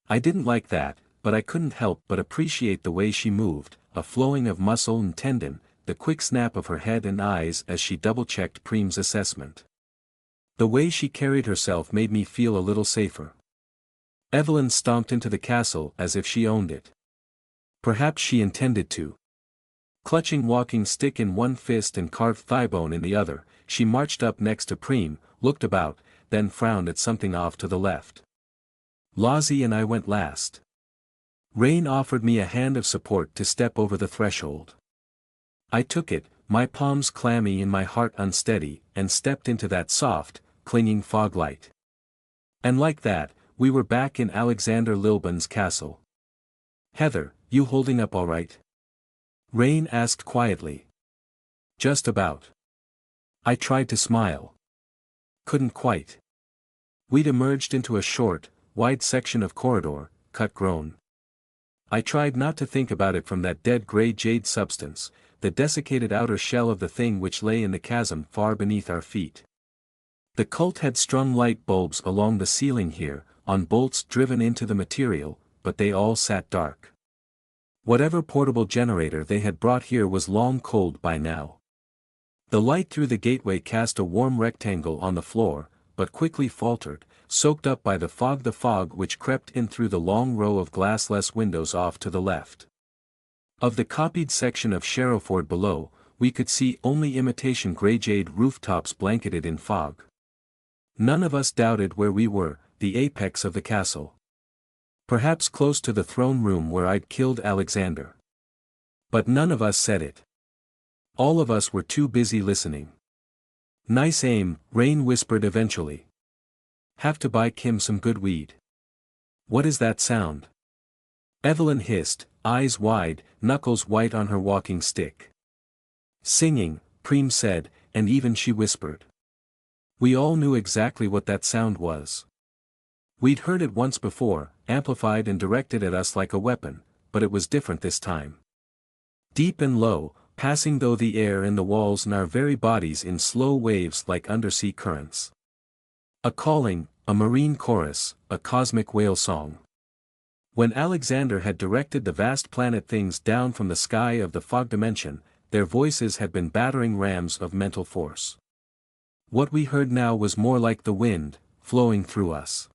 I didn't like that, but I couldn't help but appreciate the way she moved, a flowing of muscle and tendon, the quick snap of her head and eyes as she double-checked Preem's assessment. The way she carried herself made me feel a little safer. Evelyn stomped into the castle as if she owned it. Perhaps she intended to. Clutching walking stick in one fist and carved thigh bone in the other, she marched up next to Preem, looked about, then frowned at something off to the left. Lozzie and I went last. Rain offered me a hand of support to step over the threshold. I took it, my palms clammy and my heart unsteady, and stepped into that soft, clinging fog light. And like that, we were back in Alexander Lilburn's castle. Heather, you holding up all right? Rain asked quietly. Just about. I tried to smile. Couldn't quite. We'd emerged into a short, wide section of corridor, cut-grown. I tried not to think about it from that dead gray jade substance, the desiccated outer shell of the thing which lay in the chasm far beneath our feet. The cult had strung light bulbs along the ceiling here, on bolts driven into the material, but they all sat dark. Whatever portable generator they had brought here was long cold by now. The light through the gateway cast a warm rectangle on the floor, but quickly faltered, soaked up by the fog which crept in through the long row of glassless windows off to the left. Of the copied section of Sherrowford below, we could see only imitation grey jade rooftops blanketed in fog. None of us doubted where we were, the apex of the castle. Perhaps close to the throne room where I'd killed Alexander. But none of us said it. All of us were too busy listening. Nice aim, Rain whispered eventually. Have to buy Kim some good weed. What is that sound? Evelyn hissed, eyes wide, knuckles white on her walking stick. Singing, Preem said, and even she whispered. We all knew exactly what that sound was. We'd heard it once before, amplified and directed at us like a weapon, but it was different this time. Deep and low, passing through the air and the walls and our very bodies in slow waves like undersea currents. A calling, a marine chorus, a cosmic whale song. When Alexander had directed the vast planet things down from the sky of the fog dimension, their voices had been battering rams of mental force. What we heard now was more like the wind, flowing through us.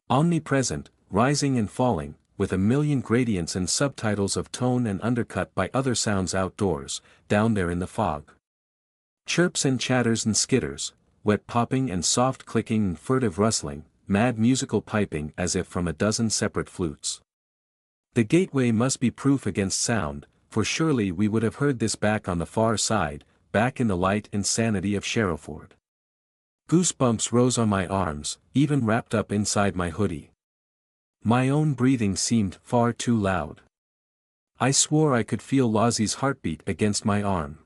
Omnipresent, rising and falling, with a million gradients and subtitles of tone and undercut by other sounds outdoors, down there in the fog. Chirps and chatters and skitters, wet popping and soft clicking and furtive rustling, mad musical piping as if from a dozen separate flutes. The gateway must be proof against sound, for surely we would have heard this back on the far side, back in the light and sanity of Sherrowford. Goosebumps rose on my arms, even wrapped up inside my hoodie. My own breathing seemed far too loud. I swore I could feel Lozzie's heartbeat against my arm.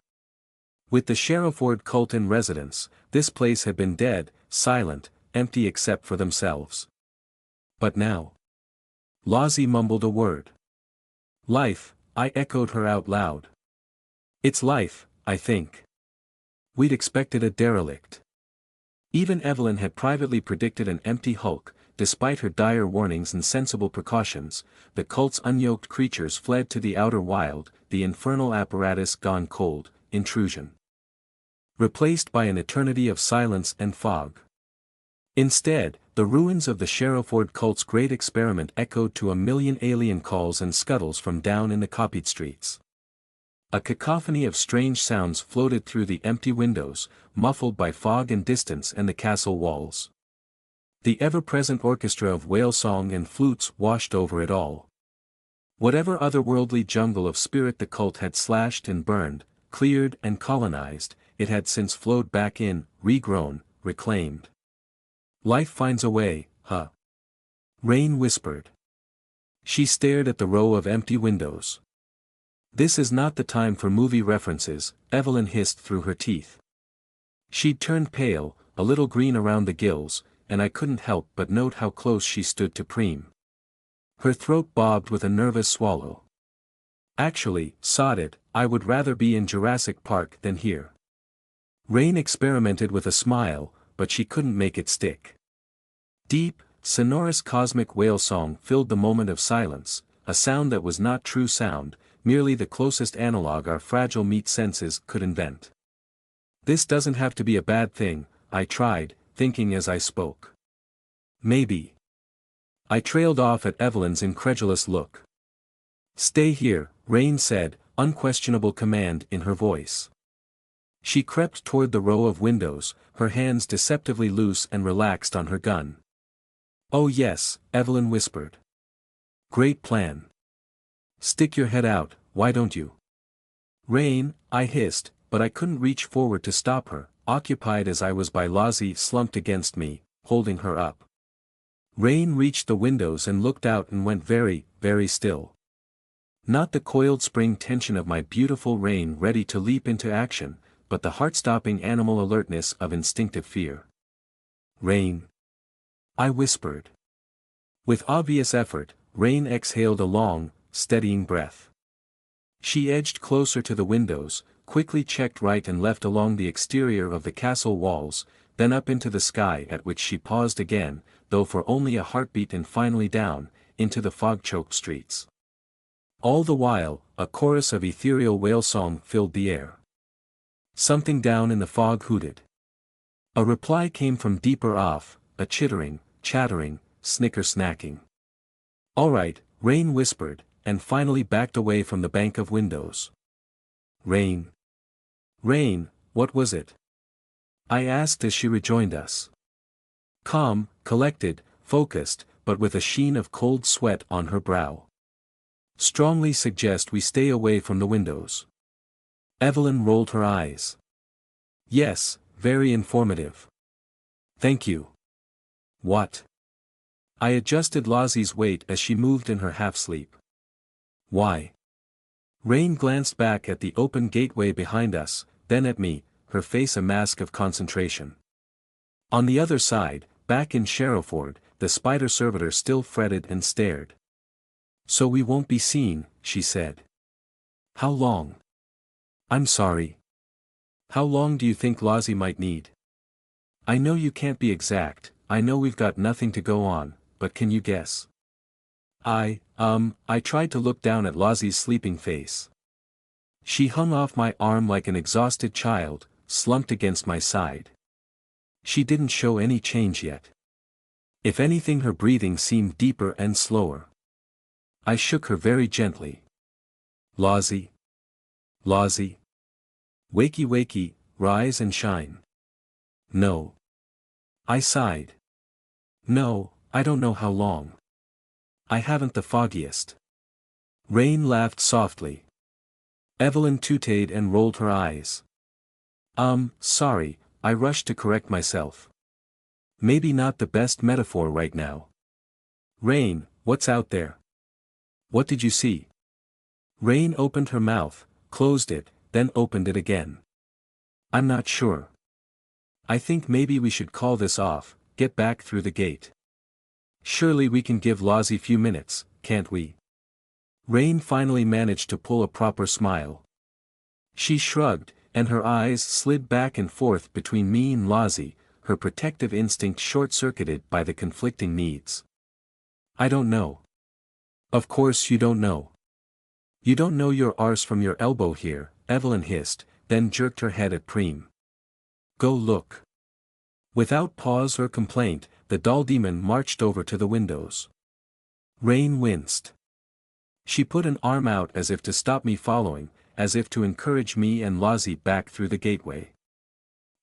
With the Sherrowford cult in residence, this place had been dead, silent, empty except for themselves. But now. Lozzie mumbled a word. Life, I echoed her out loud. It's life, I think. We'd expected a derelict. Even Evelyn had privately predicted an empty hulk. Despite her dire warnings and sensible precautions, the cult's unyoked creatures fled to the outer wild, the infernal apparatus gone cold, intrusion replaced by an eternity of silence and fog. Instead, the ruins of the Sherrowford cult's great experiment echoed to a million alien calls and scuttles from down in the copied streets. A cacophony of strange sounds floated through the empty windows, muffled by fog and distance and the castle walls. The ever-present orchestra of whale song and flutes washed over it all. Whatever otherworldly jungle of spirit the cult had slashed and burned, cleared and colonized, it had since flowed back in, regrown, reclaimed. Life finds a way, huh? Rain whispered. She stared at the row of empty windows. This is not the time for movie references, Evelyn hissed through her teeth. She'd turned pale, a little green around the gills, and I couldn't help but note how close she stood to Preem. Her throat bobbed with a nervous swallow. Actually, sod it, I would rather be in Jurassic Park than here. Rain experimented with a smile, but she couldn't make it stick. Deep, sonorous cosmic whale song filled the moment of silence, a sound that was not true sound, merely the closest analog our fragile meat senses could invent. This doesn't have to be a bad thing, I tried, thinking as I spoke. Maybe. I trailed off at Evelyn's incredulous look. Stay here, Rain said, unquestionable command in her voice. She crept toward the row of windows, her hands deceptively loose and relaxed on her gun. Oh yes, Evelyn whispered. Great plan. Stick your head out, why don't you? Rain, I hissed, but I couldn't reach forward to stop her, occupied as I was by Lozzie slumped against me, holding her up. Rain reached the windows and looked out and went very, very still. Not the coiled spring tension of my beautiful Rain ready to leap into action, but the heart-stopping animal alertness of instinctive fear. Rain. I whispered. With obvious effort, Rain exhaled a long, steadying breath. She edged closer to the windows, quickly checked right and left along the exterior of the castle walls, then up into the sky at which she paused again, though for only a heartbeat and finally down, into the fog-choked streets. All the while, a chorus of ethereal whale song filled the air. Something down in the fog hooted. A reply came from deeper off, a chittering, chattering, snicker-snacking. All right, Rain whispered, and finally backed away from the bank of windows. Rain. Rain, what was it? I asked as she rejoined us. Calm, collected, focused, but with a sheen of cold sweat on her brow. Strongly suggest we stay away from the windows. Evelyn rolled her eyes. Yes, very informative. Thank you. What? I adjusted Lozzie's weight as she moved in her half-sleep. Why? Rain glanced back at the open gateway behind us, then at me, her face a mask of concentration. On the other side, back in Sherrowford, the spider servitor still fretted and stared. So we won't be seen, she said. How long? I'm sorry. How long do you think Lozzie might need? I know you can't be exact, I know we've got nothing to go on, but can you guess? I tried to look down at Lozzie's sleeping face. She hung off my arm like an exhausted child, slumped against my side. She didn't show any change yet. If anything, her breathing seemed deeper and slower. I shook her very gently. Lozzie. Lozzie. Wakey wakey, rise and shine. No. I sighed. No, I don't know how long. I haven't the foggiest. Rain laughed softly. Evelyn tooted and rolled her eyes. Sorry, I rushed to correct myself. Maybe not the best metaphor right now. Rain, what's out there? What did you see? Rain opened her mouth, closed it, then opened it again. I'm not sure. I think maybe we should call this off, get back through the gate. Surely we can give Lozzie few minutes, can't we? Rain finally managed to pull a proper smile. She shrugged, and her eyes slid back and forth between me and Lozzie, her protective instinct short-circuited by the conflicting needs. I don't know. Of course you don't know. You don't know your arse from your elbow here, Evelyn hissed, then jerked her head at Preem. Go look. Without pause or complaint, the doll demon marched over to the windows. Rain winced. She put an arm out as if to stop me following, as if to encourage me and Lozzie back through the gateway.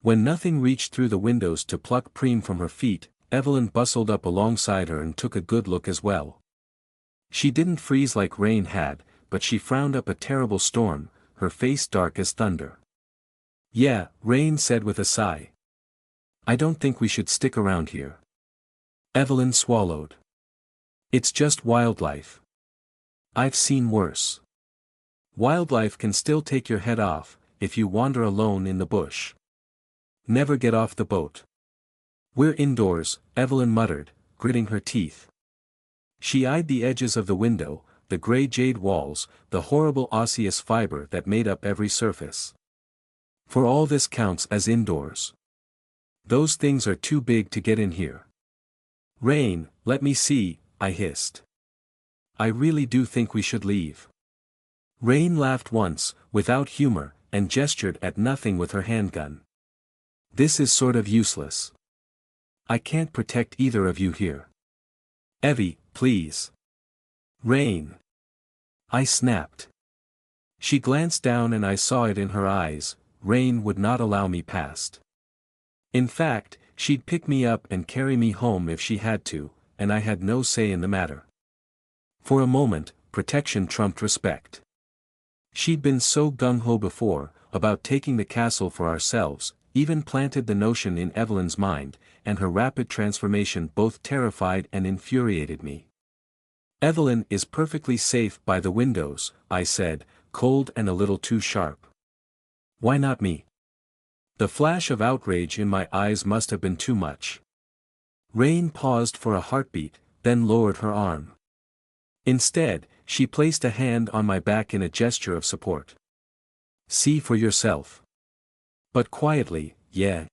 When nothing reached through the windows to pluck Preem from her feet, Evelyn bustled up alongside her and took a good look as well. She didn't freeze like Rain had, but she frowned up a terrible storm, her face dark as thunder. Yeah, Rain said with a sigh. I don't think we should stick around here. Evelyn swallowed. It's just wildlife. I've seen worse. Wildlife can still take your head off, if you wander alone in the bush. Never get off the boat. We're indoors, Evelyn muttered, gritting her teeth. She eyed the edges of the window, the gray jade walls, the horrible osseous fiber that made up every surface. For all this counts as indoors. Those things are too big to get in here. Rain, let me see, I hissed. I really do think we should leave. Rain laughed once, without humor, and gestured at nothing with her handgun. This is sort of useless. I can't protect either of you here. Evie, please. Rain. I snapped. She glanced down and I saw it in her eyes, Rain would not allow me past. In fact, she'd pick me up and carry me home if she had to, and I had no say in the matter. For a moment, protection trumped respect. She'd been so gung-ho before, about taking the castle for ourselves, even planted the notion in Evelyn's mind, and her rapid transformation both terrified and infuriated me. Evelyn is perfectly safe by the windows, I said, cold and a little too sharp. Why not me? The flash of outrage in my eyes must have been too much. Rain paused for a heartbeat, then lowered her arm. Instead, she placed a hand on my back in a gesture of support. See for yourself. But quietly, yeah.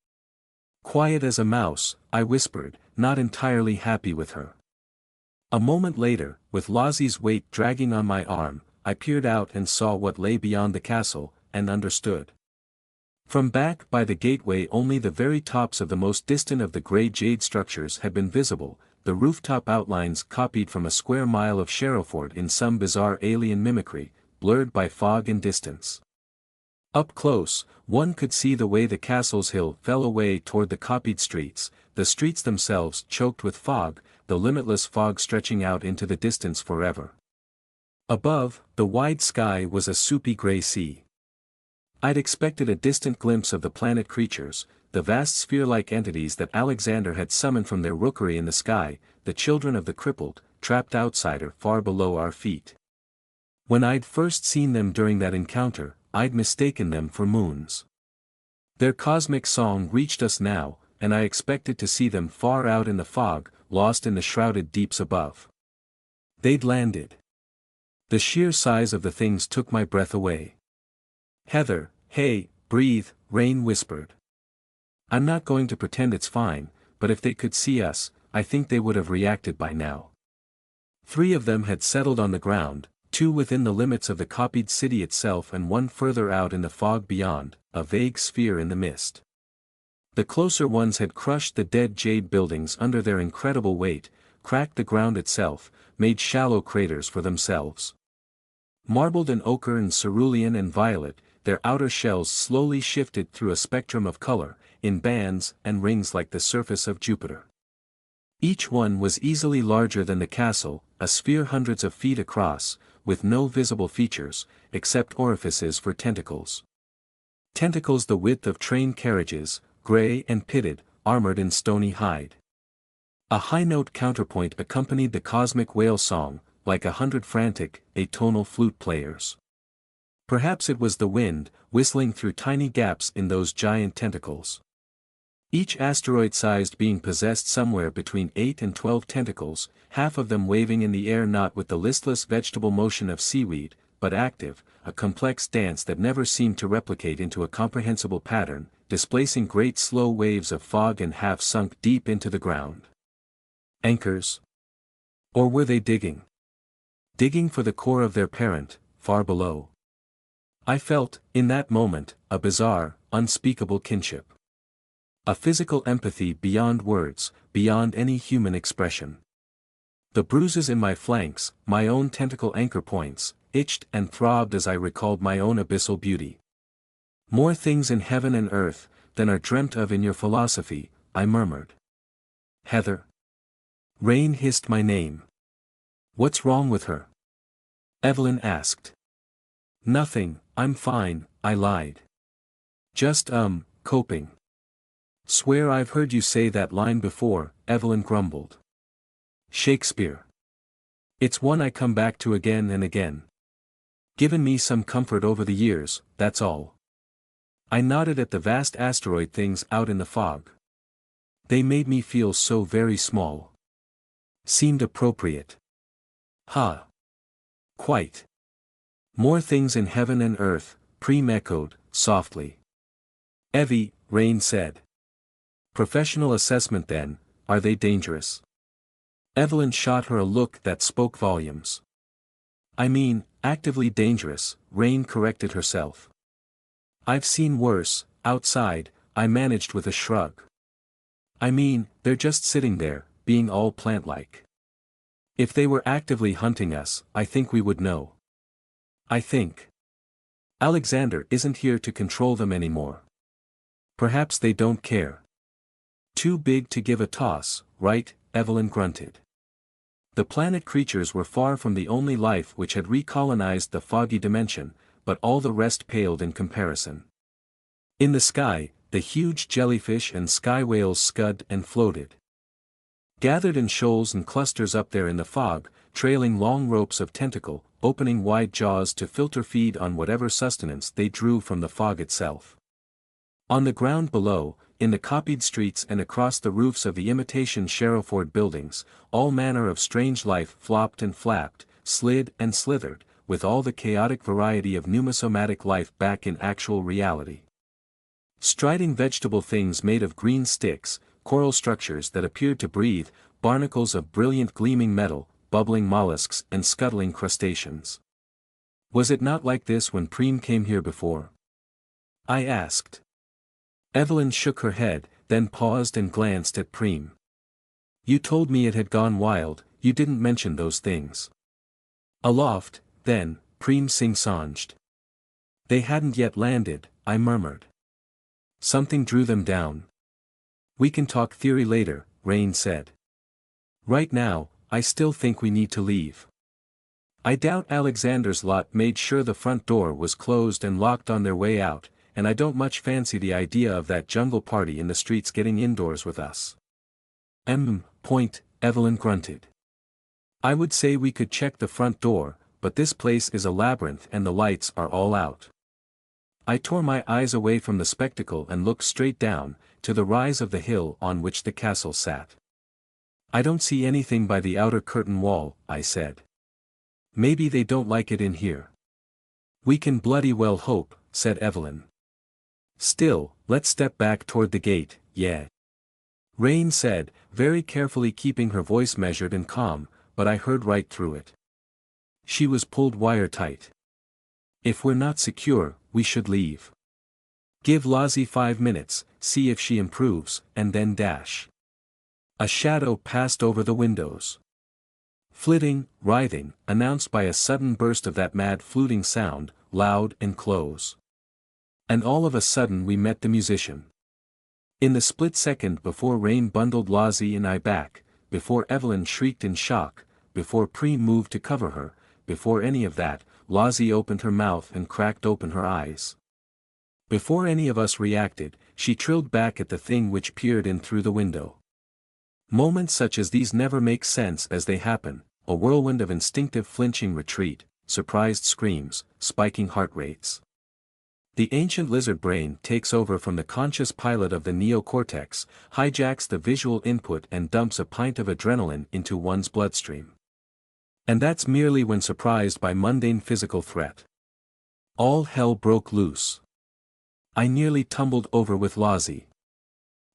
Quiet as a mouse, I whispered, not entirely happy with her. A moment later, with Lozzie's weight dragging on my arm, I peered out and saw what lay beyond the castle, and understood. From back by the gateway only the very tops of the most distant of the grey jade structures had been visible, the rooftop outlines copied from a square mile of Sherrowford in some bizarre alien mimicry, blurred by fog and distance. Up close, one could see the way the castle's hill fell away toward the copied streets, the streets themselves choked with fog, the limitless fog stretching out into the distance forever. Above, the wide sky was a soupy grey sea. I'd expected a distant glimpse of the planet creatures, the vast sphere-like entities that Alexander had summoned from their rookery in the sky, the children of the crippled, trapped outsider far below our feet. When I'd first seen them during that encounter, I'd mistaken them for moons. Their cosmic song reached us now, and I expected to see them far out in the fog, lost in the shrouded deeps above. They'd landed. The sheer size of the things took my breath away. Heather, hey, breathe, Rain whispered. I'm not going to pretend it's fine, but if they could see us, I think they would have reacted by now. 3 of them had settled on the ground, 2 within the limits of the copied city itself and 1 further out in the fog beyond, a vague sphere in the mist. The closer ones had crushed the dead jade buildings under their incredible weight, cracked the ground itself, made shallow craters for themselves. Marbled in ochre and cerulean and violet, their outer shells slowly shifted through a spectrum of color, in bands and rings like the surface of Jupiter. Each one was easily larger than the castle, a sphere hundreds of feet across, with no visible features, except orifices for tentacles. Tentacles the width of train carriages, grey and pitted, armored in stony hide. A high-note counterpoint accompanied the cosmic whale song, like 100 frantic, atonal flute players. Perhaps it was the wind, whistling through tiny gaps in those giant tentacles. Each asteroid-sized being possessed somewhere between 8 and 12 tentacles, half of them waving in the air not with the listless vegetable motion of seaweed, but active, a complex dance that never seemed to replicate into a comprehensible pattern, displacing great slow waves of fog and half sunk deep into the ground. Anchors? Or were they digging? Digging for the core of their parent, far below. I felt, in that moment, a bizarre, unspeakable kinship. A physical empathy beyond words, beyond any human expression. The bruises in my flanks, my own tentacle anchor points, itched and throbbed as I recalled my own abyssal beauty. More things in heaven and earth, than are dreamt of in your philosophy, I murmured. Heather. Rain hissed my name. What's wrong with her? Evelyn asked. Nothing, I'm fine, I lied. Just coping. Swear I've heard you say that line before, Evelyn grumbled. Shakespeare. It's one I come back to again and again. Given me some comfort over the years, that's all. I nodded at the vast asteroid things out in the fog. They made me feel so very small. Seemed appropriate. Ha. Quite. More things in heaven and earth, Preem echoed, softly. Evie, Rain said. Professional assessment then, are they dangerous? Evelyn shot her a look that spoke volumes. I mean, actively dangerous, Rain corrected herself. I've seen worse, outside, I managed with a shrug. I mean, they're just sitting there, being all plant-like. If they were actively hunting us, I think we would know. I think. Alexander isn't here to control them anymore. Perhaps they don't care. Too big to give a toss, right? Evelyn grunted. The planet creatures were far from the only life which had recolonized the foggy dimension, but all the rest paled in comparison. In the sky, the huge jellyfish and sky whales scud and floated. Gathered in shoals and clusters up there in the fog, trailing long ropes of tentacle, opening wide jaws to filter feed on whatever sustenance they drew from the fog itself. On the ground below, in the copied streets and across the roofs of the imitation Sherrowford buildings, all manner of strange life flopped and flapped, slid and slithered, with all the chaotic variety of Pneuma-Somatic life back in actual reality. Striding vegetable things made of green sticks, coral structures that appeared to breathe, barnacles of brilliant gleaming metal, bubbling mollusks and scuttling crustaceans. Was it not like this when Preem came here before? I asked. Evelyn shook her head, then paused and glanced at Preem. You told me it had gone wild, you didn't mention those things. Aloft, then, Preem sing-songed. They hadn't yet landed, I murmured. Something drew them down. We can talk theory later, Rain said. Right now, I still think we need to leave. I doubt Alexander's lot made sure the front door was closed and locked on their way out, and I don't much fancy the idea of that jungle party in the streets getting indoors with us. Point, Evelyn grunted. I would say we could check the front door, but this place is a labyrinth and the lights are all out. I tore my eyes away from the spectacle and looked straight down, to the rise of the hill on which the castle sat. I don't see anything by the outer curtain wall, I said. Maybe they don't like it in here. We can bloody well hope, said Evelyn. Still, let's step back toward the gate, yeah. Rain said, very carefully keeping her voice measured and calm, but I heard right through it. She was pulled wire-tight. If we're not secure, we should leave. Give Lozzie 5 minutes, see if she improves, and then dash. A shadow passed over the windows. Flitting, writhing, announced by a sudden burst of that mad fluting sound, loud and close. And all of a sudden we met the musician. In the split second before Rain bundled Lozzie and I back, before Evelyn shrieked in shock, before Preem moved to cover her, before any of that, Lozzie opened her mouth and cracked open her eyes. Before any of us reacted, she trilled back at the thing which peered in through the window. Moments such as these never make sense as they happen, a whirlwind of instinctive flinching retreat, surprised screams, spiking heart rates. The ancient lizard brain takes over from the conscious pilot of the neocortex, hijacks the visual input and dumps a pint of adrenaline into one's bloodstream. And that's merely when surprised by mundane physical threat. All hell broke loose. I nearly tumbled over with Lozzie.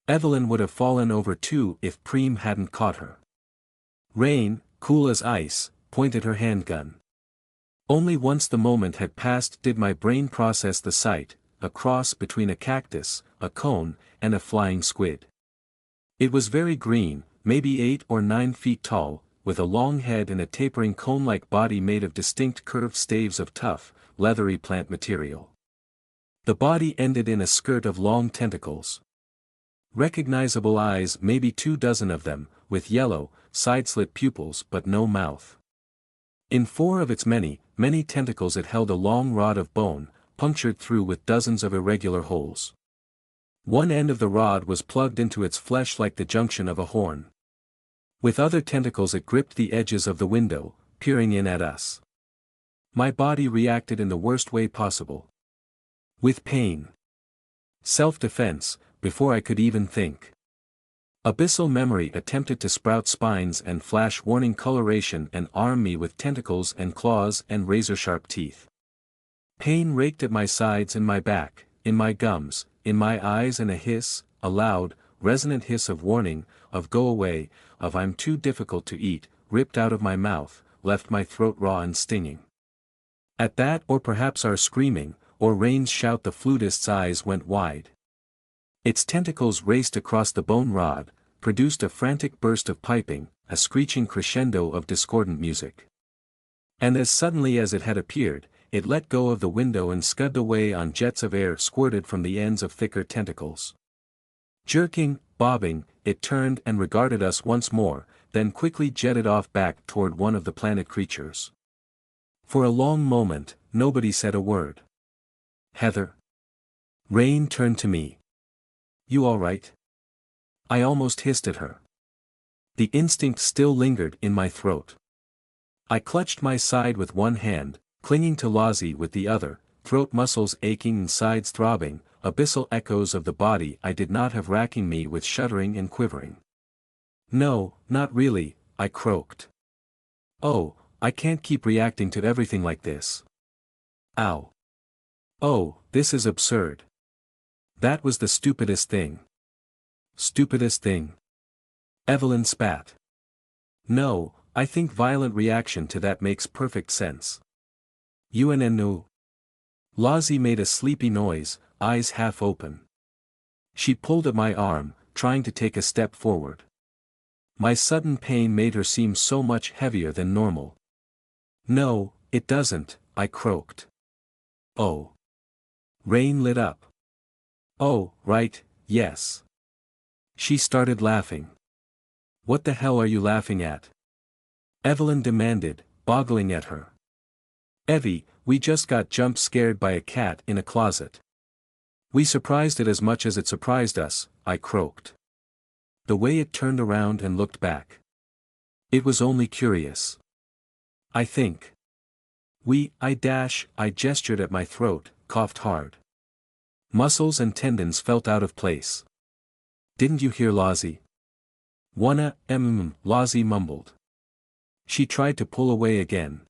Evelyn would have fallen over too if Preem hadn't caught her. Rain, cool as ice, pointed her handgun. Only once the moment had passed did my brain process the sight, a cross between a cactus, a cone, and a flying squid. It was very green, maybe 8 or 9 feet tall, with a long head and a tapering cone-like body made of distinct curved staves of tough, leathery plant material. The body ended in a skirt of long tentacles. Recognizable eyes, maybe 24 of them, with yellow, side-slit pupils but no mouth. In 4 of its many, many tentacles it held a long rod of bone, punctured through with dozens of irregular holes. One end of the rod was plugged into its flesh like the junction of a horn. With other tentacles it gripped the edges of the window, peering in at us. My body reacted in the worst way possible. With pain. Self-defense, before I could even think. Abyssal memory attempted to sprout spines and flash warning coloration and arm me with tentacles and claws and razor-sharp teeth. Pain raked at my sides and my back, in my gums, in my eyes, and a hiss, a loud, resonant hiss of warning, of go away, of I'm too difficult to eat, ripped out of my mouth, left my throat raw and stinging. At that, or perhaps our screaming, or Rain's shout, the flutist's eyes went wide. Its tentacles raced across the bone rod, produced a frantic burst of piping, a screeching crescendo of discordant music. And as suddenly as it had appeared, it let go of the window and scudded away on jets of air squirted from the ends of thicker tentacles. Jerking, bobbing, it turned and regarded us once more, then quickly jetted off back toward one of the planet creatures. For a long moment, nobody said a word. Heather. Rain turned to me. You all right? I almost hissed at her. The instinct still lingered in my throat. I clutched my side with one hand, clinging to Lozzie with the other, throat muscles aching and sides throbbing, abyssal echoes of the body I did not have racking me with shuddering and quivering. No, not really, I croaked. Oh, I can't keep reacting to everything like this. Ow. Oh, this is absurd. That was the stupidest thing. Stupidest thing. Evelyn spat. No, I think violent reaction to that makes perfect sense. UNNU. Lozzie made a sleepy noise, eyes half open. She pulled at my arm, trying to take a step forward. My sudden pain made her seem so much heavier than normal. No, it doesn't, I croaked. Oh. Rain lit up. Oh, right, yes. She started laughing. What the hell are you laughing at? Evelyn demanded, boggling at her. Evie, we just got jump scared by a cat in a closet. We surprised it as much as it surprised us, I croaked. The way it turned around and looked back. It was only curious. I think. I gestured at my throat, coughed hard. Muscles and tendons felt out of place. Didn't you hear Lozzie? Wanna, Lozzie mumbled. She tried to pull away again.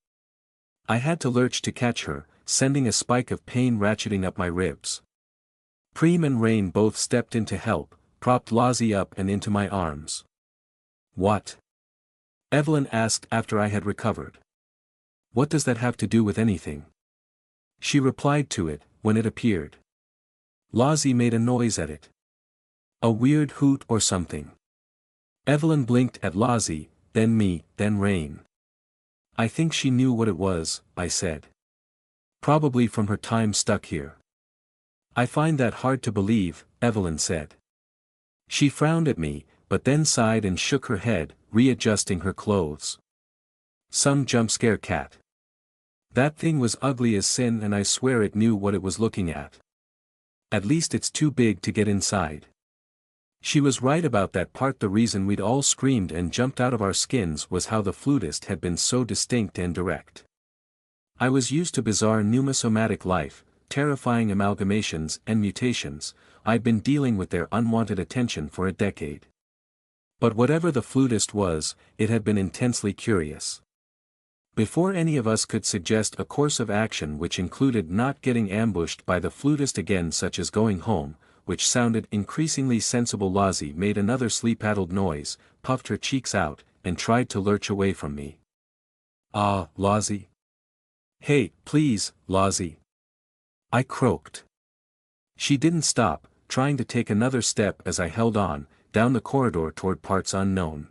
I had to lurch to catch her, sending a spike of pain ratcheting up my ribs. Preem and Rain both stepped in to help, propped Lozzie up and into my arms. What? Evelyn asked after I had recovered. What does that have to do with anything? She replied to it, when it appeared. Lozzie made a noise at it. A weird hoot or something. Evelyn blinked at Lozzie, then me, then Rain. I think she knew what it was, I said. Probably from her time stuck here. I find that hard to believe, Evelyn said. She frowned at me, but then sighed and shook her head, readjusting her clothes. Some jump scare cat. That thing was ugly as sin, and I swear it knew what it was looking at. At least it's too big to get inside. She was right about that part. The reason we'd all screamed and jumped out of our skins was how the flutist had been so distinct and direct. I was used to bizarre Pneuma-Somatic life, terrifying amalgamations and mutations, I'd been dealing with their unwanted attention for a decade. But whatever the flutist was, it had been intensely curious. Before any of us could suggest a course of action which included not getting ambushed by the flutist again, such as going home, which sounded increasingly sensible, Lozzie made another sleep-addled noise, puffed her cheeks out, and tried to lurch away from me. "Ah, Lozzie. Hey, please, Lozzie," I croaked. She didn't stop, trying to take another step as I held on, down the corridor toward parts unknown.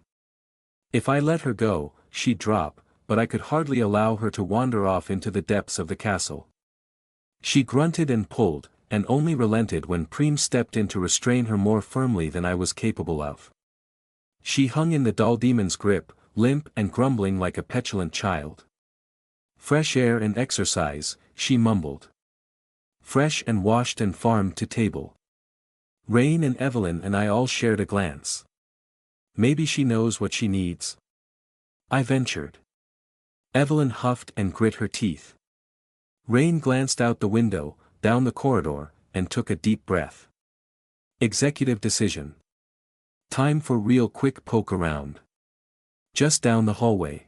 If I let her go, she'd drop, but I could hardly allow her to wander off into the depths of the castle. She grunted and pulled, and only relented when Preem stepped in to restrain her more firmly than I was capable of. She hung in the doll demon's grip, limp and grumbling like a petulant child. "Fresh air and exercise," she mumbled. "Fresh and washed and farmed to table." Rain and Evelyn and I all shared a glance. "Maybe she knows what she needs," I ventured. Evelyn huffed and grit her teeth. Rain glanced out the window, down the corridor, and took a deep breath. Executive decision. Time for real quick poke around. Just down the hallway.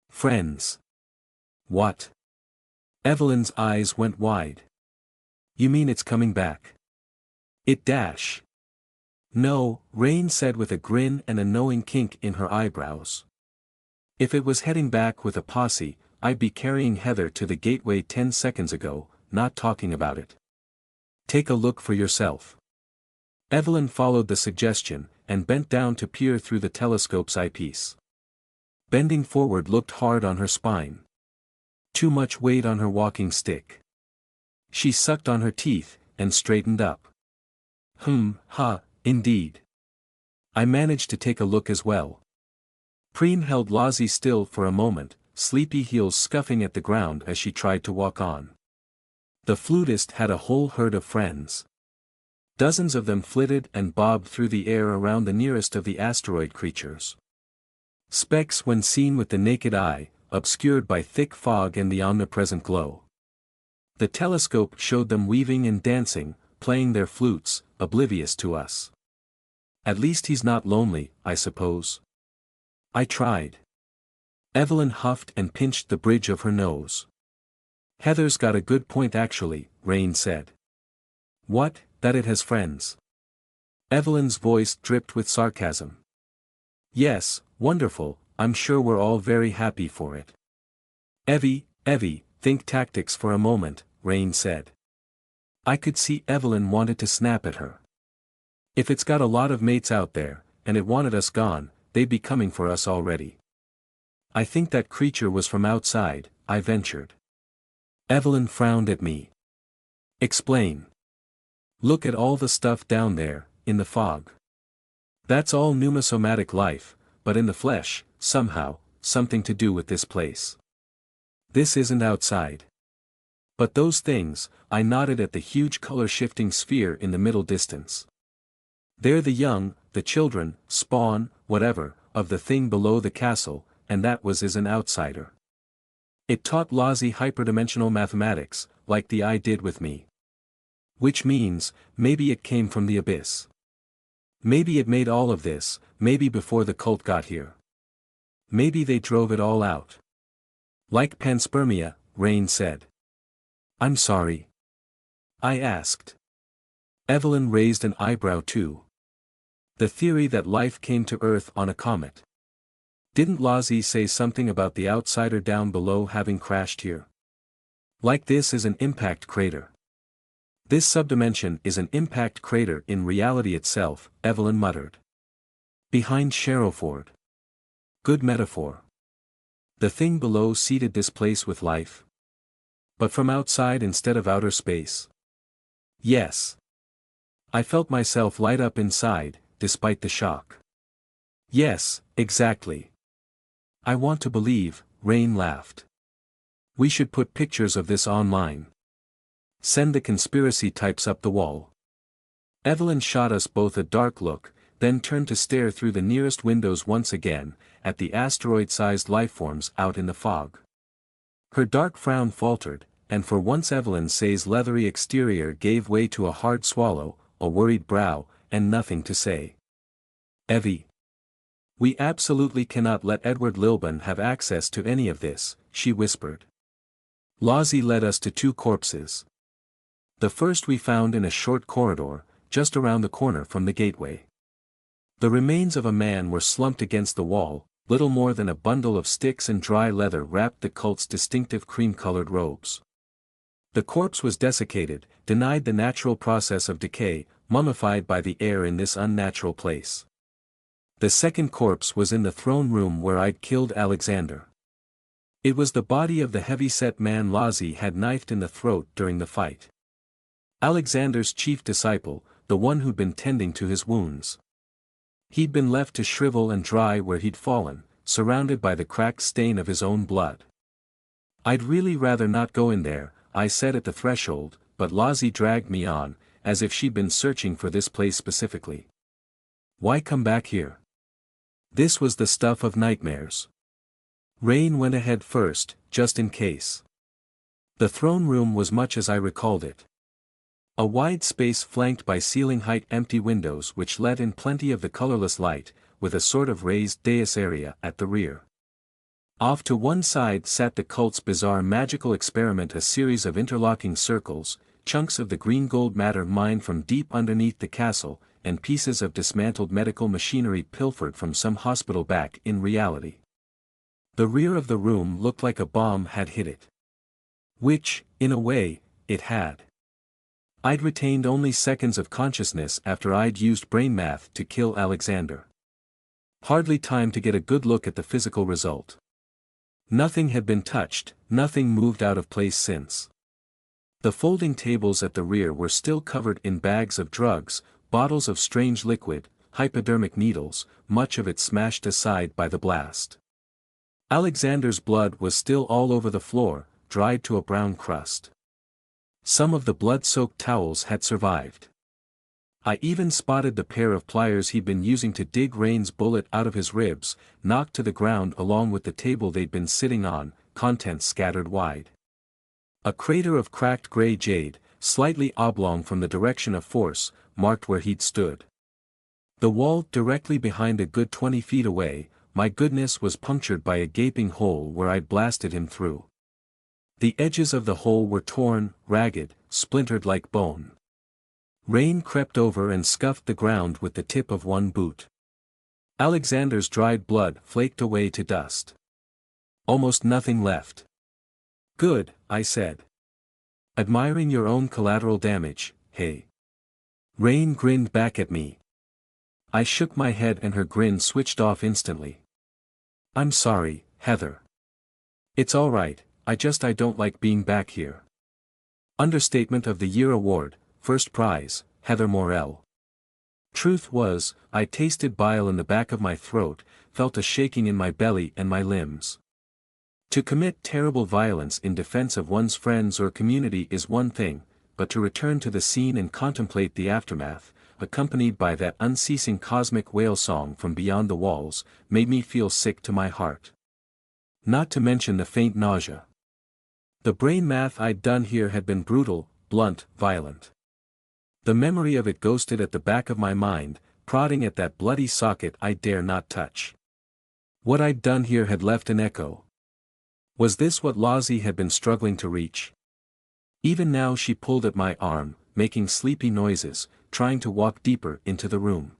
Friends. What? Evelyn's eyes went wide. "You mean it's coming back?" "It dash." "No," Rain said with a grin and a knowing kink in her eyebrows. "If it was heading back with a posse, I'd be carrying Heather to the gateway 10 seconds ago, not talking about it. Take a look for yourself." Evelyn followed the suggestion, and bent down to peer through the telescope's eyepiece. Bending forward looked hard on her spine. Too much weight on her walking stick. She sucked on her teeth, and straightened up. Indeed. I managed to take a look as well. Preem held Lozzie still for a moment, sleepy heels scuffing at the ground as she tried to walk on. The flutist had a whole herd of friends. Dozens of them flitted and bobbed through the air around the nearest of the asteroid creatures. Specks when seen with the naked eye, obscured by thick fog and the omnipresent glow. The telescope showed them weaving and dancing, playing their flutes, oblivious to us. "At least he's not lonely, I suppose." I tried. Evelyn huffed and pinched the bridge of her nose. "Heather's got a good point actually," Rain said. "What, that it has friends?" Evelyn's voice dripped with sarcasm. "Yes, wonderful, I'm sure we're all very happy for it." Evie, think tactics for a moment," Rain said. I could see Evelyn wanted to snap at her. "If it's got a lot of mates out there, and it wanted us gone, they'd be coming for us already." "I think that creature was from outside," I ventured. Evelyn frowned at me. "Explain." "Look at all the stuff down there, in the fog. That's all Pneuma-Somatic life, but in the flesh, somehow, something to do with this place. This isn't outside. But those things," I nodded at the huge color-shifting sphere in the middle distance. "They're the young, the children, spawn, whatever, of the thing below the castle, and that is an outsider. It taught Lozzie hyperdimensional mathematics, like the eye did with me. Which means, maybe it came from the abyss. Maybe it made all of this, maybe before the cult got here. Maybe they drove it all out. Like panspermia," Rain said. "I'm sorry?" I asked. Evelyn raised an eyebrow too. "The theory that life came to Earth on a comet. Didn't Lozzie say something about the outsider down below having crashed here? Like this is an impact crater. This subdimension is an impact crater in reality itself," Evelyn muttered. "Behind Sherrowford. Good metaphor. The thing below seeded this place with life. But from outside instead of outer space." "Yes." I felt myself light up inside, despite the shock. "Yes, exactly. I want to believe," Rain laughed. "We should put pictures of this online. Send the conspiracy types up the wall." Evelyn shot us both a dark look, then turned to stare through the nearest windows once again, at the asteroid-sized lifeforms out in the fog. Her dark frown faltered, and for once Evelyn Say's leathery exterior gave way to a hard swallow, a worried brow, and nothing to say. Evie. We absolutely cannot let Edward Lilburn have access to any of this, she whispered. Lozzie led us to two corpses. The first we found in a short corridor, just around the corner from the gateway. The remains of a man were slumped against the wall, little more than a bundle of sticks and dry leather wrapped the cult's distinctive cream-colored robes. The corpse was desiccated, denied the natural process of decay, mummified by the air in this unnatural place. The second corpse was in the throne room where I'd killed Alexander. It was the body of the heavy-set man Lozzie had knifed in the throat during the fight. Alexander's chief disciple, the one who'd been tending to his wounds. He'd been left to shrivel and dry where he'd fallen, surrounded by the cracked stain of his own blood. I'd really rather not go in there, I said at the threshold, but Lozzie dragged me on, as if she'd been searching for this place specifically. Why come back here? This was the stuff of nightmares. Rain went ahead first, just in case. The throne room was much as I recalled it. A wide space flanked by ceiling-height empty windows which let in plenty of the colorless light, with a sort of raised dais area at the rear. Off to one side sat the cult's bizarre magical experiment, a series of interlocking circles, chunks of the green-gold matter mined from deep underneath the castle, and pieces of dismantled medical machinery pilfered from some hospital back in reality. The rear of the room looked like a bomb had hit it. Which, in a way, it had. I'd retained only seconds of consciousness after I'd used brain math to kill Alexander. Hardly time to get a good look at the physical result. Nothing had been touched, nothing moved out of place since. The folding tables at the rear were still covered in bags of drugs, bottles of strange liquid, hypodermic needles, much of it smashed aside by the blast. Alexander's blood was still all over the floor, dried to a brown crust. Some of the blood-soaked towels had survived. I even spotted the pair of pliers he'd been using to dig Rain's bullet out of his ribs, knocked to the ground along with the table they'd been sitting on, contents scattered wide. A crater of cracked gray jade, slightly oblong from the direction of force, marked where he'd stood. The wall directly behind, a good 20 feet away, my goodness, was punctured by a gaping hole where I'd blasted him through. The edges of the hole were torn, ragged, splintered like bone. Rain crept over and scuffed the ground with the tip of one boot. Alexander's dried blood flaked away to dust. Almost nothing left. Good, I said. Admiring your own collateral damage, hey. Rain grinned back at me. I shook my head and her grin switched off instantly. I'm sorry, Heather. It's all right, I don't like being back here. Understatement of the Year award, first prize, Heather Morell. Truth was, I tasted bile in the back of my throat, felt a shaking in my belly and my limbs. To commit terrible violence in defense of one's friends or community is one thing, but to return to the scene and contemplate the aftermath, accompanied by that unceasing cosmic whale song from beyond the walls, made me feel sick to my heart. Not to mention the faint nausea. The brain math I'd done here had been brutal, blunt, violent. The memory of it ghosted at the back of my mind, prodding at that bloody socket I dare not touch. What I'd done here had left an echo. Was this what Lozzie had been struggling to reach? Even now she pulled at my arm, making sleepy noises, trying to walk deeper into the room.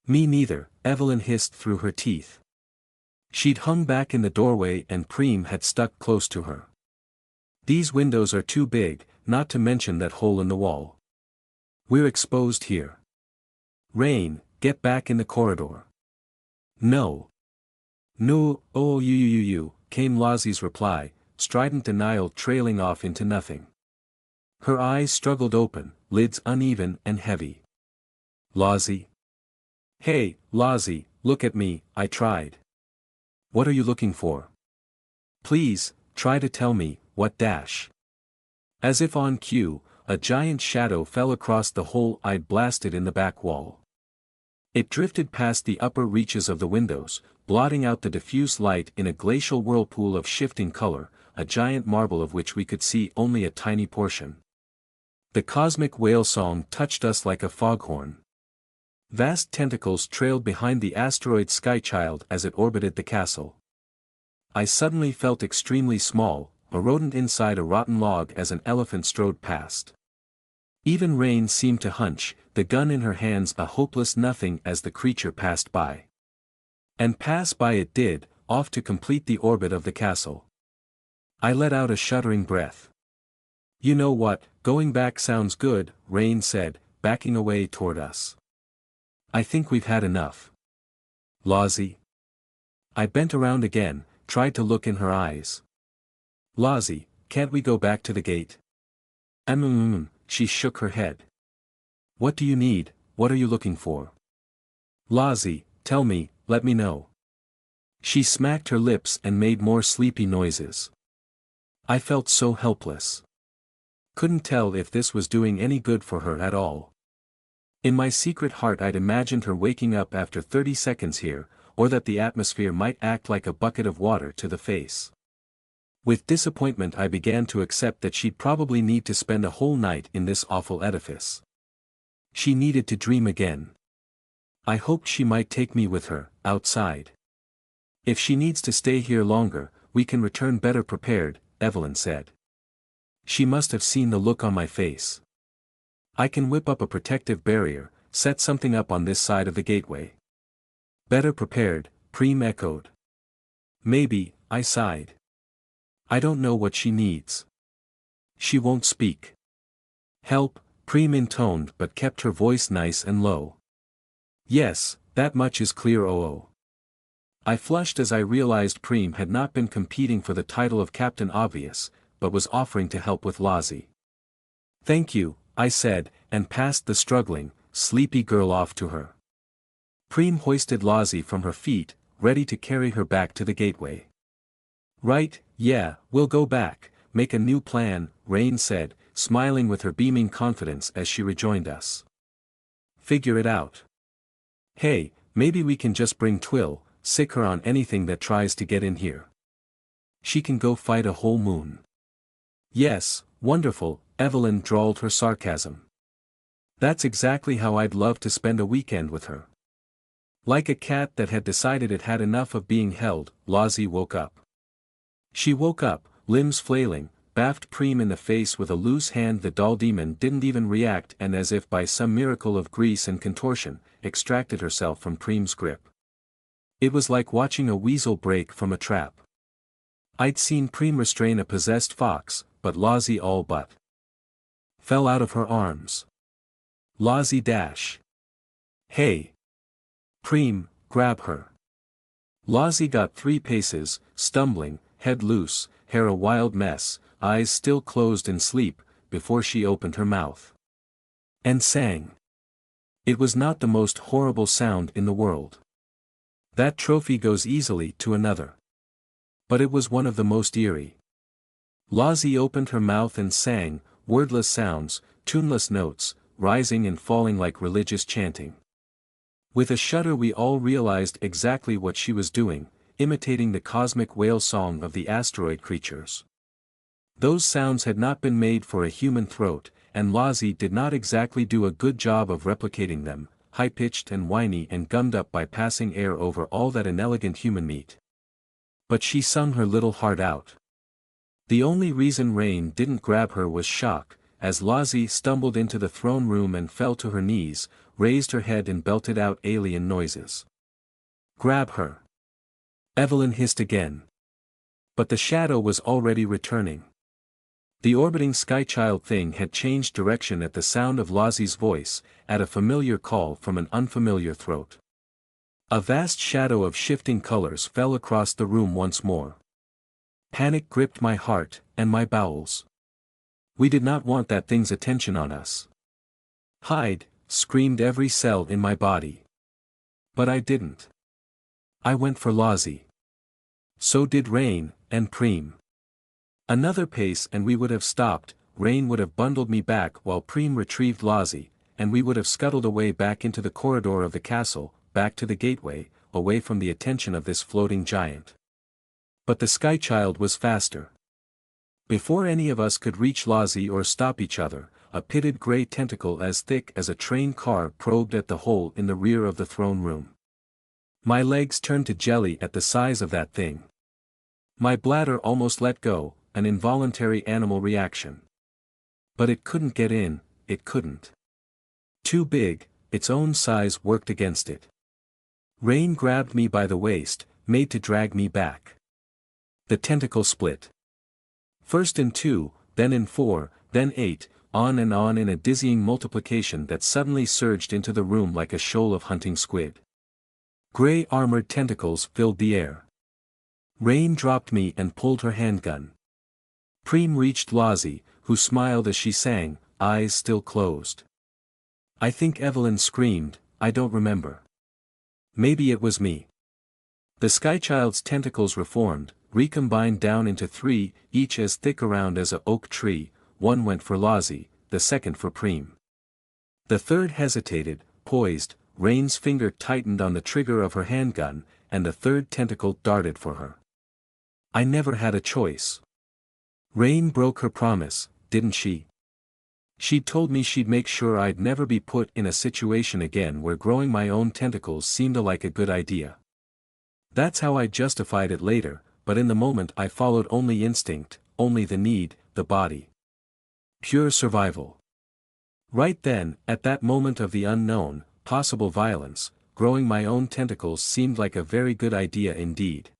Me neither, Evelyn hissed through her teeth. She'd hung back in the doorway and Preem had stuck close to her. These windows are too big, not to mention that hole in the wall. We're exposed here. Rain, get back in the corridor. No. No, oh you, came Lozzie's reply, strident denial trailing off into nothing. Her eyes struggled open, lids uneven and heavy. Lozzie? Hey, Lozzie, look at me, I tried. What are you looking for? Please, try to tell me, what dash? As if on cue, a giant shadow fell across the hole I'd blasted in the back wall. It drifted past the upper reaches of the windows, blotting out the diffuse light in a glacial whirlpool of shifting color, a giant marble of which we could see only a tiny portion. The cosmic whale song touched us like a foghorn. Vast tentacles trailed behind the asteroid Skychild as it orbited the castle. I suddenly felt extremely small, a rodent inside a rotten log as an elephant strode past. Even Rain seemed to hunch, the gun in her hands a hopeless nothing as the creature passed by. And pass by it did, off to complete the orbit of the castle. I let out a shuddering breath. "You know what, going back sounds good," Rain said, backing away toward us. "I think we've had enough." "Lozzie?" I bent around again, tried to look in her eyes. "Lozzie, can't we go back to the gate?" She shook her head. "What do you need, what are you looking for?" "Lozzie, tell me, let me know." She smacked her lips and made more sleepy noises. I felt so helpless. Couldn't tell if this was doing any good for her at all. In my secret heart I'd imagined her waking up after 30 seconds here, or that the atmosphere might act like a bucket of water to the face. With disappointment I began to accept that she'd probably need to spend a whole night in this awful edifice. She needed to dream again. I hoped she might take me with her, outside. "If she needs to stay here longer, we can return better prepared," Evelyn said. She must have seen the look on my face. "I can whip up a protective barrier, set something up on this side of the gateway." "Better prepared," Preem echoed. "Maybe," I sighed. "I don't know what she needs." "She won't speak." "Help," Preem intoned but kept her voice nice and low. "Yes, that much is clear." I flushed as I realized Preem had not been competing for the title of Captain Obvious, but was offering to help with Lozzie. "Thank you," I said, and passed the struggling, sleepy girl off to her. Preem hoisted Lozzie from her feet, ready to carry her back to the gateway. "Right, yeah, we'll go back, make a new plan," Rain said, smiling with her beaming confidence as she rejoined us. "Figure it out. Hey, maybe we can just bring Twill, sick her on anything that tries to get in here. She can go fight a whole moon." "Yes, wonderful," Evelyn drawled her sarcasm. "That's exactly how I'd love to spend a weekend with her." Like a cat that had decided it had enough of being held, Lozzie woke up. She woke up, limbs flailing, baffed Preem in the face with a loose hand. The doll demon didn't even react and as if by some miracle of grease and contortion, extracted herself from Preem's grip. It was like watching a weasel break from a trap. I'd seen Preem restrain a possessed fox, but Lozzie all but fell out of her arms. Lozzie dash. "Hey! Preem, grab her." Lozzie got 3 paces, stumbling, head loose, hair a wild mess, eyes still closed in sleep, before she opened her mouth. And sang. It was not the most horrible sound in the world. That trophy goes easily to another. But it was one of the most eerie. Lozzie opened her mouth and sang, wordless sounds, tuneless notes, rising and falling like religious chanting. With a shudder we all realized exactly what she was doing, imitating the cosmic whale song of the asteroid creatures. Those sounds had not been made for a human throat, and Lozzie did not exactly do a good job of replicating them, high-pitched and whiny and gummed up by passing air over all that inelegant human meat. But she sung her little heart out. The only reason Rain didn't grab her was shock, as Lozzie stumbled into the throne room and fell to her knees, raised her head and belted out alien noises. "Grab her!" Evelyn hissed again. But the shadow was already returning. The orbiting Skychild thing had changed direction at the sound of Lozzie's voice, at a familiar call from an unfamiliar throat. A vast shadow of shifting colors fell across the room once more. Panic gripped my heart, and my bowels. We did not want that thing's attention on us. "Hide!" screamed every cell in my body. But I didn't. I went for Lozzie. So did Rain, and Preem. Another pace and we would have stopped, Rain would have bundled me back while Preem retrieved Lozzie, and we would have scuttled away back into the corridor of the castle, back to the gateway, away from the attention of this floating giant. But the Skychild was faster. Before any of us could reach Lozzie or stop each other, a pitted gray tentacle as thick as a train car probed at the hole in the rear of the throne room. My legs turned to jelly at the size of that thing. My bladder almost let go, an involuntary animal reaction. But it couldn't get in, it couldn't. Too big, its own size worked against it. Rain grabbed me by the waist, made to drag me back. The tentacle split. First in 2, then in 4, then 8, on and on in a dizzying multiplication that suddenly surged into the room like a shoal of hunting squid. Gray armored tentacles filled the air. Rain dropped me and pulled her handgun. Preem reached Lozzie, who smiled as she sang, eyes still closed. I think Evelyn screamed, I don't remember. Maybe it was me. The Skychild's tentacles reformed, recombined down into 3, each as thick around as a oak tree. One went for Lozzie, the second for Preem. The third hesitated, poised, Rain's finger tightened on the trigger of her handgun, and the third tentacle darted for her. I never had a choice. Rain broke her promise, didn't she? She'd told me she'd make sure I'd never be put in a situation again where growing my own tentacles seemed like a good idea. That's how I justified it later, but in the moment I followed only instinct, only the need, the body. Pure survival. Right then, at that moment of the unknown, possible violence, growing my own tentacles seemed like a very good idea indeed.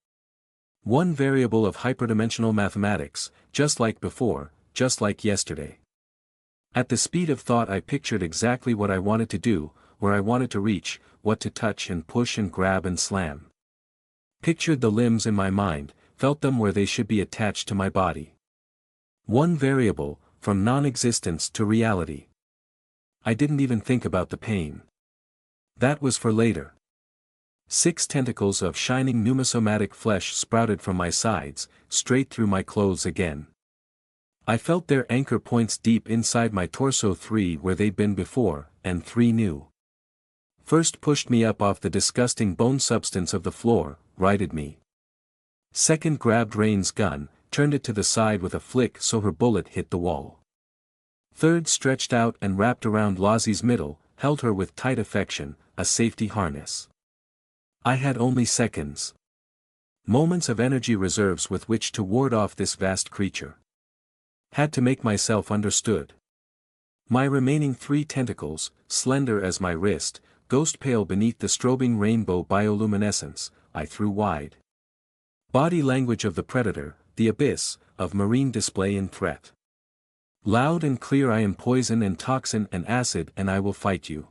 One variable of hyperdimensional mathematics, just like before, just like yesterday. At the speed of thought I pictured exactly what I wanted to do, where I wanted to reach, what to touch and push and grab and slam. Pictured the limbs in my mind, felt them where they should be attached to my body. One variable, from non-existence to reality. I didn't even think about the pain. That was for later. 6 tentacles of shining Pneuma-Somatic flesh sprouted from my sides, straight through my clothes again. I felt their anchor points deep inside my torso, 3 where they'd been before, and 3 new. First pushed me up off the disgusting bone substance of the floor, righted me. Second grabbed Rain's gun, turned it to the side with a flick so her bullet hit the wall. Third stretched out and wrapped around Lozzie's middle, held her with tight affection, a safety harness. I had only seconds. Moments of energy reserves with which to ward off this vast creature. Had to make myself understood. My remaining 3 tentacles, slender as my wrist, ghost pale beneath the strobing rainbow bioluminescence, I threw wide. Body language of the predator, the abyss, of marine display in threat. Loud and clear, I am poison and toxin and acid and I will fight you.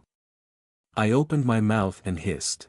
I opened my mouth and hissed.